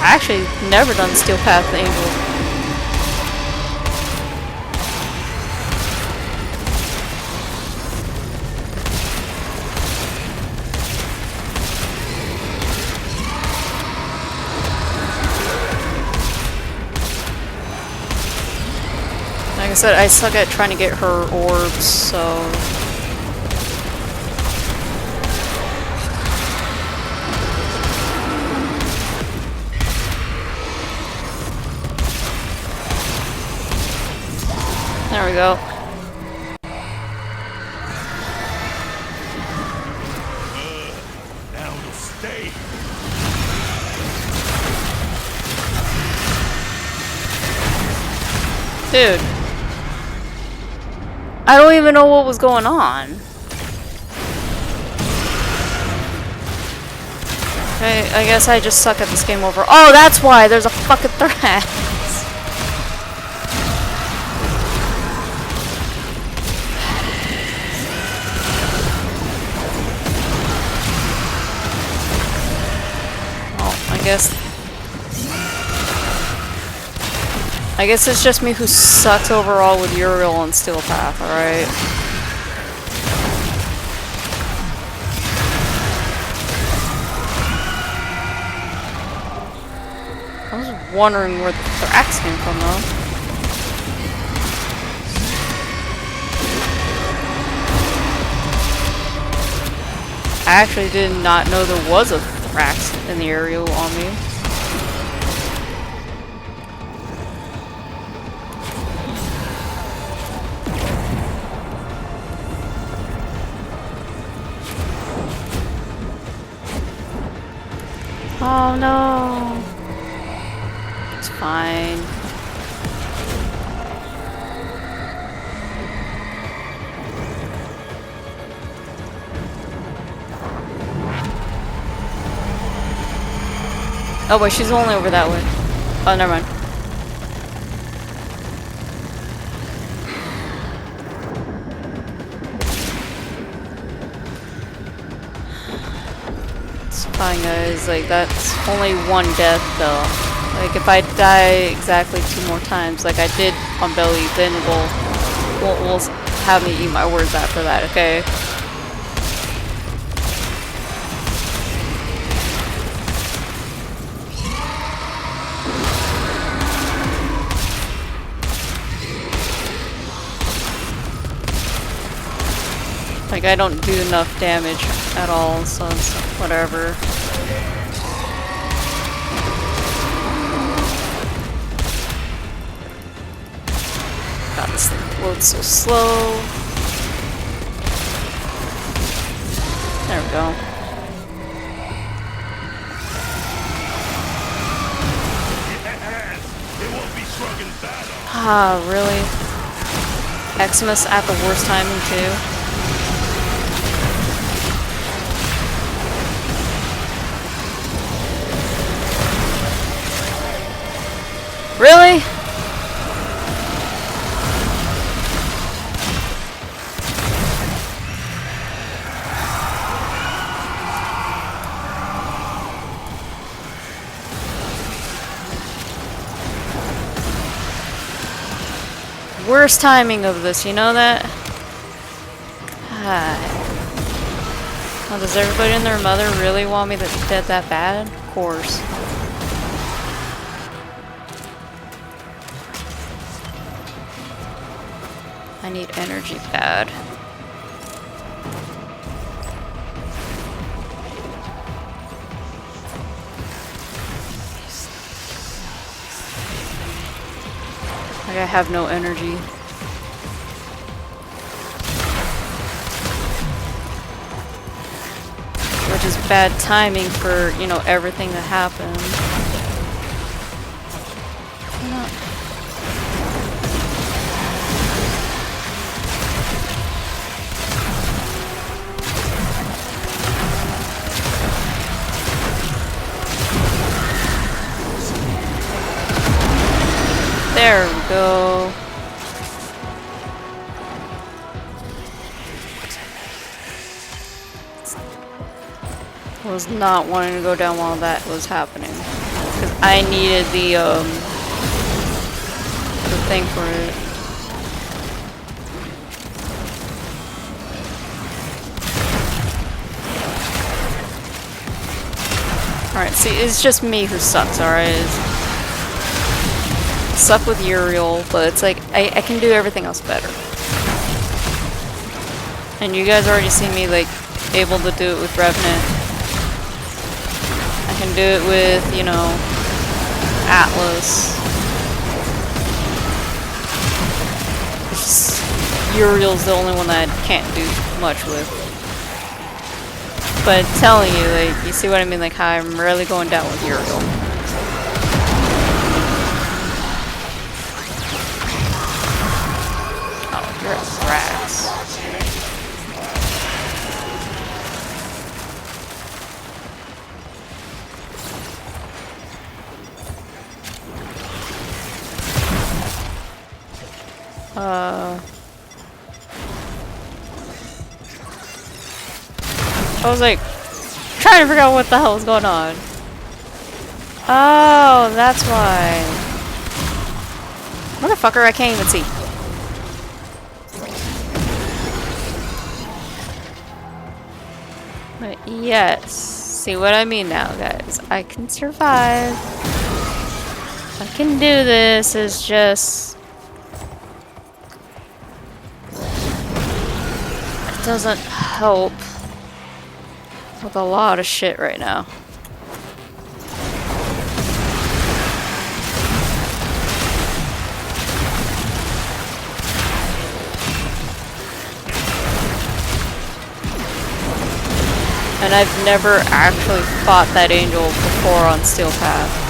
I actually never done Steel Path Angel. Like I said, I suck at trying to get her orbs, so... There we go. Now it'll stay. Dude. I don't even know what was going on. I guess I just suck at this game over. Oh, that's why! There's a fucking threat! I guess it's just me who sucks overall with Uriel and Steel Path, alright? I was wondering where the axe came from though. I actually did not know there was a Thrax in the area on me. Oh no. It's fine. Oh wait, she's only over that way. Oh, never mind. It's fine, guys. Like, that's only one death, though. Like, if I die exactly 2 more times, like I did on Belly, then we'll have me eat my words after that, okay? Like, I don't do enough damage at all, so it's whatever. God, this thing loads so slow. There we go. Ah, really? Xmas at the worst timing too? Really? Worst timing of this, you know that? God. Well, does everybody and their mother really want me dead that bad? Of course. I need energy bad. Like I have no energy. Which is bad timing for, you know, everything that happened. There we go. I was not wanting to go down while that was happening. Because I needed the thing for it. Alright, see, it's just me who sucks, alright? Suck with Uriel, but it's like, I can do everything else better. And you guys already see me, like, able to do it with Revenant. I can do it with, you know, Atlas. It's just, Uriel's the only one that I can't do much with. But I'm telling you, like, you see what I mean? Like, how I'm really going down with Uriel. You're a Thrax. I was like trying to figure out what the hell is going on. Oh, that's why. Motherfucker, I can't even see. But yes, see what I mean now, guys. I can survive. I can do this. It's just it doesn't help with a lot of shit right now. And I've never actually fought that angel before on Steel Path.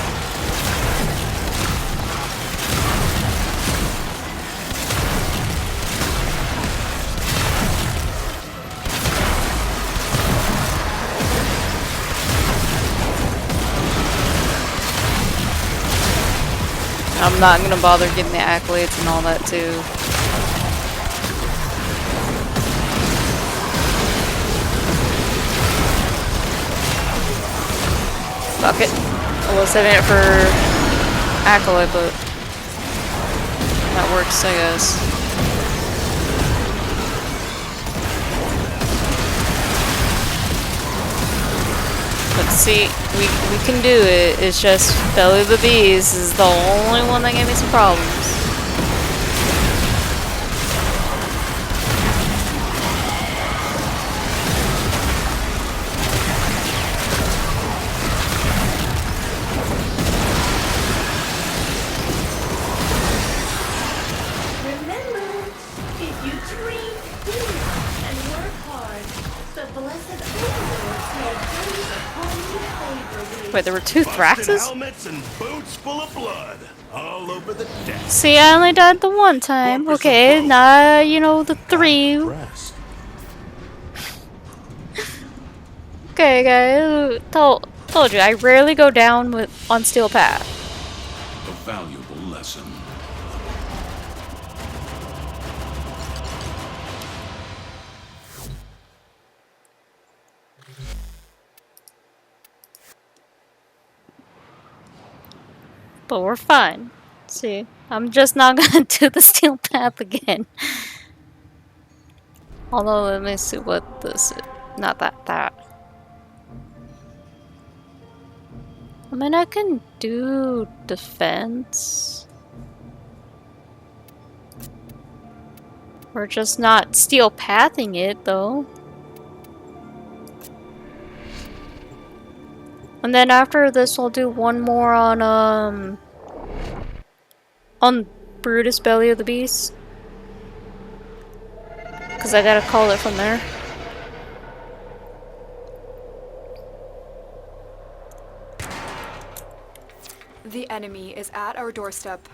I'm not gonna bother getting the accolades and all that too. Fuck it. I was setting it for accolade, but that works, I guess. But see, we can do it. It's just Belly the Beast is the only one that gave me some problems. Remember Wait, there were 2 Busted Thraxes? helmets and boots full of blood all over the deck. See, I only died the 1 time. Fortress Okay, approach. now you know the 3. Impressed. Okay, guys. Told you, I rarely go down on Steel Path. A valuable lesson. But we're fine. See, I'm just not gonna do the Steel Path again. Although, let me see what this is. Not that. I mean, I can do defense. We're just not Steel Pathing it, though. And then after this, I'll do one more on Brutus Belly of the Beast. Because I gotta call it from there. The enemy is at our doorstep.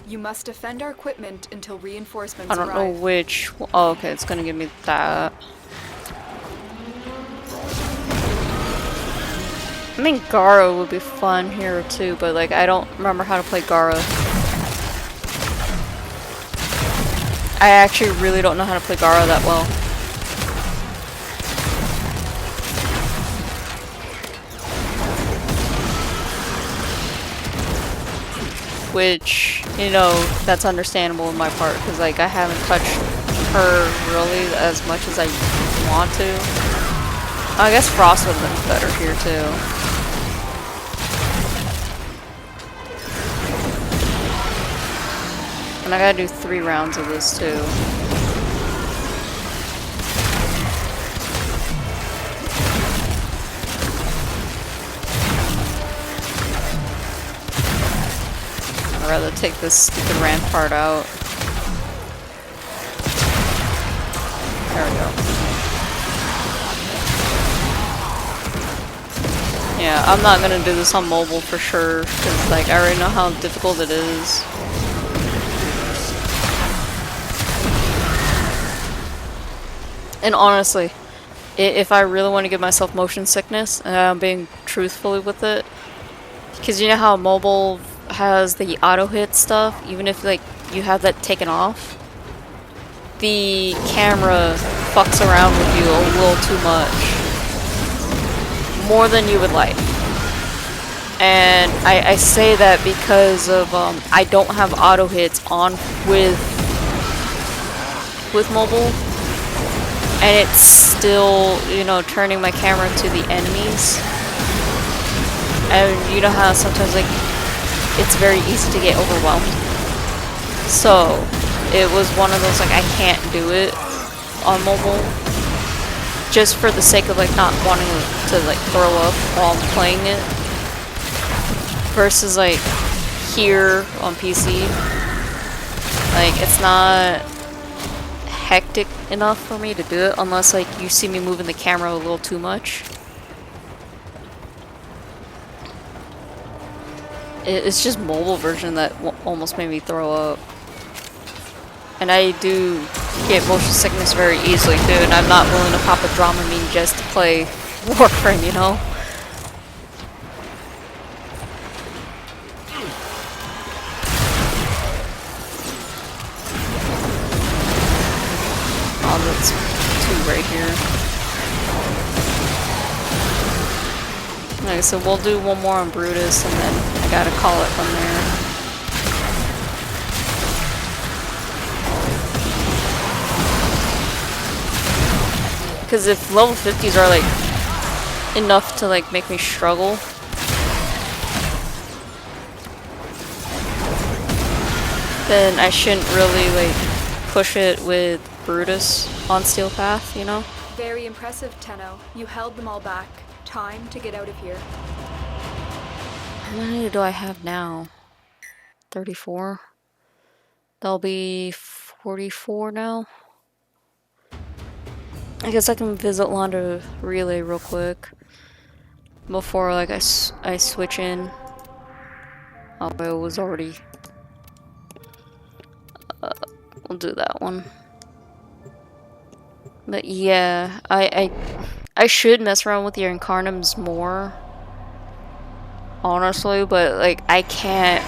You must defend our equipment until reinforcements I don't know arrive. which. Oh, okay, it's gonna give me that. I mean, Gara would be fun here too, but like, I don't remember how to play Gara. I actually really don't know how to play Gara that well. Which, you know, that's understandable on my part, because like, I haven't touched her really as much as I want to. I guess Frost would have been better here too. And I gotta do 3 rounds of this too. I'd rather take this stupid rampart out. There we go. Yeah, I'm not gonna do this on mobile for sure, because like, I already know how difficult it is. And honestly, if I really want to give myself motion sickness, and I'm being truthfully with it, because you know how mobile has the auto hit stuff, even if like you have that taken off, the camera fucks around with you a little too much, more than you would like. And I say that because of I don't have auto hits on with mobile. And it's still, you know, turning my camera to the enemies. And you know how sometimes, like, it's very easy to get overwhelmed. So, it was one of those, like, I can't do it on mobile. Just for the sake of, like, not wanting to, like, throw up while I'm playing it. Versus, like, here on PC. Like, it's not hectic enough for me to do it unless like you see me moving the camera a little too much. It's just mobile version that almost made me throw up. And I do get motion sickness very easily too, and I'm not willing to pop a Dramamine just to play Warframe, you know? Oh, that's 2 right here. Okay, so we'll do one more on Brutus, and then I gotta call it from there. Because if level 50s are like enough to like make me struggle, then I shouldn't really like push it with Brutus on Steel Path, you know? Very impressive, Tenno. You held them all back. Time to get out of here. How many do I have now? 34? That'll be 44 now. I guess I can visit Londa Relay real quick. before like I switch in. Oh, it was already. We'll do that one. But yeah, I should mess around with the Incarnums more, honestly. But like I can't.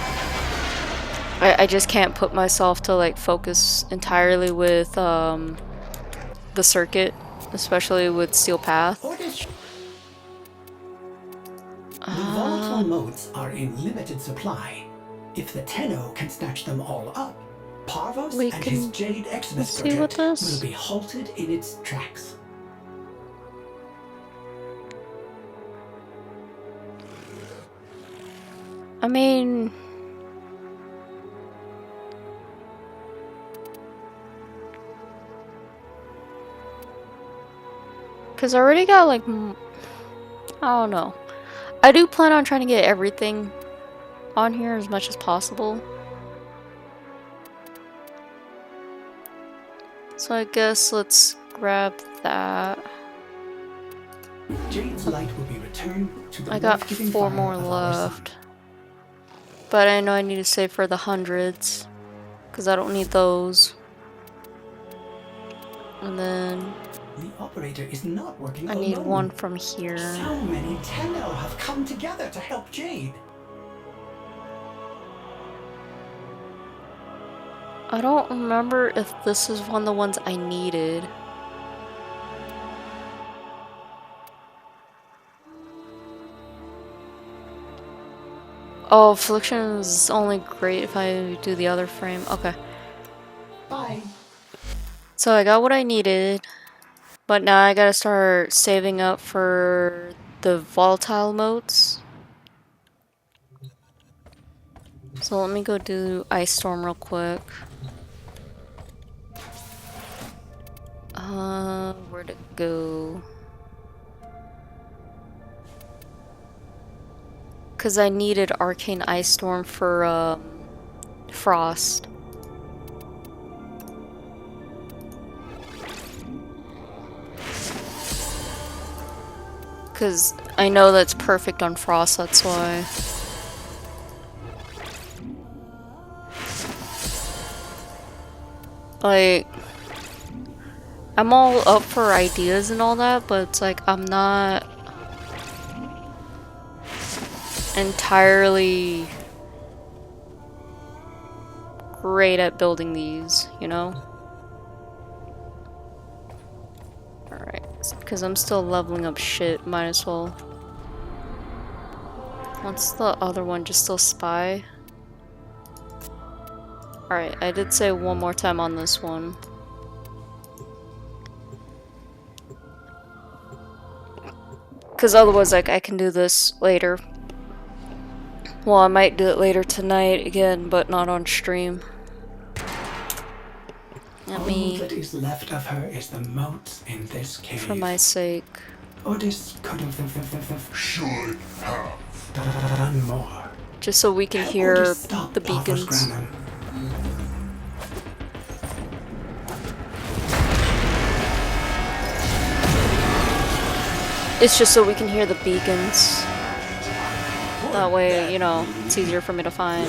I just can't put myself to like focus entirely with the circuit, especially with Steel Path. The volatile motes are in limited supply. If the Tenno can snatch them all up, Parvos We and can his Jade Xmas see what project will this. be halted in its tracks. I mean, because I already got like, I don't know. I do plan on trying to get everything on here as much as possible. So I guess let's grab that. Jade's light will be returned to the I got life-giving 4 fire more of our sun. left. But I know I need to save for the hundreds, because I don't need those. And then The operator is not working I alone. need one from here. So many Tenno have come together to help Jade. I don't remember if this is one of the ones I needed. Oh, Affliction is only great if I do the other frame. Okay. Bye. So I got what I needed, but now I gotta start saving up for the volatile modes. So let me go do Ice Storm real quick. Where'd it go? Because I needed Arcane Ice Storm for Frost. Because I know that's perfect on Frost, that's why. Like, I'm all up for ideas and all that, but it's like I'm not entirely great at building these, you know? Alright, because I'm still leveling up shit, might as well. What's the other one? Just still Spy? Alright, I did say one more time on this one. Because otherwise, like, I can do this later. Well, I might do it later tonight again, but not on stream. Let me... All that is left of her is the motes in this cave. For my sake. Odys could have... should have done more. Just so we can hear the beacons. It's just so we can hear the beacons. That way, you know, it's easier for me to find.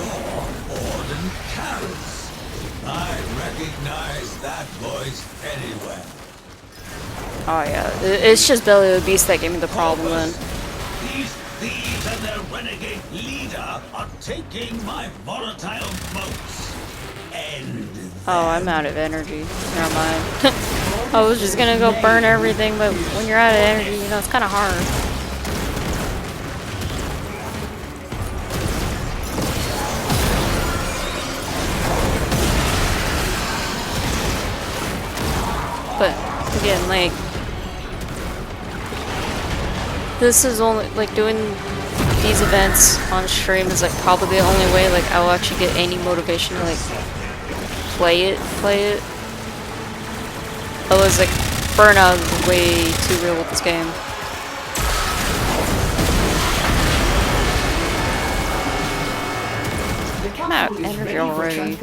I recognize that voice anywhere. Oh yeah, it's just Belly the Beast that gave me the problem then. These thieves and their renegade leader are taking my volatile motes. End. Oh, I'm out of energy. Never mind. I was just gonna go burn everything, but when you're out of energy, you know, it's kind of hard. But again, like, this is only, like, doing these events on stream is like probably the only way like I'll actually get any motivation to like play it. Otherwise, like, burnout is way too real with this game. I'm out of energy already.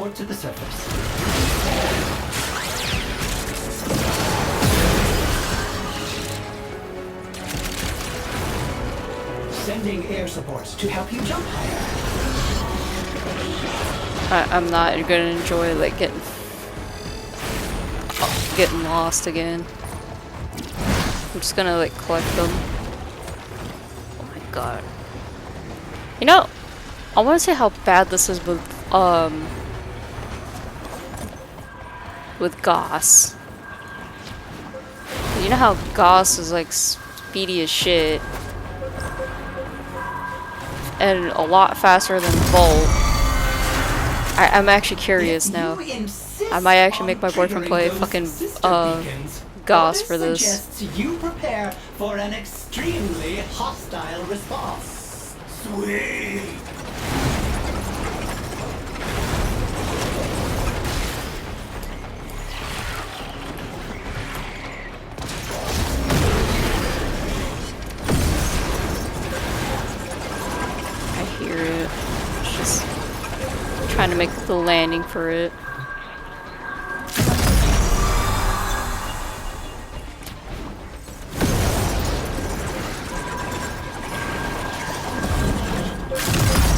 Sending air support to help you jump higher. I'm not gonna enjoy like getting lost again. I'm just gonna like collect them. Oh my god. You know, I wanna see how bad this is with Goss. You know how Goss is like speedy as shit. And a lot faster than Volt. I'm actually curious now. I might actually make my boyfriend play fucking Goss for this. Suggests you prepare for an extremely hostile response. Sweet. I hear it. It's just trying to make the landing for it.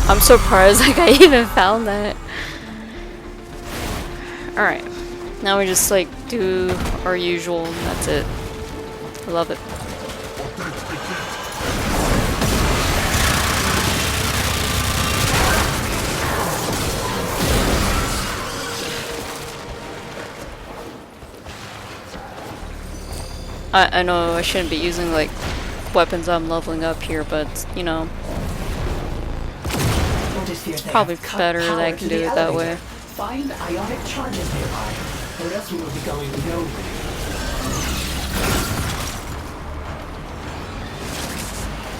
I'm surprised like I even found that. Alright. Now we just like do our usual and that's it. I love it. I know I shouldn't be using like weapons I'm leveling up here, but you know, it's probably better that I can do it that way. Find ionic charges nearby, or else we will be going nowhere.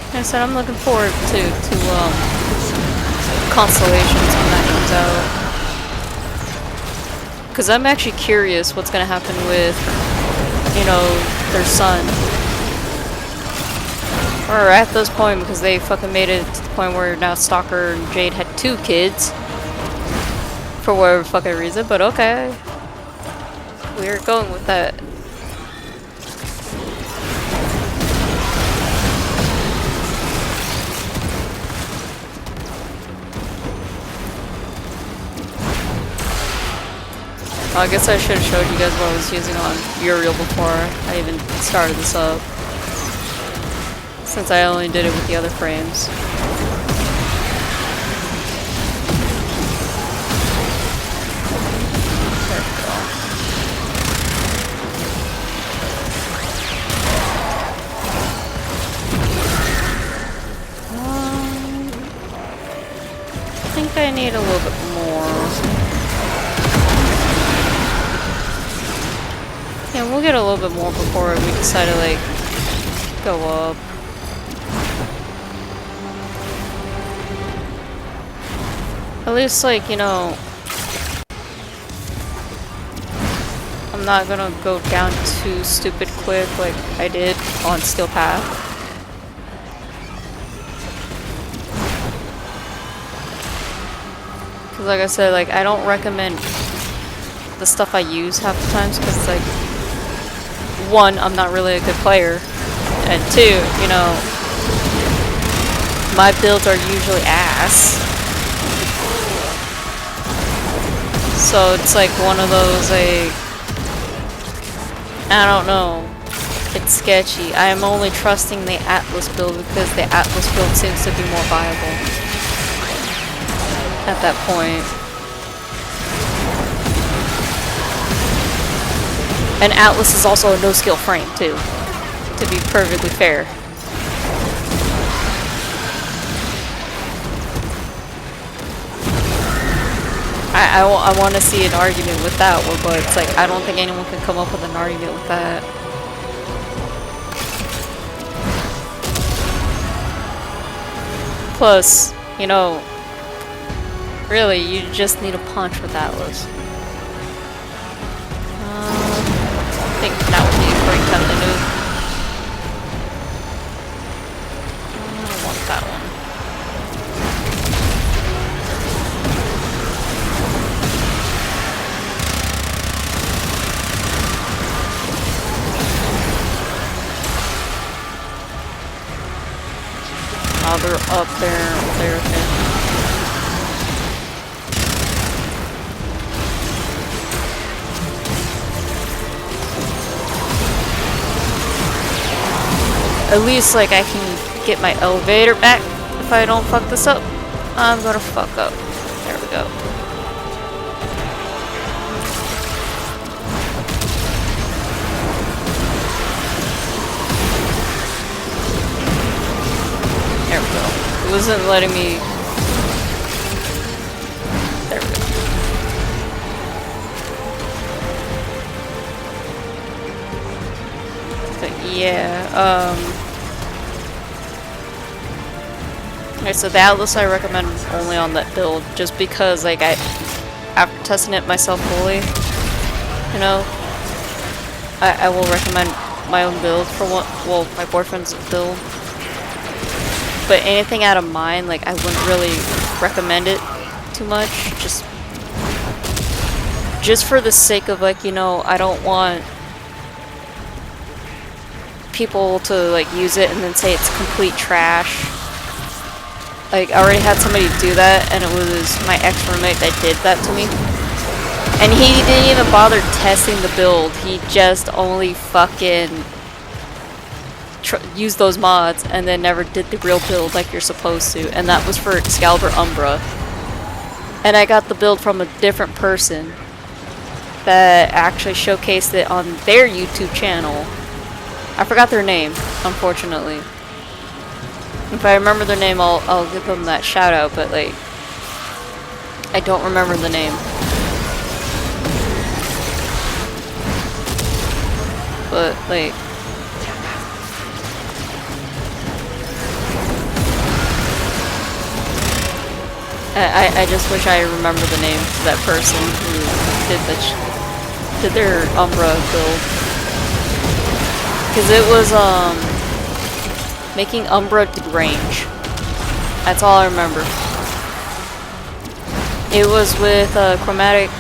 Like I said, I'm looking forward to Constellations when that comes out. Because I'm actually curious what's going to happen with, you know, their son. Or at this point, because they fucking made it to the point where now Stalker and Jade had 2 kids. For whatever fucking reason, but okay. We're going with that. I guess I should have showed you guys what I was using on Uriel before I even started this up. Since I only did it with the other frames. There we go. I think I need a little bit more. Yeah, we'll get a little bit more before we decide to like go up. At least like, you know, I'm not gonna go down too stupid quick like I did on Steel Path. Cause like I said, like I don't recommend the stuff I use half the times because like 1, I'm not really a good player, and 2, you know, my builds are usually ass. So it's like one of those like, I don't know, it's sketchy. I am only trusting the Atlas build because the Atlas build seems to be more viable at that point. And Atlas is also a no-skill frame, too, to be perfectly fair. I want to see an argument with that one, but it's like, I don't think anyone can come up with an argument with that. Plus, you know, really, you just need a punch with Atlas. I think that would be a great time to move. I don't want that one. Oh, they're up there, okay. At least, like, I can get my elevator back if I don't fuck this up. I'm gonna fuck up. There we go. There we go. It wasn't letting me... There we go. But yeah, okay, so the Atlas I recommend only on that build, just because, like, after testing it myself fully, you know, I will recommend my own build for one, well, my boyfriend's build. But anything out of mine, like, I wouldn't really recommend it too much, just for the sake of, like, you know, I don't want people to, like, use it and then say it's complete trash. Like, I already had somebody do that, and it was my ex-roommate that did that to me. And he didn't even bother testing the build. He just only fucking used those mods and then never did the real build like you're supposed to. And that was for Excalibur Umbra. And I got the build from a different person that actually showcased it on their YouTube channel. I forgot their name, unfortunately. If I remember their name, I'll give them that shout out, but, like, I don't remember the name. But, like, I just wish I remember the name of that person who did their Umbra build. Because it was, making Umbra range. That's all I remember. It was with chromatic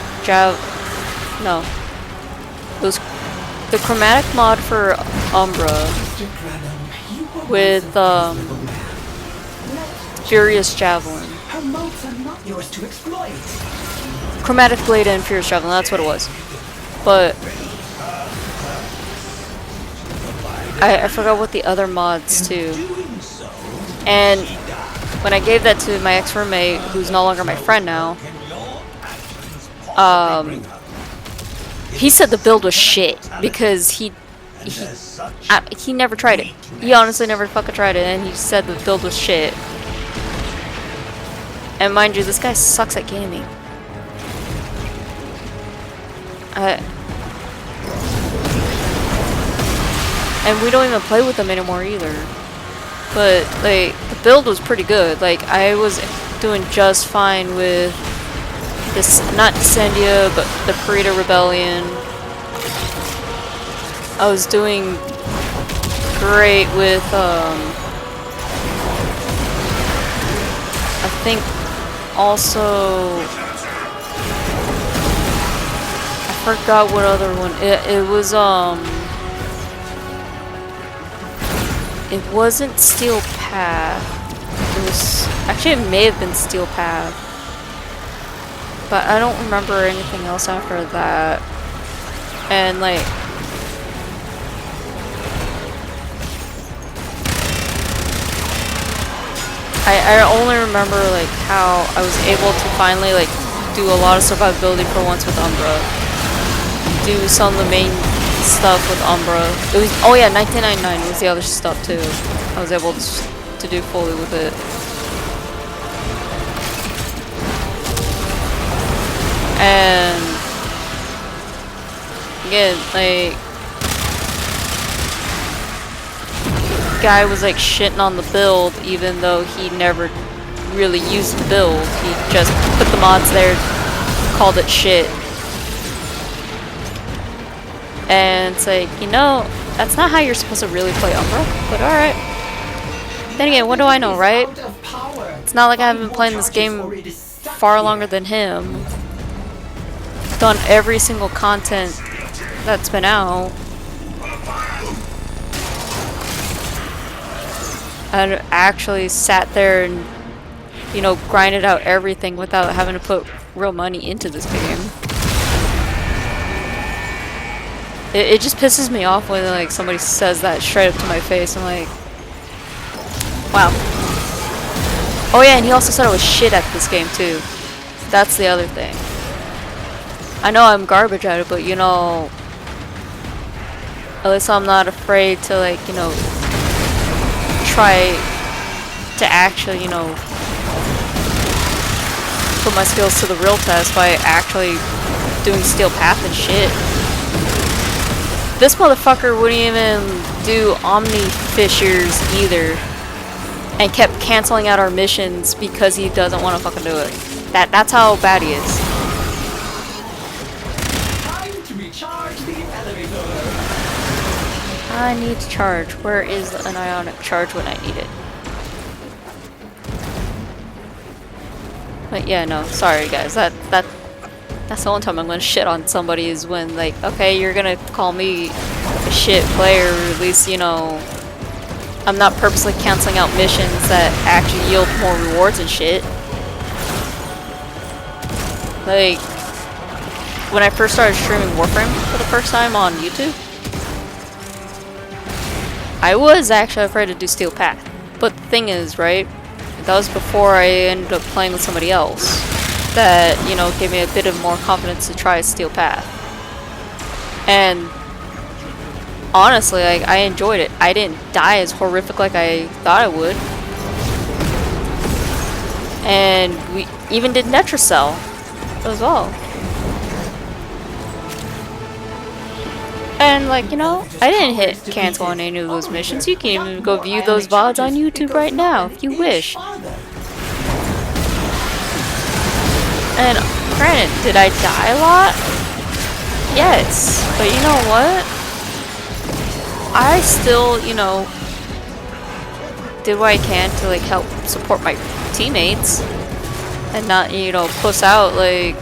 no. It was the chromatic mod for Umbra with Furious Javelin. Her modes are not yours to exploit. Chromatic Blade and Furious Javelin, that's what it was. But I forgot what the other mods too. And when I gave that to my ex-roommate, who's no longer my friend now, he said the build was shit because he never tried it. He honestly never fucking tried it, and he said the build was shit. And mind you, this guy sucks at gaming. And we don't even play with them anymore either. But, like, the build was pretty good. Like, I was doing just fine with this, not Decendia, but the Parita Rebellion. I was doing great with, I think also, I forgot what other one, it was, it wasn't Steel Path. It was... Actually, it may have been Steel Path. But I don't remember anything else after that. And, like... I only remember, like, how I was able to finally, like, do a lot of survivability for once with Umbra. Do some of the main stuff with Umbra. It was, oh yeah, 1999 was the other stuff too. I was able to do fully with it. And again, like, guy was like shitting on the build even though he never really used the build. He just put the mods there, called it shit. And it's like, you know, that's not how you're supposed to really play Umbra, but alright. Then again, what do I know, right? It's not like I haven't been playing this game far longer than him. Done every single content that's been out. I actually sat there and, you know, grinded out everything without having to put real money into this game. It just pisses me off when like somebody says that straight up to my face. I'm like, wow. Oh yeah, and he also said I was shit at this game too. That's the other thing. I know I'm garbage at it, but you know, at least I'm not afraid to like, you know, try to actually, you know, put my skills to the real test by actually doing Steel Path and shit. This motherfucker wouldn't even do Omni Fissures either, and kept canceling out our missions because he doesn't want to fucking do it. That's how bad he is. Time to recharge the elevator. I need to charge. Where is an ionic charge when I need it? But yeah, no, sorry guys. That's the only time I'm gonna shit on somebody is when like, okay, you're gonna call me a shit player, or at least, you know, I'm not purposely canceling out missions that actually yield more rewards and shit. Like, when I first started streaming Warframe for the first time on YouTube, I was actually afraid to do Steel Path. But the thing is, right, that was before I ended up playing with somebody else that, you know, gave me a bit of more confidence to try Steel Path. And honestly, like, I enjoyed it. I didn't die as horrific like I thought I would. And we even did Netracell as well. And like, you know, I didn't hit cancel on any of those missions. You can even go view those VODs on YouTube right now if you wish. And granted, did I die a lot? Yes. But you know what? I still, you know, did what I can to like help support my teammates and not, you know, puss out like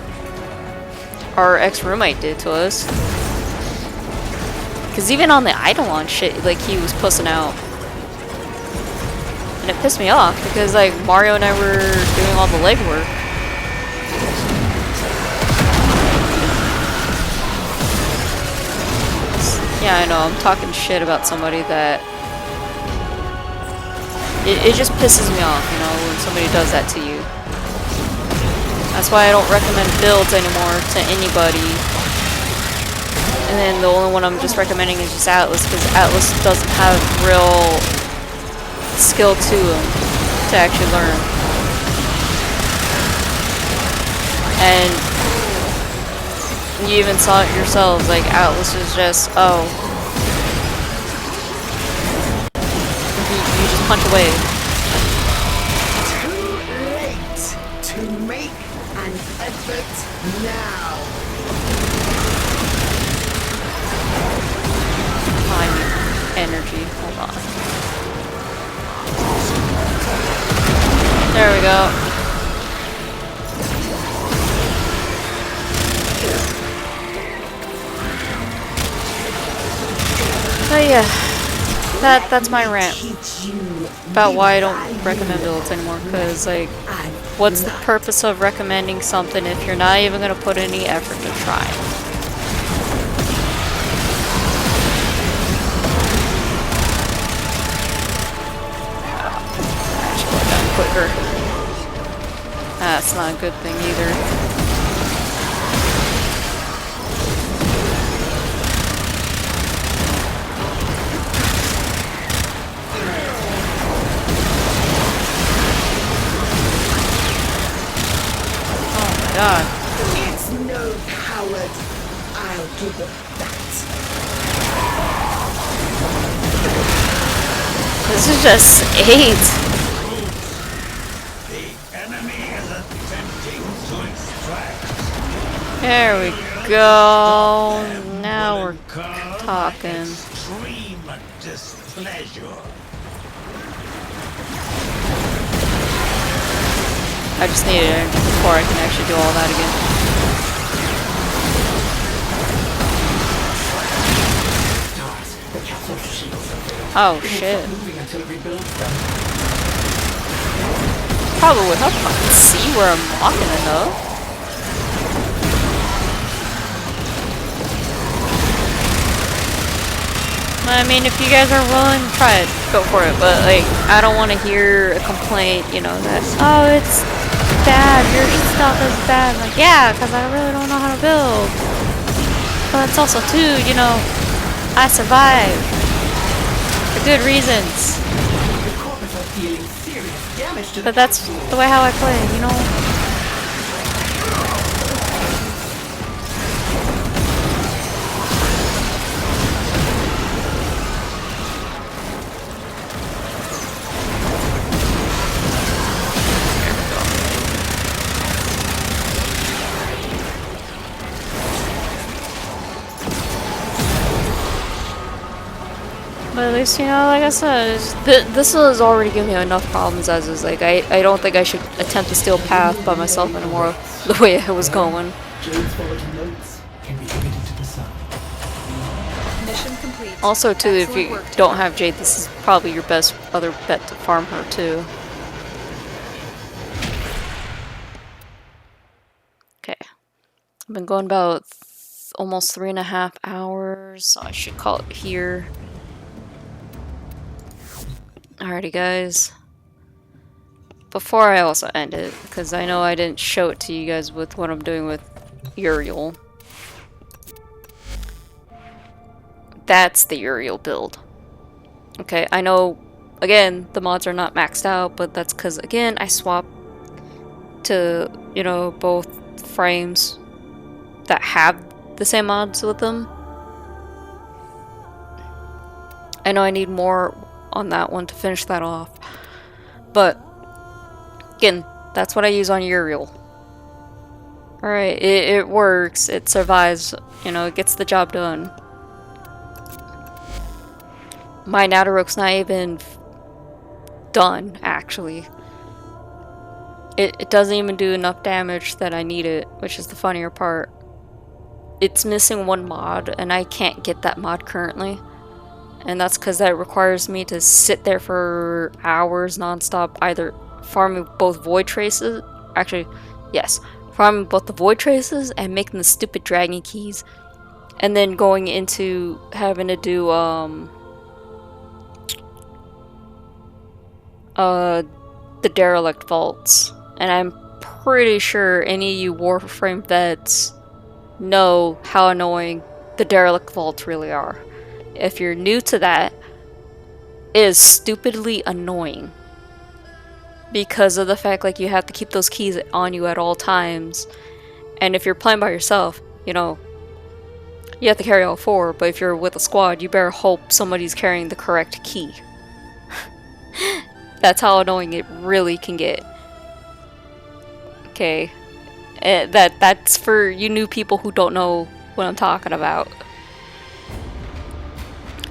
our ex-roommate did to us. Because even on the Eidolon shit, like, he was pussing out. And it pissed me off because like Mario and I were doing all the legwork. Yeah, I know, I'm talking shit about somebody that... It just pisses me off, you know, when somebody does that to you. That's why I don't recommend builds anymore to anybody. And then the only one I'm just recommending is just Atlas, because Atlas doesn't have real skill to him to actually learn. And you even saw it yourselves, like Atlas is just, oh. You just punch away. Too late to make an effort now. I need energy, hold on. There we go. But yeah, that's my rant about why I don't recommend builds anymore, because like, what's the purpose of recommending something if you're not even going to put any effort to try? Actually, go down quicker. That's not a good thing either. God. It's no coward. I'll give it that. This is just 8. The enemy is attempting to extract. There we go. Now we're talking. Extreme displeasure. I just need it before I can actually do all that again. Oh shit. probably would help if I could see where I'm walking enough. I mean, if you guys are willing, try it. Go for it. But, like, I don't want to hear a complaint, you know, that, oh, it's bad, your stuff is bad. Like, yeah, because I really don't know how to build. But it's also, too, you know, I survived. For good reasons. But that's the way how I play, you know? But at least, you know, like I said, this has already given me enough problems as is. Like, I don't think I should attempt to steal path by myself anymore the way I was going. Jade's forwarding notes can be committed to the sun. Mission complete. Also, too, if Excellent you work, don't have Jade, this is probably your best other bet to farm her, too. Okay. I've been going about almost 3.5 hours, so I should call it here. Alrighty, guys. Before I also end it, because I know I didn't show it to you guys with what I'm doing with Uriel. That's the Uriel build. Okay, I know, again, the mods are not maxed out, but that's because, again, I swapped to, you know, both frames that have the same mods with them. I know I need more on that one to finish that off. But, again, that's what I use on Uriel. Alright, it works, it survives, you know, it gets the job done. My Nadarok's not even done, actually. It doesn't even do enough damage that I need it, which is the funnier part. It's missing one mod, and I can't get that mod currently. And that's because that requires me to sit there for hours non-stop, either farming both void traces, actually, yes, farming both the void traces and making the stupid dragon keys, and then going into having to do the derelict vaults. And I'm pretty sure any of you Warframe vets know how annoying the derelict vaults really are. If you're new to that, it is stupidly annoying. Because of the fact, like, you have to keep those keys on you at all times. And if you're playing by yourself, you know, you have to carry all four, but if you're with a squad, you better hope somebody's carrying the correct key. That's how annoying it really can get. Okay. That's for you new people who don't know what I'm talking about.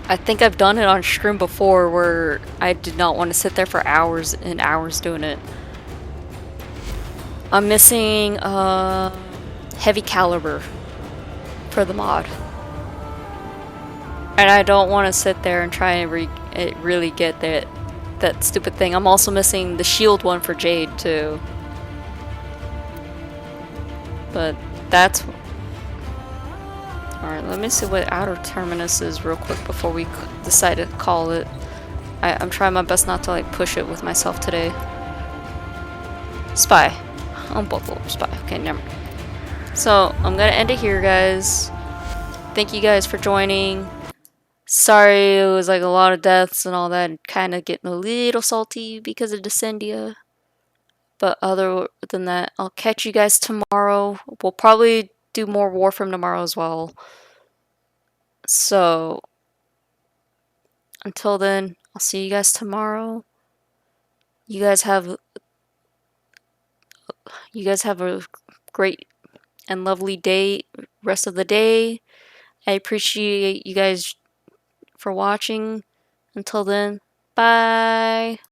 I think I've done it on stream before where I did not want to sit there for hours and hours doing it. I'm missing heavy caliber for the mod. And I don't want to sit there and try and really get that stupid thing. I'm also missing the shield one for Jade too. But that's... Alright, let me see what outer terminus is real quick before we decide to call it. I'm trying my best not to like push it with myself today. Spy. On both of them, spy. Okay, never mind. So, I'm gonna end it here, guys. Thank you guys for joining. Sorry it was like a lot of deaths and all that, and kind of getting a little salty because of Decendia. But other than that, I'll catch you guys tomorrow. We'll probably do more Warframe tomorrow as well. So, until then, I'll see you guys tomorrow. You guys have a great and lovely day, rest of the day. I appreciate you guys for watching. Until then, bye.